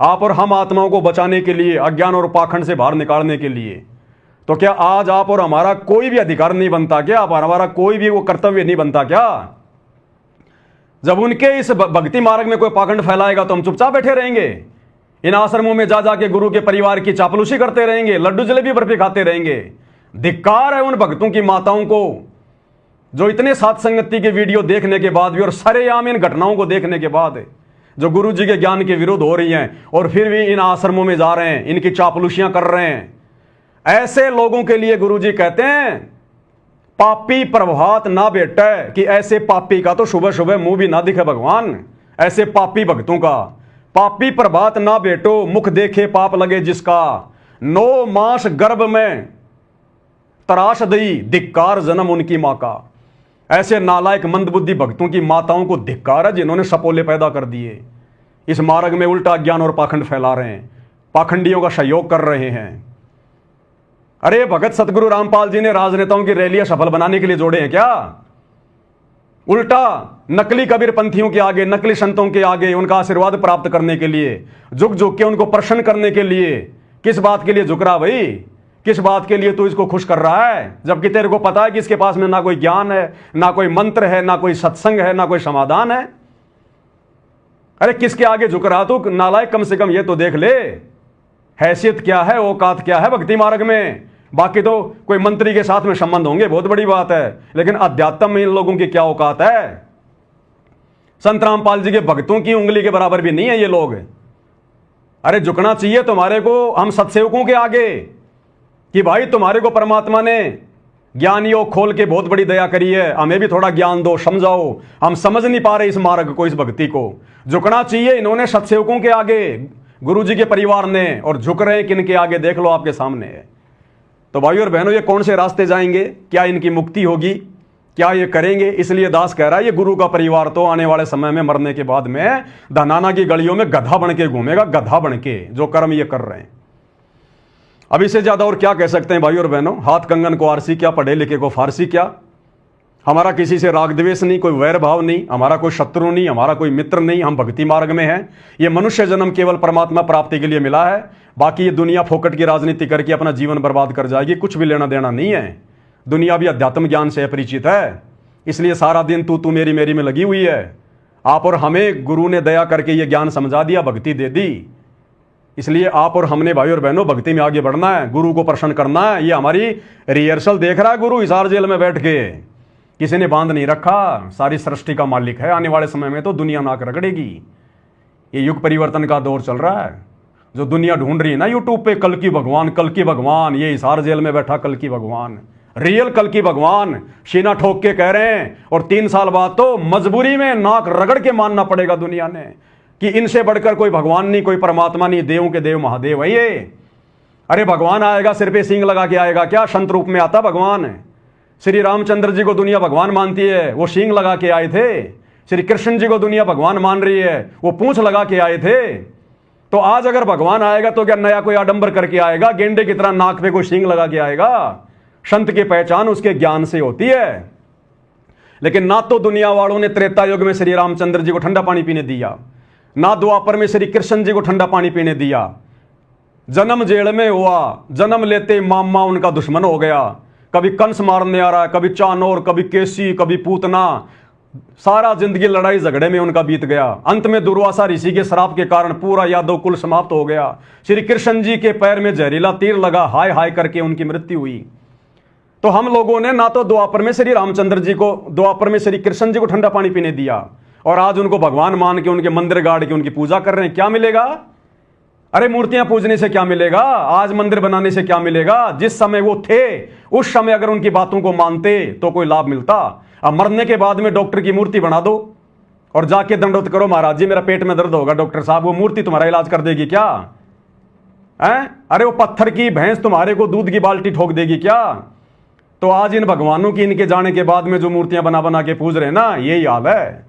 आप और हम आत्माओं को बचाने के लिए, अज्ञान और पाखंड से बाहर निकालने के लिए। तो क्या आज आप और हमारा कोई भी अधिकार नहीं बनता क्या? आप हमारा कोई भी वो कर्तव्य नहीं बनता क्या? जब उनके इस भक्ति मार्ग में कोई पाखंड फैलाएगा तो हम चुपचाप बैठे रहेंगे? इन आश्रमों में जा जाके गुरु के परिवार की चापलूसी करते रहेंगे, लड्डू जलेबी बर्फी खाते रहेंगे? धिक्कार है उन भक्तों की माताओं को जो इतने साथ संगति के वीडियो देखने के बाद भी और सरेआम इन घटनाओं को देखने के बाद जो गुरु जी के ज्ञान के विरुद्ध हो रही हैं, और फिर भी इन आश्रमों में जा रहे हैं, इनकी चापलूसियां कर रहे हैं। ऐसे लोगों के लिए गुरु जी कहते हैं पापी प्रभात ना बेटे, कि ऐसे पापी का तो सुबह सुबह मुंह भी ना दिखे भगवान, ऐसे पापी भक्तों का। पापी प्रभात ना बेटो, मुख देखे पाप लगे जिसका, 9 मास गर्भ में तराश दई, धिक्कार जन्म उनकी मां का। ऐसे नालायक मंदबुद्धि भक्तों की माताओं को धिक्कार है जिन्होंने सपोले पैदा कर दिए, इस मार्ग में उल्टा ज्ञान और पाखंड फैला रहे हैं, पाखंडियों का सहयोग कर रहे हैं। अरे भगत सतगुरु रामपाल जी ने राजनेताओं की रैलियां सफल बनाने के लिए जोड़े हैं क्या? उल्टा नकली कबीर पंथियों के आगे, नकली संतों के आगे उनका आशीर्वाद प्राप्त करने के लिए, झुक झुक के उनको प्रसन्न करने के लिए। किस बात के लिए झुक रहा भाई? किस बात के लिए तू इसको खुश कर रहा है, जबकि तेरे को पता है कि इसके पास में ना कोई ज्ञान है, ना कोई मंत्र है, ना कोई सत्संग है, ना कोई समाधान है। अरे किसके आगे झुक रहा तू नालायक? कम से कम ये तो देख ले हैसियत क्या है, औकात क्या है भक्ति मार्ग में। बाकी तो कोई मंत्री के साथ में संबंध होंगे, बहुत बड़ी बात है, लेकिन अध्यात्म में इन लोगों की क्या औकात है? संत रामपाल जी के भक्तों की उंगली के बराबर भी नहीं है ये लोग। अरे झुकना चाहिए तुम्हारे को हम सत्सेवकों के आगे, कि भाई तुम्हारे को परमात्मा ने ज्ञानियों खोल के बहुत बड़ी दया करी है, हमें भी थोड़ा ज्ञान दो, समझाओ, हम समझ नहीं पा रहे इस मार्ग को, इस भक्ति को। झुकना चाहिए इन्होंने सत्सेवकों के आगे, गुरुजी के परिवार ने, और झुक रहे किनके आगे देख लो आपके सामने है। तो भाई और बहनों, ये कौन से रास्ते जाएंगे? क्या इनकी मुक्ति होगी? क्या ये करेंगे? इसलिए दास कह रहा है ये गुरु का परिवार तो आने वाले समय में मरने के बाद में धनाना की गलियों में गधा बन के घूमेगा, गधा बन के, जो कर्म ये कर रहे हैं। अब इससे ज्यादा और क्या कह सकते हैं भाई और बहनों? हाथ कंगन को आरसी क्या, पढ़े लिखे को फारसी क्या। हमारा किसी से राग द्वेष नहीं, कोई वैर भाव नहीं, हमारा कोई शत्रु नहीं, हमारा कोई मित्र नहीं, हम भक्ति मार्ग में हैं। ये मनुष्य जन्म केवल परमात्मा प्राप्ति के लिए मिला है, बाकी ये दुनिया फोकट की राजनीति करके अपना जीवन बर्बाद कर जाएगी, कुछ भी लेना देना नहीं है। दुनिया भी अध्यात्म ज्ञान से अपरिचित है, इसलिए सारा दिन तू मेरी मेरी में लगी हुई है। आप और हमें गुरु ने दया करके ये ज्ञान समझा दिया, भक्ति दे दी, इसलिए आप और हमने भाई और बहनों भक्ति में आगे बढ़ना है, गुरु को प्रसन्न करना है। ये हमारी रिहर्सल देख रहा है गुरु हिसार जेल में बैठ के, किसी ने बांध नहीं रखा, सारी सृष्टि का मालिक है। आने वाले समय में तो दुनिया नाक रगड़ेगी। ये युग परिवर्तन का दौर चल रहा है, जो दुनिया ढूंढ रही है ना यूट्यूब पे, कल की भगवान, कल की भगवान, ये हिसार जेल में बैठा कल की भगवान, रियल कल की भगवान, सीना ठोक के कह रहे हैं। और 3 साल बाद तो मजबूरी में नाक रगड़ के मानना पड़ेगा दुनिया ने कि इनसे बढ़कर कोई भगवान नहीं, कोई परमात्मा नहीं, देवों के देव महादेव है ये। अरे भगवान आएगा सिर पे सींग लगा के आएगा क्या? संत रूप में आता भगवान। श्री रामचंद्र जी को दुनिया भगवान मानती है, वो सींग लगा के आए थे। श्री कृष्ण जी को दुनिया भगवान मान रही है, वो पूंछ लगा के आए थे। तो आज अगर भगवान आएगा तो क्या नया कोई आडंबर करके आएगा? गेंडे की तरह नाक पे कोई सींग लगा के आएगा? संत की पहचान उसके ज्ञान से होती है। लेकिन ना तो दुनिया वालों ने त्रेता युग में श्री रामचंद्र जी को ठंडा पानी पीने दिया, ना द्वापर में श्री कृष्ण जी को ठंडा पानी पीने दिया। जन्म जेल में हुआ, जन्म लेते मामा उनका दुश्मन हो गया। कभी कंस मारने आ रहा है, कभी चानोर, कभी केसी, कभी पूतना, सारा जिंदगी लड़ाई झगड़े में उनका बीत गया। अंत में दुर्वासा ऋषि के श्राप के कारण पूरा यादव कुल समाप्त हो गया। श्री कृष्ण जी के पैर में जहरीला तीर लगा, हाय हाय करके उनकी मृत्यु हुई। तो हम लोगों ने ना तो द्वापर में श्री रामचंद्र जी को, द्वापर में श्री कृष्ण जी को ठंडा पानी पीने दिया, और आज उनको भगवान मान के उनके मंदिर गाड़ के उनकी पूजा कर रहे हैं। क्या मिलेगा? अरे मूर्तियां पूजने से क्या मिलेगा? आज मंदिर बनाने से क्या मिलेगा? जिस समय वो थे उस समय अगर उनकी बातों को मानते तो कोई लाभ मिलता। अब मरने के बाद में डॉक्टर की मूर्ति बना दो और जाके दंडोत करो, महाराज जी मेरा पेट में दर्द होगा, डॉक्टर साहब वो मूर्ति तुम्हारा इलाज कर देगी क्या? है? अरे वो पत्थर की भैंस तुम्हारे को दूध की बाल्टी ठोक देगी क्या? तो आज इन भगवानों की इनके जाने के बाद में जो मूर्तियां बना बना के पूज रहे हैं ना, यही हाल है।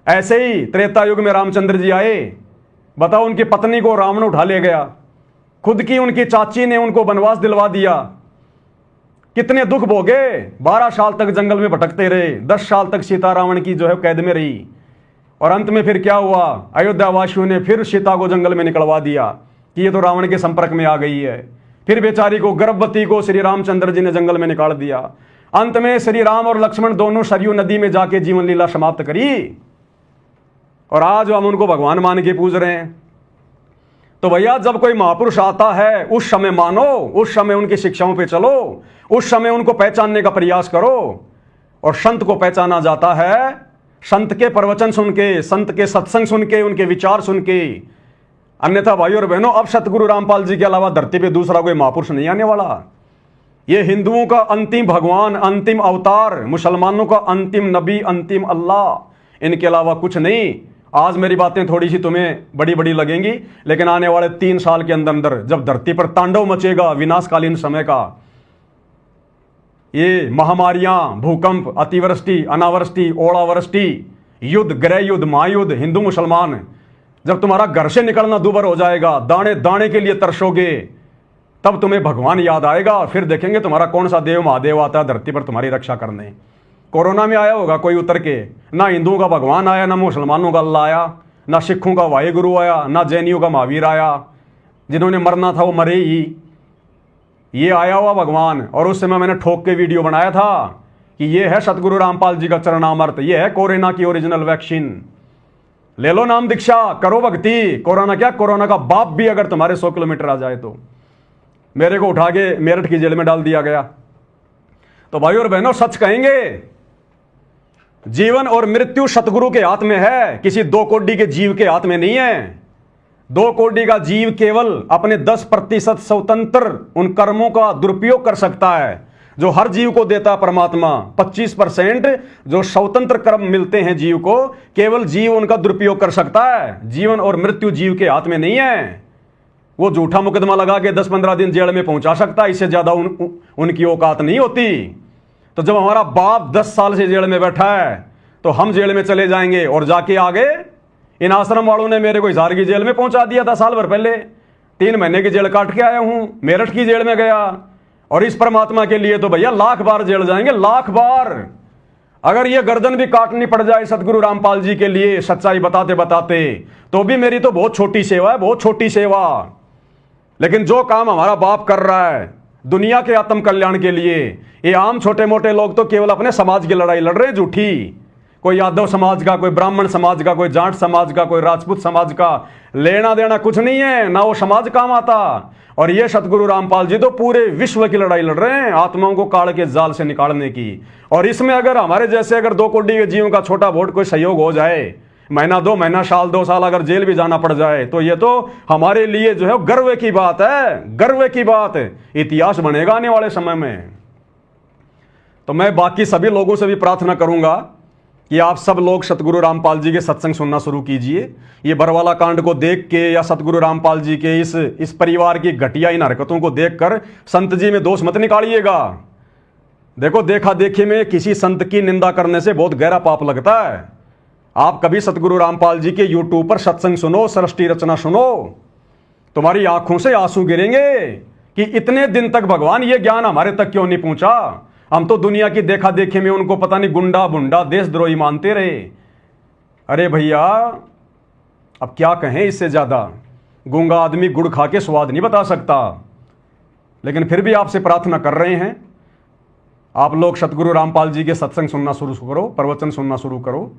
ऐसे ही त्रेता युग में रामचंद्र जी आए, बताओ उनकी पत्नी को रावण उठा ले गया, खुद की उनकी चाची ने उनको वनवास दिलवा दिया। कितने दुख भोगे, 12 साल तक जंगल में भटकते रहे, 10 साल तक सीता रावण की जो है कैद में रही, और अंत में फिर क्या हुआ? अयोध्या वासियों ने फिर सीता को जंगल में निकलवा दिया कि ये तो रावण के संपर्क में आ गई है। फिर बेचारी को, गर्भवती को श्री रामचंद्र जी ने जंगल में निकाल दिया। अंत में श्री राम और लक्ष्मण दोनों सरयू नदी में जाके जीवन लीला समाप्त करी, और आज हम उनको भगवान मान के पूज रहे हैं। तो भैया जब कोई महापुरुष आता है उस समय मानो, उस समय उनकी शिक्षाओं पे चलो, उस समय उनको पहचानने का प्रयास करो। और संत को पहचाना जाता है संत के प्रवचन सुन के, संत के सत्संग सुन के, उनके विचार सुन के। अन्यथा भाई और बहनों, अब सतगुरु रामपाल जी के अलावा धरती पे दूसरा कोई महापुरुष नहीं आने वाला। ये हिंदुओं का अंतिम भगवान, अंतिम अवतार, मुसलमानों का अंतिम नबी, अंतिम अल्लाह, इनके अलावा कुछ नहीं। आज मेरी बातें थोड़ी सी तुम्हें बड़ी बड़ी लगेंगी, लेकिन आने वाले 3 साल के अंदर अंदर जब धरती पर तांडव मचेगा विनाशकालीन समय का, ये महामारियां, भूकंप, अतिवृष्टि, अनावृष्टि, ओलावृष्टि, युद्ध, गृह युद्ध, महायुद्ध, हिंदू मुसलमान, जब तुम्हारा घर से निकलना दूभर हो जाएगा, दाने दाने के लिए तरसोगे, तब तुम्हें भगवान याद आएगा। फिर देखेंगे तुम्हारा कौन सा देव महादेव आता है धरती पर तुम्हारी रक्षा करने। कोरोना में आया होगा कोई उतर के, ना हिंदुओं का भगवान आया, ना मुसलमानों का अल्लाह आया, ना सिखों का वाहेगुरु आया, ना जैनियों का महावीर आया, जिन्होंने मरना था वो मरे ही। ये आया हुआ भगवान। और उस समय मैंने ठोक के वीडियो बनाया था कि ये है सतगुरु रामपाल जी का चरणामृत, ये है कोरोना की ओरिजिनल वैक्सीन। ले लो नाम दीक्षा, करो भक्ति। कोरोना क्या, कोरोना का बाप भी अगर तुम्हारे 100 किलोमीटर आ जाए तो। मेरे को उठा के मेरठ की जेल में डाल दिया गया। तो भाई और बहनों, सच कहेंगे, जीवन और मृत्यु सतगुरु के हाथ में है, किसी 2 कोड़ी के जीव के हाथ में नहीं है। 2 कोड़ी का जीव केवल अपने 10% स्वतंत्र उन कर्मों का दुरुपयोग कर सकता है जो हर जीव को देता परमात्मा। 25% जो स्वतंत्र कर्म मिलते हैं जीव को, केवल जीव उनका दुरुपयोग कर सकता है। जीवन और मृत्यु जीव के हाथ में नहीं है। वो झूठा मुकदमा लगा के 10-15 दिन जेल में पहुंचा सकता है, इससे ज्यादा उनकी औकात नहीं होती। तो जब हमारा बाप 10 साल से जेल में बैठा है तो हम जेल में चले जाएंगे। और जाके आगे इन आश्रम वालों ने मेरे को हिसार की जेल में पहुंचा दिया था साल भर पहले। 3 महीने की जेल काट के आया हूं, मेरठ की जेल में गया। और इस परमात्मा के लिए तो भैया लाख बार जेल जाएंगे, लाख बार। अगर ये गर्दन भी काटनी पड़ जाए सतगुरु रामपाल जी के लिए सच्चाई बताते बताते, तो भी मेरी तो बहुत छोटी सेवा है, बहुत छोटी सेवा। लेकिन जो काम हमारा बाप कर रहा है दुनिया के आत्म कल्याण के लिए, ये आम छोटे मोटे लोग तो केवल अपने समाज की लड़ाई लड़ रहे हैं झूठी। कोई यादव समाज का, कोई ब्राह्मण समाज का, कोई जाट समाज का, कोई राजपूत समाज का लेना देना कुछ नहीं है, ना वो समाज काम आता। और ये सतगुरु रामपाल जी तो पूरे विश्व की लड़ाई लड़ रहे हैं आत्माओं को काल के जाल से निकालने की। और इसमें अगर हमारे जैसे अगर 2 कोड़ी के जीवों का छोटा वोट कोई सहयोग हो जाए, महीना 2 महीना, साल 2 साल अगर जेल भी जाना पड़ जाए, तो ये तो हमारे लिए जो है गर्व की बात है, गर्व की बात है। इतिहास बनेगा आने वाले समय में। तो मैं बाकी सभी लोगों से भी प्रार्थना करूंगा कि आप सब लोग सतगुरु रामपाल जी के सत्संग सुनना शुरू कीजिए। ये बरवाला कांड को देख के या सतगुरु रामपाल जी के इस परिवार की घटिया इन हरकतों को देखकर संत जी में दोष मत निकालिएगा। देखो, देखा देखी में किसी संत की निंदा करने से बहुत गहरा पाप लगता है। आप कभी सतगुरु रामपाल जी के यूट्यूब पर सत्संग सुनो, सृष्टि रचना सुनो, तुम्हारी आंखों से आंसू गिरेंगे कि इतने दिन तक भगवान ये ज्ञान हमारे तक क्यों नहीं पहुंचा। हम तो दुनिया की देखा देखी में उनको पता नहीं गुंडा बुंडा देशद्रोही मानते रहे। अरे भैया, अब क्या कहें इससे ज्यादा। गूंगा आदमी गुड़ खा के स्वाद नहीं बता सकता। लेकिन फिर भी आपसे प्रार्थना कर रहे हैं, आप लोग सतगुरु रामपाल जी के सत्संग सुनना शुरू करो, प्रवचन सुनना शुरू करो।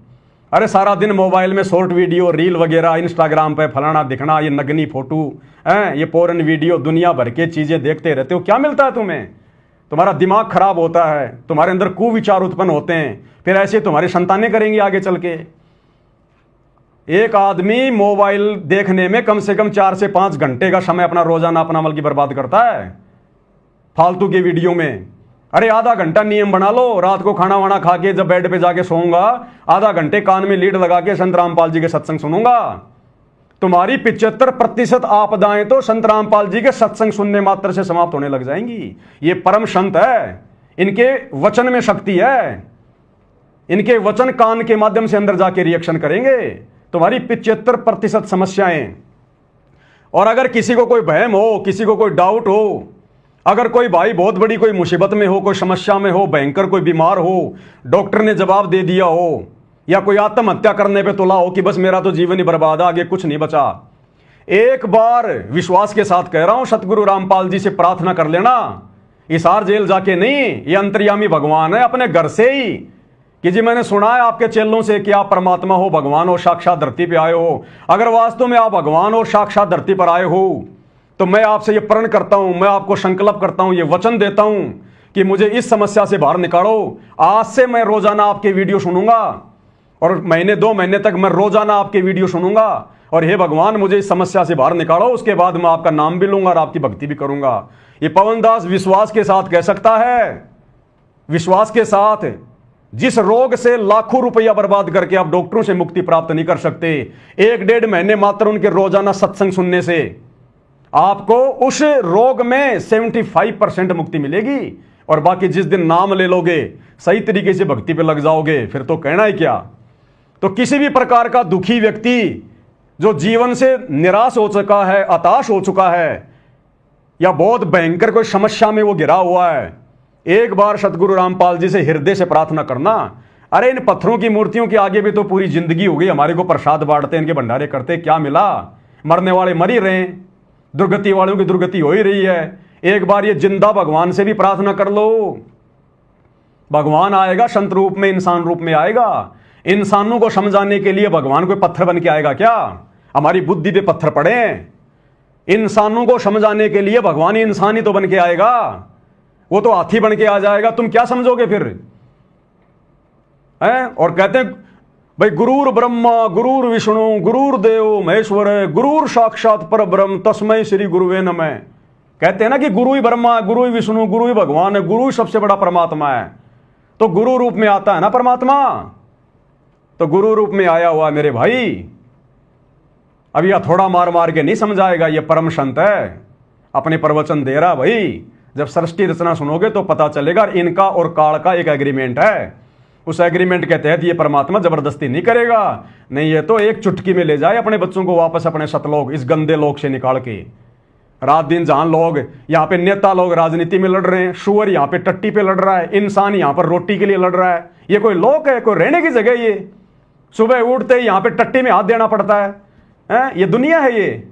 अरे सारा दिन मोबाइल में शॉर्ट वीडियो, रील वगैरह, इंस्टाग्राम पे फलाना दिखना, ये नगनी फोटो हैं, ये पोर्न वीडियो, दुनिया भर के चीजें देखते रहते हो। क्या मिलता है तुम्हें? तुम्हारा दिमाग खराब होता है, तुम्हारे अंदर कुविचार उत्पन्न होते हैं, फिर ऐसे तुम्हारी संतानें करेंगी आगे चल के। एक आदमी मोबाइल देखने में कम से कम 4 से 5 घंटे का समय अपना रोजाना अपना बल्कि बर्बाद करता है फालतू के वीडियो में। अरे आधा घंटा नियम बना लो, रात को खाना वाना खा के जब बेड पे जाके सोऊंगा, आधा घंटे कान में लीड लगा के संत रामपाल जी के सत्संग सुनूंगा। तुम्हारी 75% आपदाएं तो संत रामपाल जी के सत्संग सुनने मात्र से समाप्त होने लग जाएंगी। ये परम संत है, इनके वचन में शक्ति है, इनके वचन कान के माध्यम से अंदर जाके रिएक्शन करेंगे तुम्हारी 75% समस्याएं। और अगर किसी को कोई भयम हो, किसी को कोई डाउट हो, अगर कोई भाई बहुत बड़ी कोई मुसीबत में हो, कोई समस्या में हो, भयंकर कोई बीमार हो, डॉक्टर ने जवाब दे दिया हो, या कोई आत्महत्या करने पे तुला हो कि बस मेरा तो जीवन ही बर्बाद है, आगे कुछ नहीं बचा, एक बार विश्वास के साथ कह रहा हूं सतगुरु रामपाल जी से प्रार्थना कर लेना। हिसार जेल जाके नहीं, ये अंतर्यामी भगवान है अपने घर से ही कि जी मैंने सुना है आपके चेलों से कि आप परमात्मा हो, भगवान हो, साक्षात धरती पे आए हो। अगर वास्तव में आप भगवान और साक्षात धरती पर आए हो तो मैं आपसे ये प्रण करता हूं, मैं आपको संकल्प करता हूं, ये वचन देता हूं कि मुझे इस समस्या से बाहर निकालो। आज से मैं रोजाना आपके वीडियो सुनूंगा, और महीने 2 महीने तक मैं रोजाना आपके वीडियो सुनूंगा और हे भगवान मुझे इस समस्या से बाहर निकालो, उसके बाद मैं आपका नाम भी लूंगा और आपकी भक्ति भी करूंगा। ये पवन दास विश्वास के साथ कह सकता है, विश्वास के साथ। जिस रोग से लाखों रुपया बर्बाद करके आप डॉक्टरों से मुक्ति प्राप्त नहीं कर सकते, 1-1.5 महीने मात्र उनके रोजाना सत्संग सुनने से आपको उस रोग में 75% मुक्ति मिलेगी। और बाकी जिस दिन नाम ले लोगे, सही तरीके से भक्ति पे लग जाओगे, फिर तो कहना ही क्या। तो किसी भी प्रकार का दुखी व्यक्ति जो जीवन से निराश हो चुका है, हताश हो चुका है, या बहुत भयंकर कोई समस्या में वो गिरा हुआ है, एक बार सतगुरु रामपाल जी से हृदय से प्रार्थना करना। अरे इन पत्थरों की मूर्तियों के आगे भी तो पूरी जिंदगी हो गई, हमारे को प्रसाद बांटते, इनके भंडारे करते, क्या मिला? मरने वाले मर ही रहे, दुर्गति वालों की दुर्गति हो ही रही है। एक बार ये जिंदा भगवान से भी प्रार्थना कर लो, भगवान आएगा, संत रूप में, इंसान रूप में आएगा। इंसानों को समझाने के लिए भगवान कोई पत्थर बन के आएगा क्या? हमारी बुद्धि पे पत्थर पड़े। इंसानों को समझाने के लिए भगवान इंसान ही तो बन के आएगा, वो तो हाथी बन के आ जाएगा। तुम क्या समझोगे फिर? हैं? और कहते हैं भाई गुरुर ब्रह्मा गुरुर विष्णु गुरुर देव महेश्वर गुरुर साक्षात पर ब्रह्म तस्मै श्री गुरुवे नमः। कहते हैं ना कि गुरु ही ब्रह्मा, गुरु ही विष्णु, गुरु ही भगवान है, गुरु ही सबसे बड़ा परमात्मा है। तो गुरु रूप में आता है ना परमात्मा, तो गुरु रूप में आया हुआ मेरे भाई। अब यह थोड़ा मार मार के नहीं समझाएगा, ये परम संत है, अपने प्रवचन दे रहा भाई। जब सृष्टि रचना सुनोगे तो पता चलेगा। इनका और काल का एक एग्रीमेंट है, उस एग्रीमेंट के तहत ये परमात्मा जबरदस्ती नहीं करेगा। नहीं, ये तो एक चुटकी में ले जाए अपने बच्चों को वापस अपने सतलोक, इस गंदे लोक से निकाल के। रात दिन जहां लोग यहाँ पे नेता लोग राजनीति में लड़ रहे हैं, शुअर यहाँ पे टट्टी पे लड़ रहा है, इंसान यहाँ पर रोटी के लिए लड़ रहा है, ये कोई लोक है? कोई रहने की जगह? ये सुबह उठते ही यहाँ पे टट्टी में हाथ देना पड़ता है? ये दुनिया है? ये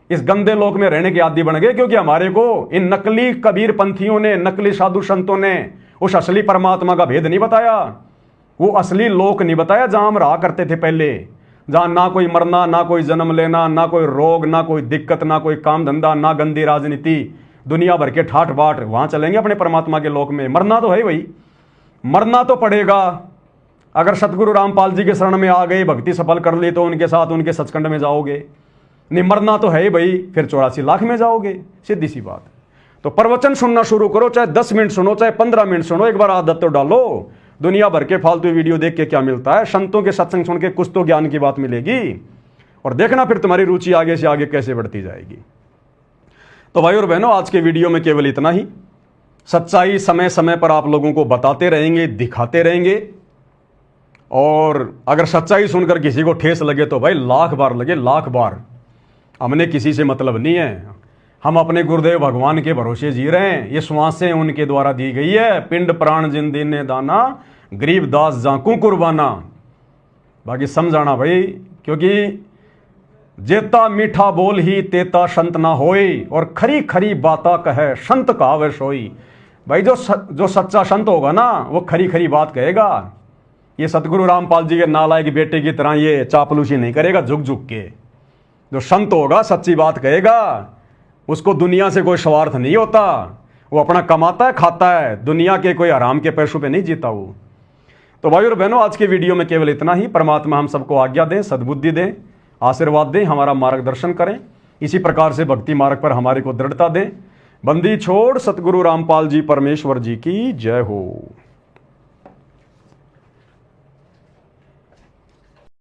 इस गंदे लोक में रहने के आदी बन गए, क्योंकि हमारे को इन नकली कबीर पंथियों ने, नकली साधु संतों ने उस असली परमात्मा का भेद नहीं बताया, वो असली लोक नहीं बताया जहां हम रहा करते थे पहले, जहां ना कोई मरना, ना कोई जन्म लेना, ना कोई रोग, ना कोई दिक्कत, ना कोई काम धंधा, ना गंदी राजनीति, दुनिया भर के ठाठ बाट। वहां चलेंगे अपने परमात्मा के लोक में। मरना तो है भाई, मरना तो पड़ेगा। अगर सतगुरु रामपाल जी के शरण में आ गए, भक्ति सफल कर ली, तो उनके साथ उनके सचखंड में जाओगे। नहीं, मरना तो है ही भाई, फिर 84 लाख में जाओगे, सीधी सी बात। तो प्रवचन सुनना शुरू करो, चाहे 10 मिनट सुनो, चाहे 15 मिनट सुनो, एक बार आदत तो डालो। दुनिया भर के फालतू वीडियो देख के क्या मिलता है? संतों के सत्संग सुन के कुछ तो ज्ञान की बात मिलेगी, और देखना फिर तुम्हारी रुचि आगे से आगे कैसे बढ़ती जाएगी। तो भाई और बहनों, आज के वीडियो में केवल इतना ही। सच्चाई समय समय पर आप लोगों को बताते रहेंगे, दिखाते रहेंगे। और अगर सच्चाई सुनकर किसी को ठेस लगे तो भाई लाख बार लगे, लाख बार। हमने किसी से मतलब नहीं है, हम अपने गुरुदेव भगवान के भरोसे जी रहे हैं। ये श्वासें उनके द्वारा दी गई है। पिंड प्राण जिन दीने दाना, गरीब दास जाकू कुर्बाना। बाकी समझाना भाई, क्योंकि जेता मीठा बोल ही तेता संत ना होई, और खरी खरी बाता कहे संत कहावे सोई। भाई जो सच्चा संत होगा ना, वो खरी खरी बात कहेगा। ये सतगुरु रामपाल जी के नालायक बेटे की तरह ये चापलूसी नहीं करेगा झुक झुक के। जो संत होगा सच्ची बात कहेगा, उसको दुनिया से कोई स्वार्थ नहीं होता, वो अपना कमाता है, खाता है, दुनिया के कोई आराम के पैसों पे नहीं जीता वो। तो भाई और बहनों, आज के वीडियो में केवल इतना ही। परमात्मा हम सबको आज्ञा दें, सद्बुद्धि दें, आशीर्वाद दें, हमारा मार्गदर्शन करें। इसी प्रकार से भक्ति मार्ग पर हमारे को दृढ़ता दें। बंदी छोड़ सतगुरु रामपाल जी परमेश्वर जी की जय हो।